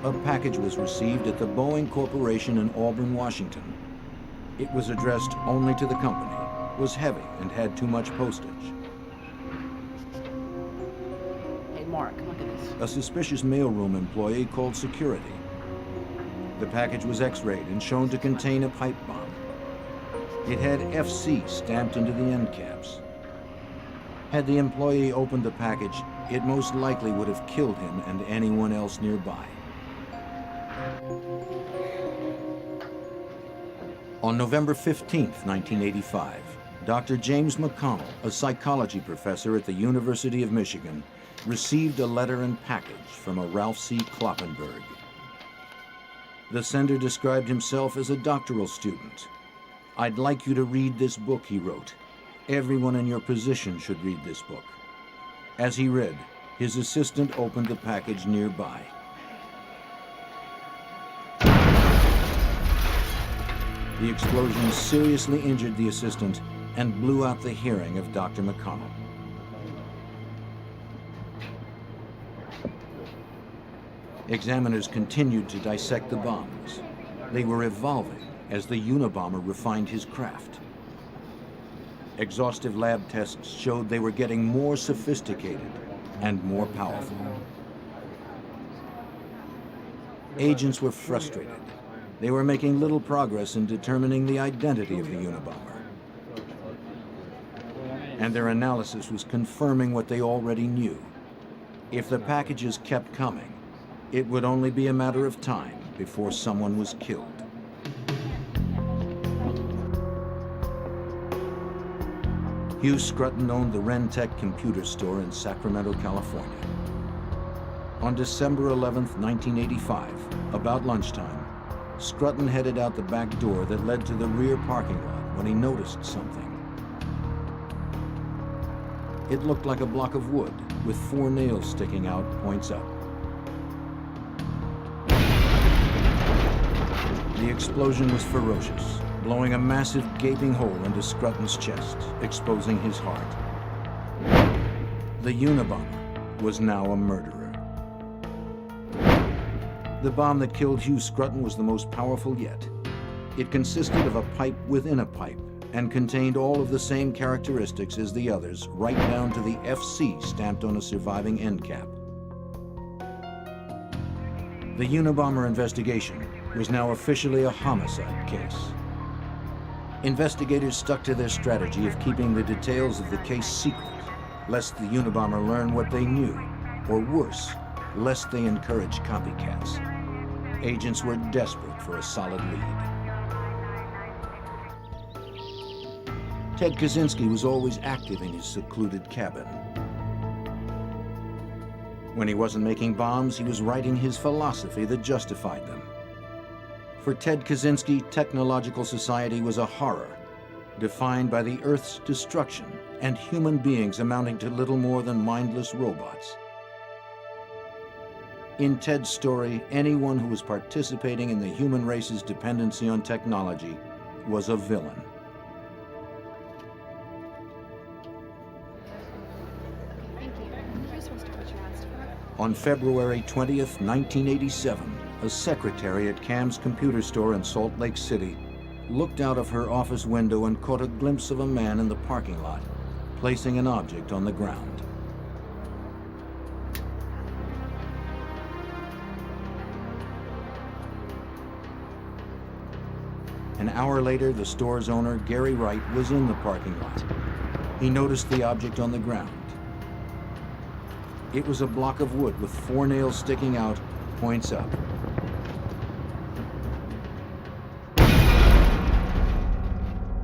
[SPEAKER 1] a package was received at the Boeing Corporation in Auburn, Washington. It was addressed only to the company, was heavy, and had too much postage.
[SPEAKER 11] Hey, Mark, look at this.
[SPEAKER 1] A suspicious mailroom employee called security. The package was x-rayed and shown to contain a pipe bomb. It had FC stamped into the end caps. Had the employee opened the package, it most likely would have killed him and anyone else nearby. On November 15, 1985, Dr. James McConnell, a psychology professor at the University of Michigan, received a letter and package from a Ralph C. Kloppenberg. The sender described himself as a doctoral student. "I'd like you to read this book," he wrote. "Everyone in your position should read this book." As he read, his assistant opened the package nearby. The explosion seriously injured the assistant and blew out the hearing of Dr. McConnell. Examiners continued to dissect the bombs. They were evolving as the Unabomber refined his craft. Exhaustive lab tests showed they were getting more sophisticated and more powerful. Agents were frustrated. They were making little progress in determining the identity of the Unabomber. And their analysis was confirming what they already knew. If the packages kept coming, it would only be a matter of time before someone was killed. Hugh Scruton owned the Rentec computer store in Sacramento, California. On December 11, 1985, about lunchtime, Scruton headed out the back door that led to the rear parking lot when he noticed something. It looked like a block of wood with 4 nails sticking out, points up. The explosion was ferocious, blowing a massive gaping hole into Scruton's chest, exposing his heart. The Unabomber was now a murderer. The bomb that killed Hugh Scruton was the most powerful yet. It consisted of a pipe within a pipe and contained all of the same characteristics as the others, right down to the FC stamped on a surviving end cap. The Unabomber investigation was now officially a homicide case. Investigators stuck to their strategy of keeping the details of the case secret, lest the Unabomber learn what they knew, or worse, lest they encourage copycats. Agents were desperate for a solid lead. Ted Kaczynski was always active in his secluded cabin. When he wasn't making bombs, he was writing his philosophy that justified them. For Ted Kaczynski, technological society was a horror, defined by the Earth's destruction and human beings amounting to little more than mindless robots. In Ted's story, anyone who was participating in the human race's dependency on technology was a villain. On February 20th, 1987, a secretary at Cam's computer store in Salt Lake City looked out of her office window and caught a glimpse of a man in the parking lot, placing an object on the ground. An hour later, the store's owner, Gary Wright, was in the parking lot. He noticed the object on the ground. It was a block of wood with 4 nails sticking out, points up.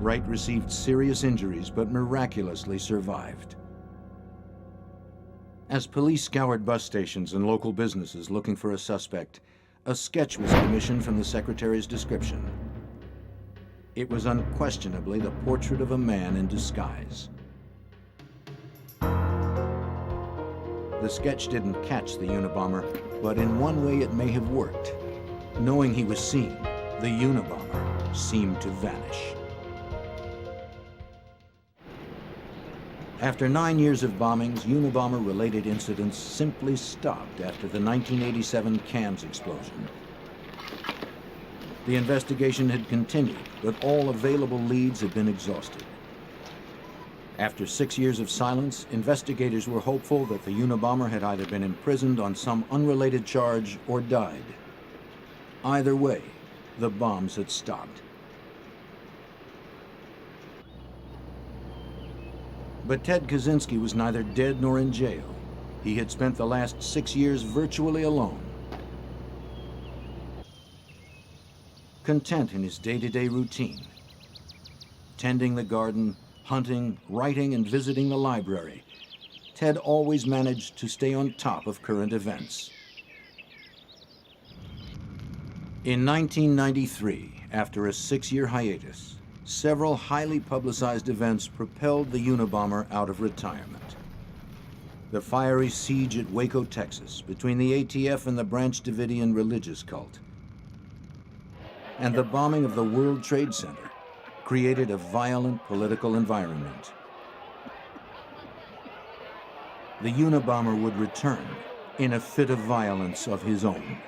[SPEAKER 1] Wright received serious injuries, but miraculously survived. As police scoured bus stations and local businesses looking for a suspect, a sketch was commissioned from the secretary's description. It was unquestionably the portrait of a man in disguise. The sketch didn't catch the Unabomber, but in one way it may have worked. Knowing he was seen, the Unabomber seemed to vanish. After 9 years of bombings, Unabomber-related incidents simply stopped after the 1987 Cams explosion. The investigation had continued, but all available leads had been exhausted. After 6 years of silence, investigators were hopeful that the Unabomber had either been imprisoned on some unrelated charge or died. Either way, the bombs had stopped. But Ted Kaczynski was neither dead nor in jail. He had spent the last 6 years virtually alone. Content in his day-to-day routine, tending the garden, hunting, writing, and visiting the library, Ted always managed to stay on top of current events. In 1993, after a 6-year hiatus, several highly publicized events propelled the Unabomber out of retirement. The fiery siege at Waco, Texas, between the ATF and the Branch Davidian religious cult, and the bombing of the World Trade Center created a violent political environment. The Unabomber would return in a fit of violence of his own.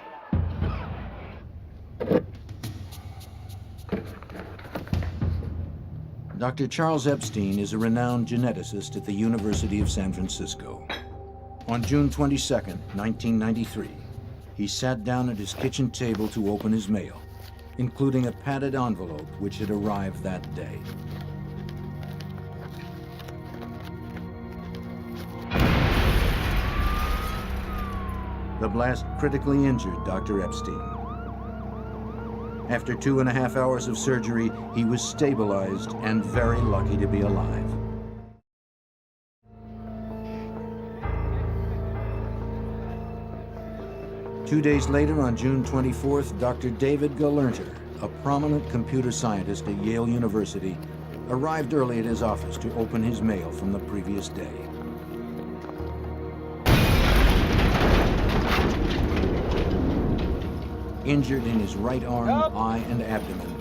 [SPEAKER 1] Dr. Charles Epstein is a renowned geneticist at the University of San Francisco. On June 22, 1993, he sat down at his kitchen table to open his mail, including a padded envelope which had arrived that day. The blast critically injured Dr. Epstein. After 2.5 hours of surgery, he was stabilized and very lucky to be alive. Two days later, on June 24th, Dr. David Galernter, a prominent computer scientist at Yale University, arrived early at his office to open his mail from the previous day. Injured in his right arm, eye, and abdomen,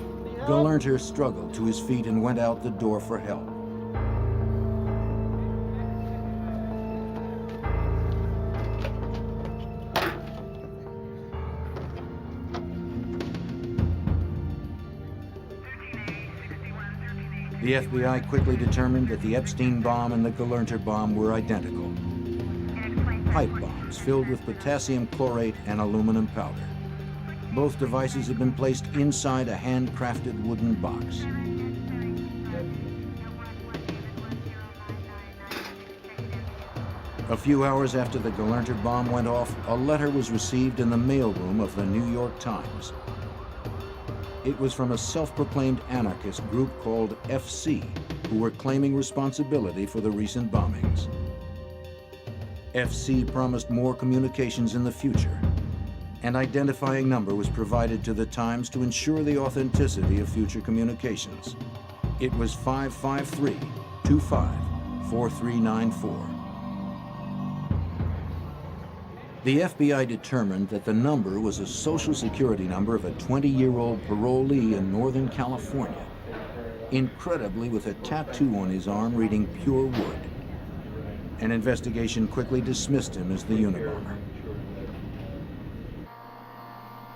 [SPEAKER 1] Galernter struggled to his feet and went out the door for help. The FBI quickly determined that the Epstein bomb and the Gelernter bomb were identical. Pipe bombs filled with potassium chlorate and aluminum powder. Both devices had been placed inside a handcrafted wooden box. A few hours after the Gelernter bomb went off, a letter was received in the mailroom of the New York Times. It was from a self-proclaimed anarchist group called FC, who were claiming responsibility for the recent bombings. FC promised more communications in the future. An identifying number was provided to the Times to ensure the authenticity of future communications. It was 553-25-4394. The FBI determined that the number was a Social Security number of a 20-year-old parolee in Northern California, incredibly with a tattoo on his arm reading "Pure Wood." An investigation quickly dismissed him as the Unabomber.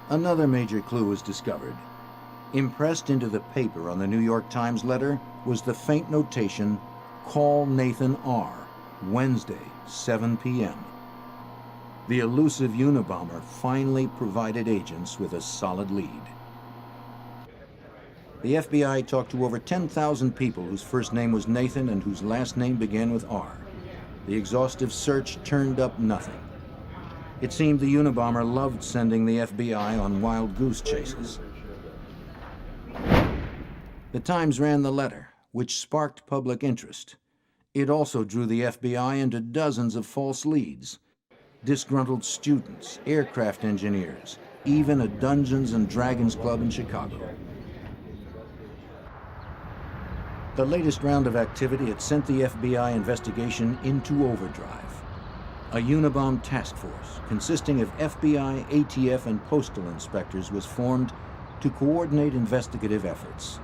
[SPEAKER 1] Another major clue was discovered. Impressed into the paper on the New York Times letter was the faint notation, "Call Nathan R., Wednesday, 7 p.m." The elusive Unabomber finally provided agents with a solid lead. The FBI talked to over 10,000 people whose first name was Nathan and whose last name began with R. The exhaustive search turned up nothing. It seemed the Unabomber loved sending the FBI on wild goose chases. The Times ran the letter, which sparked public interest. It also drew the FBI into dozens of false leads. Disgruntled students, aircraft engineers, even a Dungeons and Dragons club in Chicago. The latest round of activity had sent the FBI investigation into overdrive. A Unabomb task force consisting of FBI, ATF, and postal inspectors was formed to coordinate investigative efforts.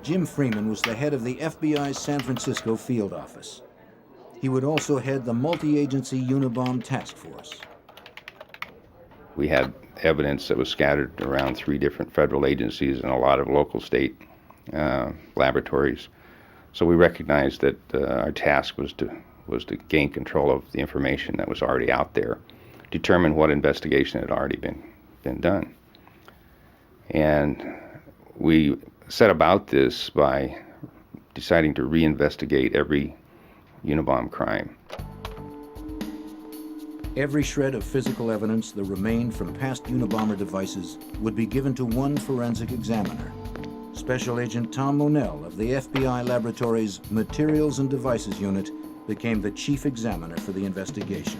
[SPEAKER 1] Jim Freeman was the head of the FBI's San Francisco field office. He would also head the multi-agency Unabomb task force.
[SPEAKER 8] We had evidence that was scattered around 3 different federal agencies and a lot of local state laboratories. So we recognized that our task was to gain control of the information that was already out there, determine what investigation had already been done. And we set about this by deciding to reinvestigate every Unabomb crime.
[SPEAKER 1] Every shred of physical evidence that remained from past Unabomber devices would be given to one forensic examiner. Special Agent Tom Monell of the FBI Laboratory's Materials and Devices Unit became the chief examiner for the investigation.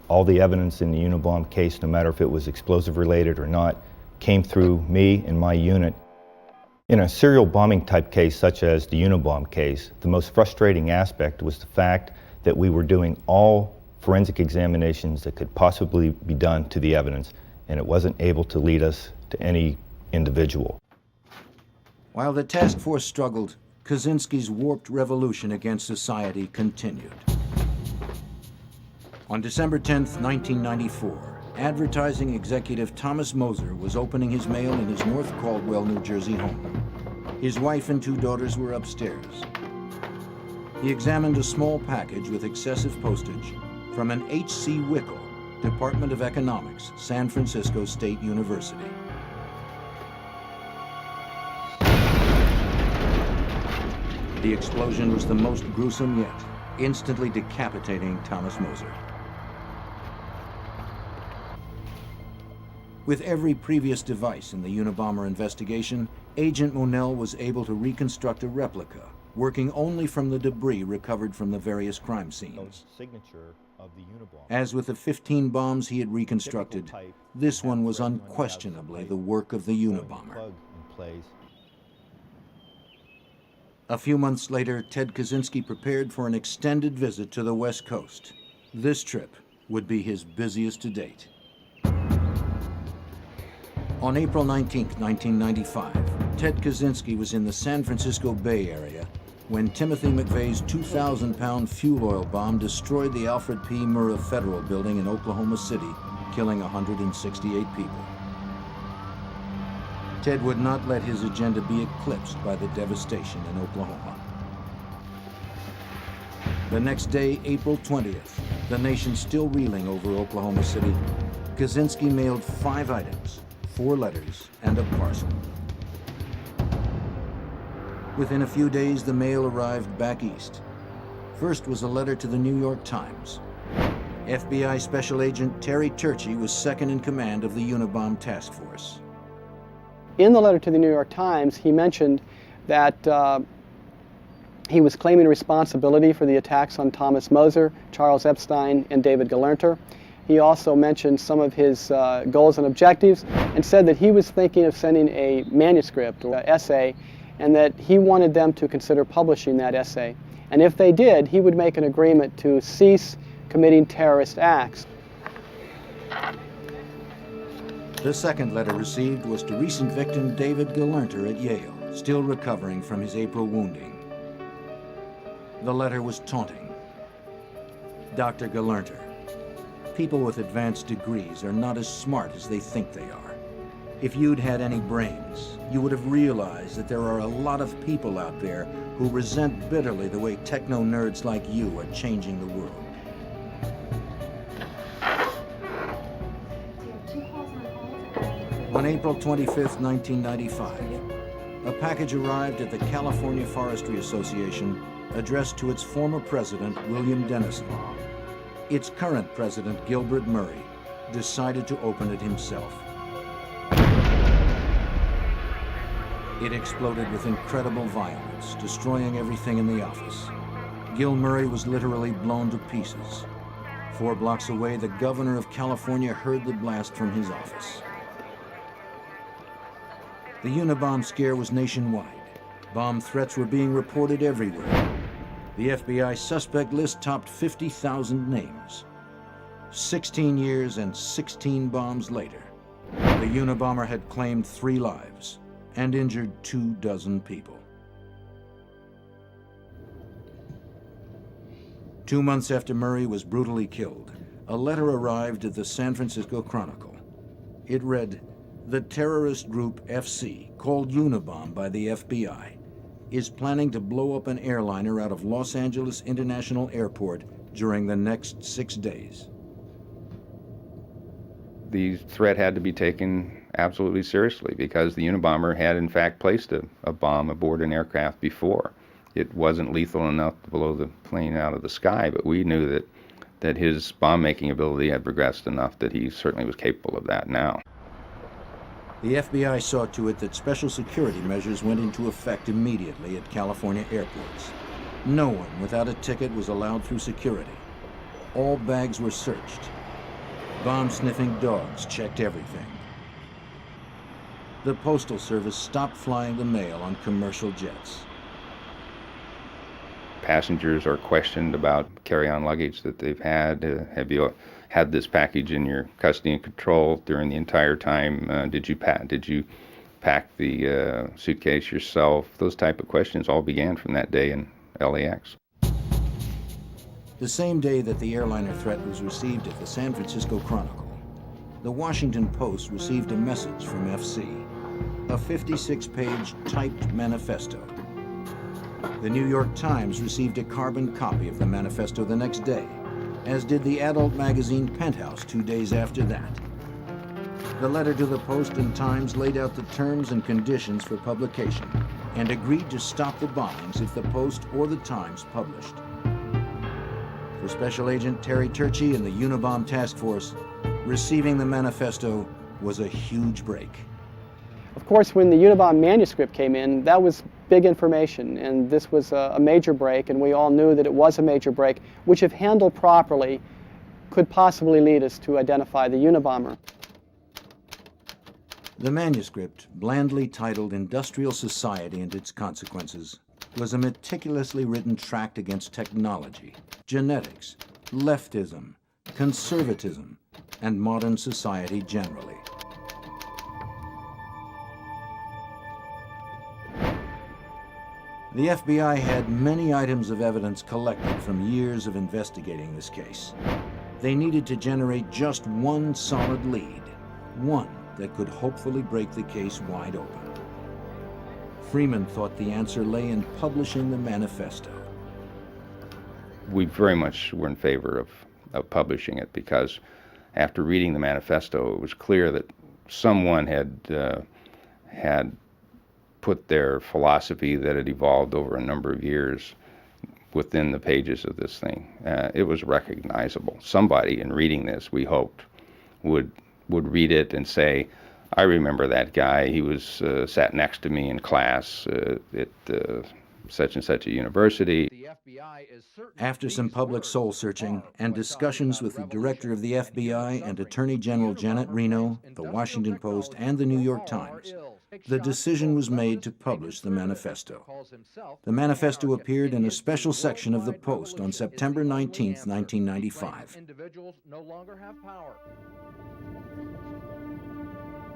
[SPEAKER 13] All the evidence in the Unabomb case, no matter if it was explosive related or not, came through me and my unit. In a serial bombing type case such as the Unabomb case, the most frustrating aspect was the fact that we were doing all forensic examinations that could possibly be done to the evidence, and it wasn't able to lead us to any individual.
[SPEAKER 1] While the task force struggled, Kaczynski's warped revolution against society continued. On December 10th, 1994, advertising executive Thomas Moser was opening his mail in his North Caldwell, New Jersey home. His wife and 2 daughters were upstairs. He examined a small package with excessive postage from an H.C. Wickel, Department of Economics, San Francisco State University. The explosion was the most gruesome yet, instantly decapitating Thomas Moser. With every previous device in the Unabomber investigation, Agent Monell was able to reconstruct a replica, working only from the debris recovered from the various crime scenes. As with the 15 bombs he had reconstructed, this one was unquestionably the work of the Unabomber. A few months later, Ted Kaczynski prepared for an extended visit to the West Coast. This trip would be his busiest to date. On April 19, 1995, Ted Kaczynski was in the San Francisco Bay Area when Timothy McVeigh's 2,000-pound fuel oil bomb destroyed the Alfred P. Murrah Federal Building in Oklahoma City, killing 168 people. Ted would not let his agenda be eclipsed by the devastation in Oklahoma. The next day, April 20th, the nation still reeling over Oklahoma City, Kaczynski mailed 5 items, 4 letters, and a parcel. Within a few days, the mail arrived back east. First was a letter to the New York Times. FBI Special Agent Terry Turchie was second in command of the Unabomb Task Force.
[SPEAKER 4] In the letter to the New York Times, he mentioned that he was claiming responsibility for the attacks on Thomas Moser, Charles Epstein, and David Galernter. He also mentioned some of his goals and objectives and said that he was thinking of sending a manuscript or essay and that he wanted them to consider publishing that essay. And if they did, he would make an agreement to cease committing terrorist acts.
[SPEAKER 1] The second letter received was to recent victim David Galernter at Yale, still recovering from his April wounding. The letter was taunting. Dr. Galernter, people with advanced degrees are not as smart as they think they are. If you'd had any brains, you would have realized that there are a lot of people out there who resent bitterly the way techno-nerds like you are changing the world. On April 25th, 1995, a package arrived at the California Forestry Association addressed to its former president, William Dennison. Its current president, Gilbert Murray, decided to open it himself. It exploded with incredible violence, destroying everything in the office. Gil Murray was literally blown to pieces. 4 blocks away, the governor of California heard the blast from his office. The Unabomb scare was nationwide. Bomb threats were being reported everywhere. The FBI suspect list topped 50,000 names. 16 years and 16 bombs later, the Unabomber had claimed 3 lives and injured 24 people. 2 months after Murray was brutally killed, a letter arrived at the San Francisco Chronicle. It read, "The terrorist group FC, called Unabomb by the FBI, is planning to blow up an airliner out of Los Angeles International Airport during the next 6 days."
[SPEAKER 8] The threat had to be taken absolutely seriously because the Unabomber had in fact placed a bomb aboard an aircraft before. It wasn't lethal enough to blow the plane out of the sky, but we knew that his bomb-making ability had progressed enough that he certainly was capable of that now.
[SPEAKER 1] The FBI saw to it that special security measures went into effect immediately at California airports. No one without a ticket was allowed through security. All bags were searched. Bomb-sniffing dogs checked everything. The Postal Service stopped flying the mail on commercial jets.
[SPEAKER 8] Passengers are questioned about carry-on luggage that they've had. Have you had this package in your custody and control during the entire time? Did you pack the suitcase yourself? Those type of questions all began from that day in LAX.
[SPEAKER 1] The same day that the airliner threat was received at the San Francisco Chronicle, the Washington Post received a message from FC, a 56-page typed manifesto. The New York Times received a carbon copy of the manifesto the next day, as did the adult magazine Penthouse 2 days after that. The letter to the Post and Times laid out the terms and conditions for publication and agreed to stop the bombings if the Post or the Times published. For Special Agent Terry Turchie and the Unabomb Task Force, receiving the manifesto was a huge break.
[SPEAKER 4] Of course, when the Unabomb manuscript came in, that was big information, and this was a major break, and we all knew that it was a major break, which if handled properly, could possibly lead us to identify the Unabomber.
[SPEAKER 1] The manuscript, blandly titled Industrial Society and Its Consequences, was a meticulously written tract against technology, genetics, leftism, conservatism, and modern society generally. The FBI had many items of evidence collected from years of investigating this case. They needed to generate just one solid lead, one that could hopefully break the case wide open. Freeman thought the answer lay in publishing the manifesto.
[SPEAKER 8] We very much were in favor of publishing it because after reading the manifesto, it was clear that someone had put their philosophy that had evolved over a number of years within the pages of this thing. It was recognizable. Somebody in reading this, we hoped, would read it and say, I remember that guy. He was sat next to me in class at such and such a university.
[SPEAKER 1] After some public soul-searching and discussions with the director of the FBI and Attorney General Janet Reno, the Washington Post, and the New York Times, the decision was made to publish the manifesto. The manifesto appeared in a special section of the Post on September 19, 1995.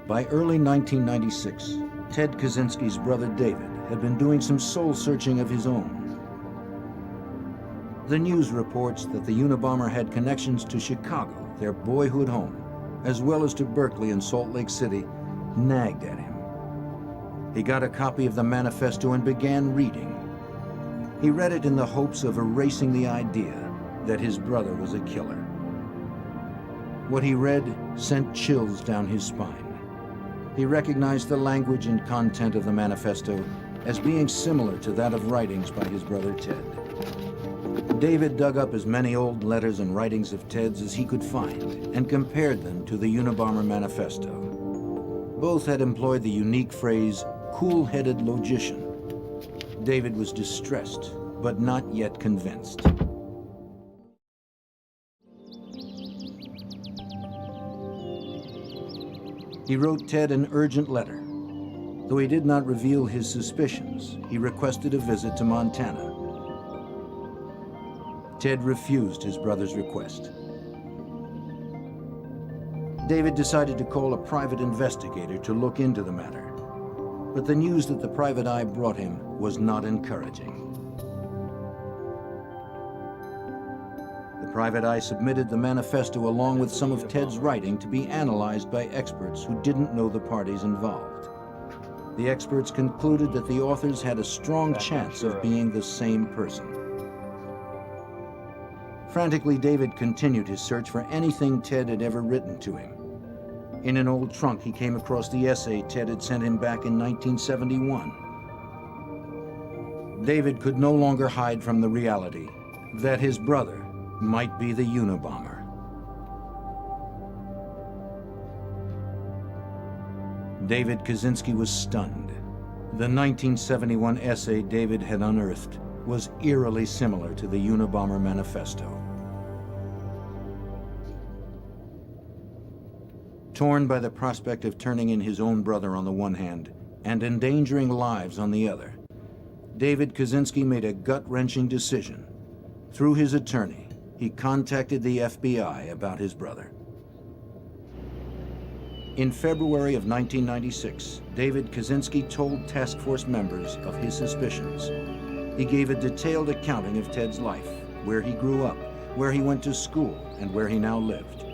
[SPEAKER 1] By early 1996, Ted Kaczynski's brother David had been doing some soul-searching of his own. The news reports that the Unabomber had connections to Chicago, their boyhood home, as well as to Berkeley and Salt Lake City, nagged at him. He got a copy of the manifesto and began reading. He read it in the hopes of erasing the idea that his brother was a killer. What he read sent chills down his spine. He recognized the language and content of the manifesto as being similar to that of writings by his brother Ted. David dug up as many old letters and writings of Ted's as he could find and compared them to the Unabomber manifesto. Both had employed the unique phrase, cool-headed logician. David was distressed, but not yet convinced. He wrote Ted an urgent letter. Though he did not reveal his suspicions, he requested a visit to Montana. Ted refused his brother's request. David decided to call a private investigator to look into the matter, but the news that the private eye brought him was not encouraging. The private eye submitted the manifesto along with some of Ted's writing to be analyzed by experts who didn't know the parties involved. The experts concluded that the authors had a strong chance of being the same person. Frantically, David continued his search for anything Ted had ever written to him. In an old trunk, he came across the essay Ted had sent him back in 1971. David could no longer hide from the reality that his brother might be the Unabomber. David Kaczynski was stunned. The 1971 essay David had unearthed was eerily similar to the Unabomber manifesto. Torn by the prospect of turning in his own brother on the one hand and endangering lives on the other, David Kaczynski made a gut-wrenching decision. Through his attorney, he contacted the FBI about his brother. In February of 1996, David Kaczynski told task force members of his suspicions. He gave a detailed accounting of Ted's life, where he grew up, where he went to school, and where he now lived.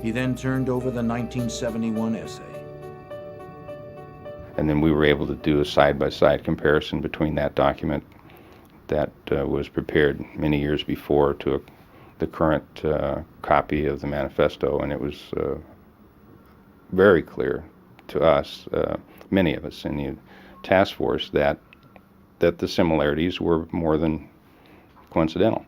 [SPEAKER 1] He then turned over the 1971 essay.
[SPEAKER 8] And then we were able to do a side-by-side comparison between that document that was prepared many years before to the current copy of the manifesto, and it was very clear to us, many of us in the task force, that the similarities were more than coincidental.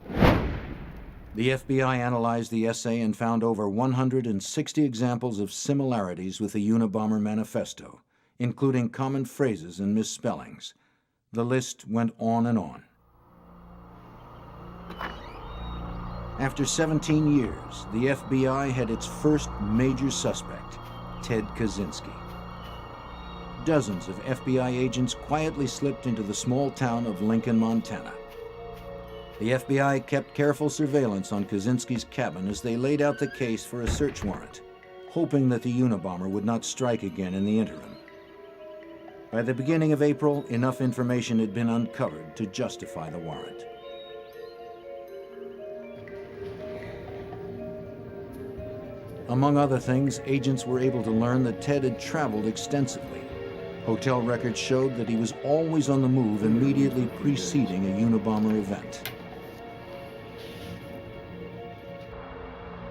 [SPEAKER 1] The FBI analyzed the essay and found over 160 examples of similarities with the Unabomber manifesto, including common phrases and misspellings. The list went on and on. After 17 years, the FBI had its first major suspect, Ted Kaczynski. Dozens of FBI agents quietly slipped into the small town of Lincoln, Montana. The FBI kept careful surveillance on Kaczynski's cabin as they laid out the case for a search warrant, hoping that the Unabomber would not strike again in the interim. By the beginning of April, enough information had been uncovered to justify the warrant. Among other things, agents were able to learn that Ted had traveled extensively. Hotel records showed that he was always on the move immediately preceding a Unabomber event.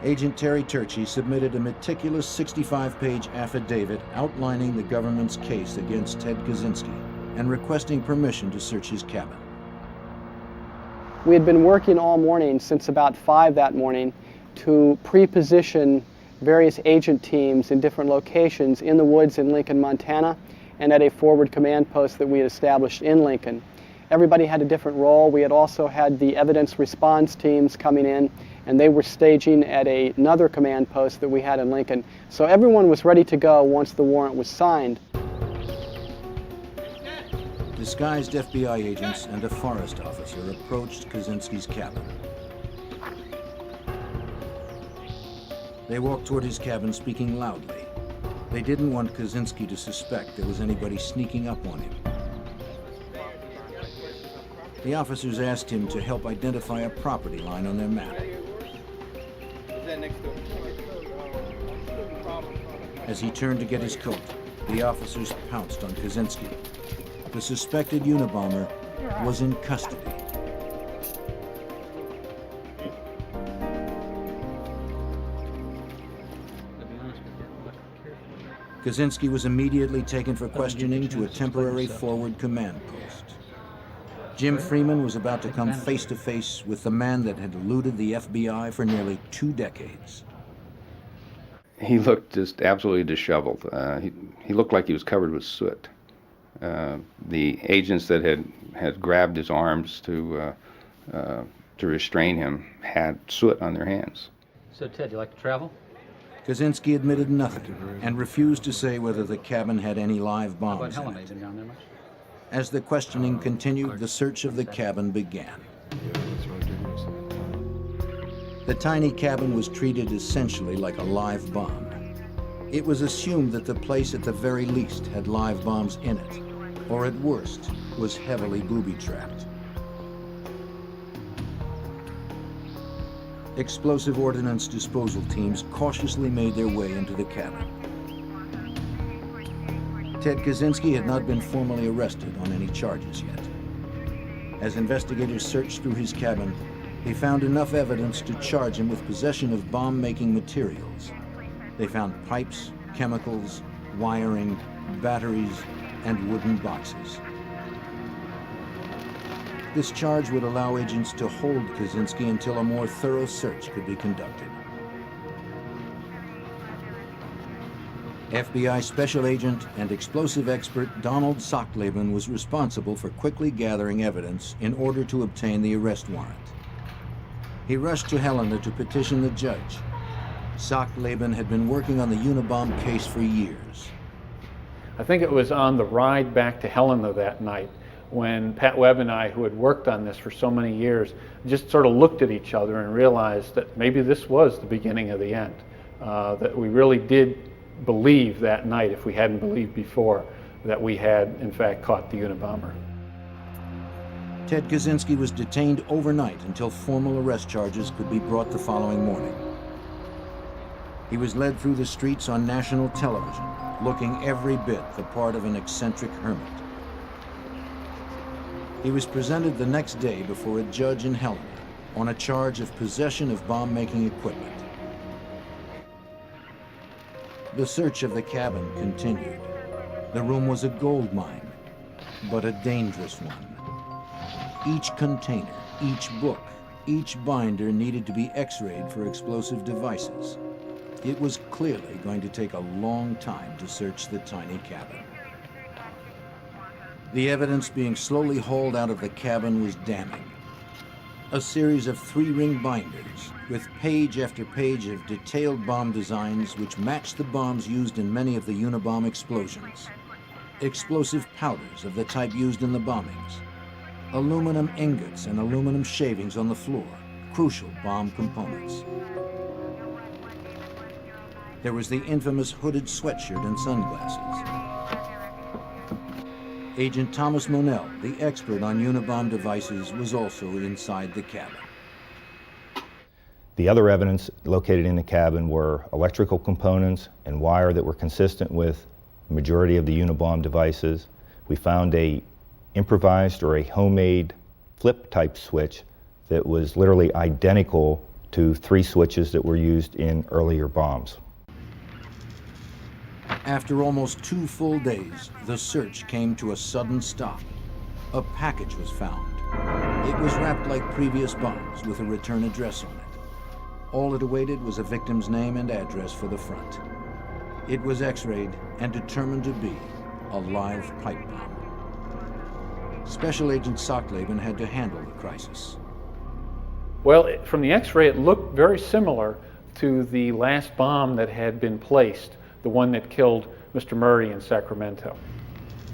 [SPEAKER 1] Agent Terry Turchi submitted a meticulous 65-page affidavit outlining the government's case against Ted Kaczynski and requesting permission to search his cabin.
[SPEAKER 4] We had been working all morning, since about 5 that morning, to pre-position various agent teams in different locations in the woods in Lincoln, Montana, and at a forward command post that we had established in Lincoln. Everybody had a different role. We had also had the evidence response teams coming in, and they were staging at another command post that we had in Lincoln. So everyone was ready to go once the warrant was signed.
[SPEAKER 1] Disguised FBI agents and a forest officer approached Kaczynski's cabin. They walked toward his cabin speaking loudly. They didn't want Kaczynski to suspect there was anybody sneaking up on him. The officers asked him to help identify a property line on their map. As he turned to get his coat, the officers pounced on Kaczynski. The suspected Unabomber was in custody. Kaczynski was immediately taken for questioning to a temporary forward command post. Jim Freeman was about to come face to face with the man that had eluded the FBI for nearly 2 decades.
[SPEAKER 8] He looked just absolutely disheveled. He looked like he was covered with soot. The agents that had grabbed his arms to restrain him had soot on their hands.
[SPEAKER 10] So, Ted, you like to travel?
[SPEAKER 1] Kaczynski admitted nothing and refused to say whether the cabin had any live bombs
[SPEAKER 10] How
[SPEAKER 1] in
[SPEAKER 10] about Helen?
[SPEAKER 1] it.
[SPEAKER 10] Been down there much?
[SPEAKER 1] As the questioning continued, the search of the cabin began. The tiny cabin was treated essentially like a live bomb. It was assumed that the place at the very least had live bombs in it, or at worst, was heavily booby-trapped. Explosive ordnance disposal teams cautiously made their way into the cabin. Ted Kaczynski had not been formally arrested on any charges yet. As investigators searched through his cabin, they found enough evidence to charge him with possession of bomb-making materials. They found pipes, chemicals, wiring, batteries, and wooden boxes. This charge would allow agents to hold Kaczynski until a more thorough search could be conducted. FBI Special Agent and explosive expert Donald Sockleben was responsible for quickly gathering evidence in order to obtain the arrest warrant. He rushed to Helena to petition the judge. Sockleben had been working on the Unabomb case for years.
[SPEAKER 12] I think it was on the ride back to Helena that night when Pat Webb and I, who had worked on this for so many years, just sort of looked at each other and realized that maybe this was the beginning of the end, that we really did believe that night, if we hadn't believed before, that we had in fact caught the Unabomber.
[SPEAKER 1] Ted Kaczynski was detained overnight until formal arrest charges could be brought the following morning. He was led through the streets on national television, looking every bit the part of an eccentric hermit. He was presented the next day before a judge in Helena on a charge of possession of bomb-making equipment. The search of the cabin continued. The room was a gold mine, but a dangerous one. Each container, each book, each binder needed to be x-rayed for explosive devices. It was clearly going to take a long time to search the tiny cabin. The evidence being slowly hauled out of the cabin was damning. A series of 3-ring binders with page after page of detailed bomb designs which matched the bombs used in many of the Unabomb explosions. Explosive powders of the type used in the bombings. Aluminum ingots and aluminum shavings on the floor, crucial bomb components. There was the infamous hooded sweatshirt and sunglasses. Agent Thomas Monell, the expert on Unabomb devices, was also inside the cabin.
[SPEAKER 13] The other evidence located in the cabin were electrical components and wire that were consistent with the majority of the Unabomb devices. We found a improvised or a homemade flip type switch that was literally identical to 3 switches that were used in earlier bombs.
[SPEAKER 1] After almost 2 full days, the search came to a sudden stop. A package was found. It was wrapped like previous bombs with a return address on it. All it awaited was a victim's name and address for the front. It was x-rayed and determined to be a live pipe bomb. Special Agent Sockleben had to handle the crisis.
[SPEAKER 12] Well, from the x-ray, it looked very similar to the last bomb that had been placed, the one that killed Mr. Murray in Sacramento.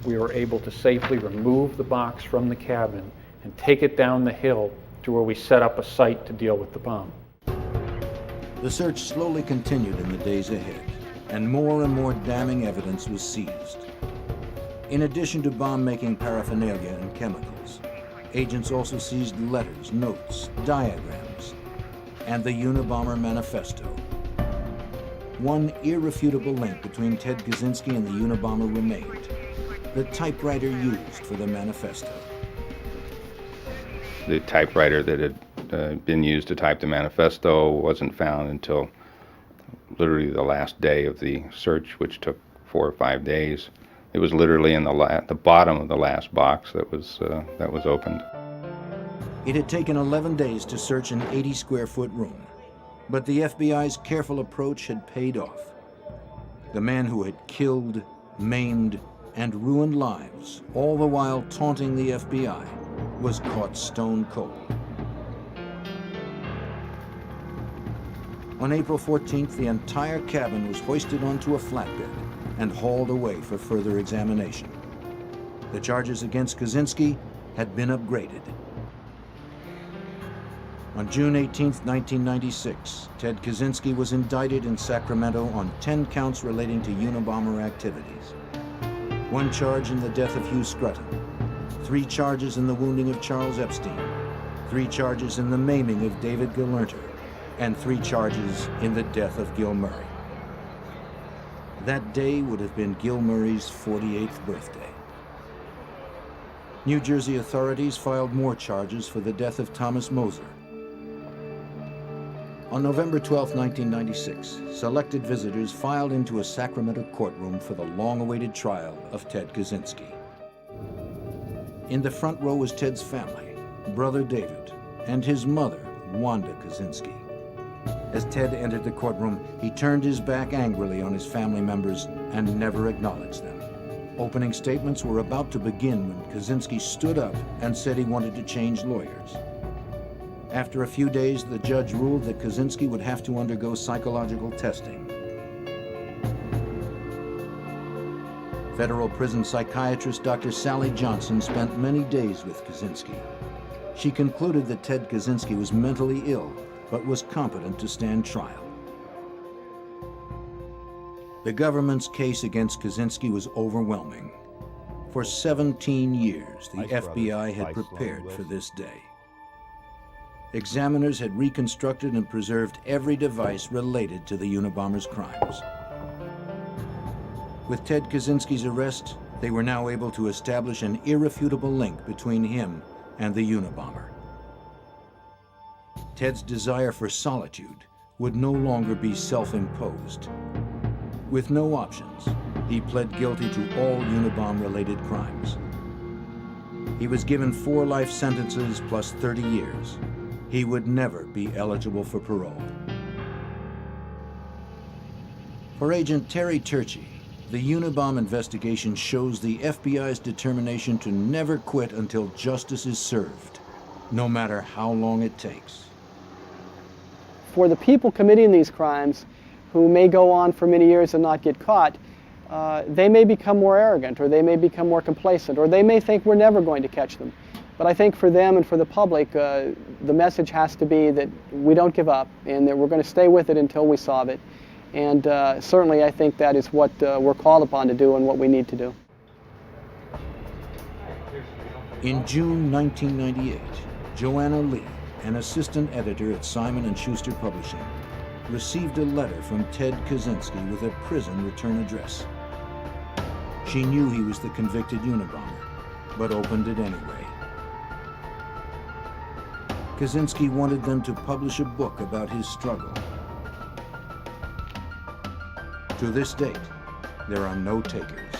[SPEAKER 12] We were able to safely remove the box from the cabin and take it down the hill to where we set up a site to deal with the bomb.
[SPEAKER 1] The search slowly continued in the days ahead, and more damning evidence was seized. In addition to bomb-making paraphernalia and chemicals, agents also seized letters, notes, diagrams, and the Unabomber manifesto. One irrefutable link between Ted Kaczynski and the Unabomber remained: the typewriter used for the manifesto.
[SPEAKER 8] The typewriter that had been used to type the manifesto wasn't found until literally the last day of the search, which took 4 or 5 days. It was literally in the bottom of the last box that was opened.
[SPEAKER 1] It had taken 11 days to search an 80-square-foot room, but the FBI's careful approach had paid off. The man who had killed, maimed, and ruined lives, all the while taunting the FBI, was caught stone cold. On April 14th, the entire cabin was hoisted onto a flatbed and hauled away for further examination. The charges against Kaczynski had been upgraded. On June 18, 1996, Ted Kaczynski was indicted in Sacramento on 10 counts relating to Unabomber activities. 1 charge in the death of Hugh Scruton, 3 charges in the wounding of Charles Epstein, 3 charges in the maiming of David Gelernter, and 3 charges in the death of Gil Murray. That day would have been Gil Murray's 48th birthday. New Jersey authorities filed more charges for the death of Thomas Moser. On November 12, 1996, selected visitors filed into a Sacramento courtroom for the long-awaited trial of Ted Kaczynski. In the front row was Ted's family, brother David, and his mother, Wanda Kaczynski. As Ted entered the courtroom, he turned his back angrily on his family members and never acknowledged them. Opening statements were about to begin when Kaczynski stood up and said he wanted to change lawyers. After a few days, the judge ruled that Kaczynski would have to undergo psychological testing. Federal prison psychiatrist Dr. Sally Johnson spent many days with Kaczynski. She concluded that Ted Kaczynski was mentally ill, but was competent to stand trial. The government's case against Kaczynski was overwhelming. For 17 years, the FBI had prepared for this day. Examiners had reconstructed and preserved every device related to the Unabomber's crimes. With Ted Kaczynski's arrest, they were now able to establish an irrefutable link between him and the Unabomber. Ted's desire for solitude would no longer be self-imposed. With no options, he pled guilty to all Unabomb-related crimes. He was given 4 life sentences plus 30 years. He would never be eligible for parole. For Agent Terry Turchi, the Unabomb investigation shows the FBI's determination to never quit until justice is served, no matter how long it takes.
[SPEAKER 4] For the people committing these crimes, who may go on for many years and not get caught, they may become more arrogant, or they may become more complacent, or they may think we're never going to catch them. But I think for them and for the public, the message has to be that we don't give up and that we're going to stay with it until we solve it. And certainly I think that is what we're called upon to do and what we need to do.
[SPEAKER 1] In June 1998, Joanna Lee, an assistant editor at Simon & Schuster Publishing, received a letter from Ted Kaczynski with a prison return address. She knew he was the convicted Unabomber, but opened it anyway. Kaczynski wanted them to publish a book about his struggle. To this date, there are no takers.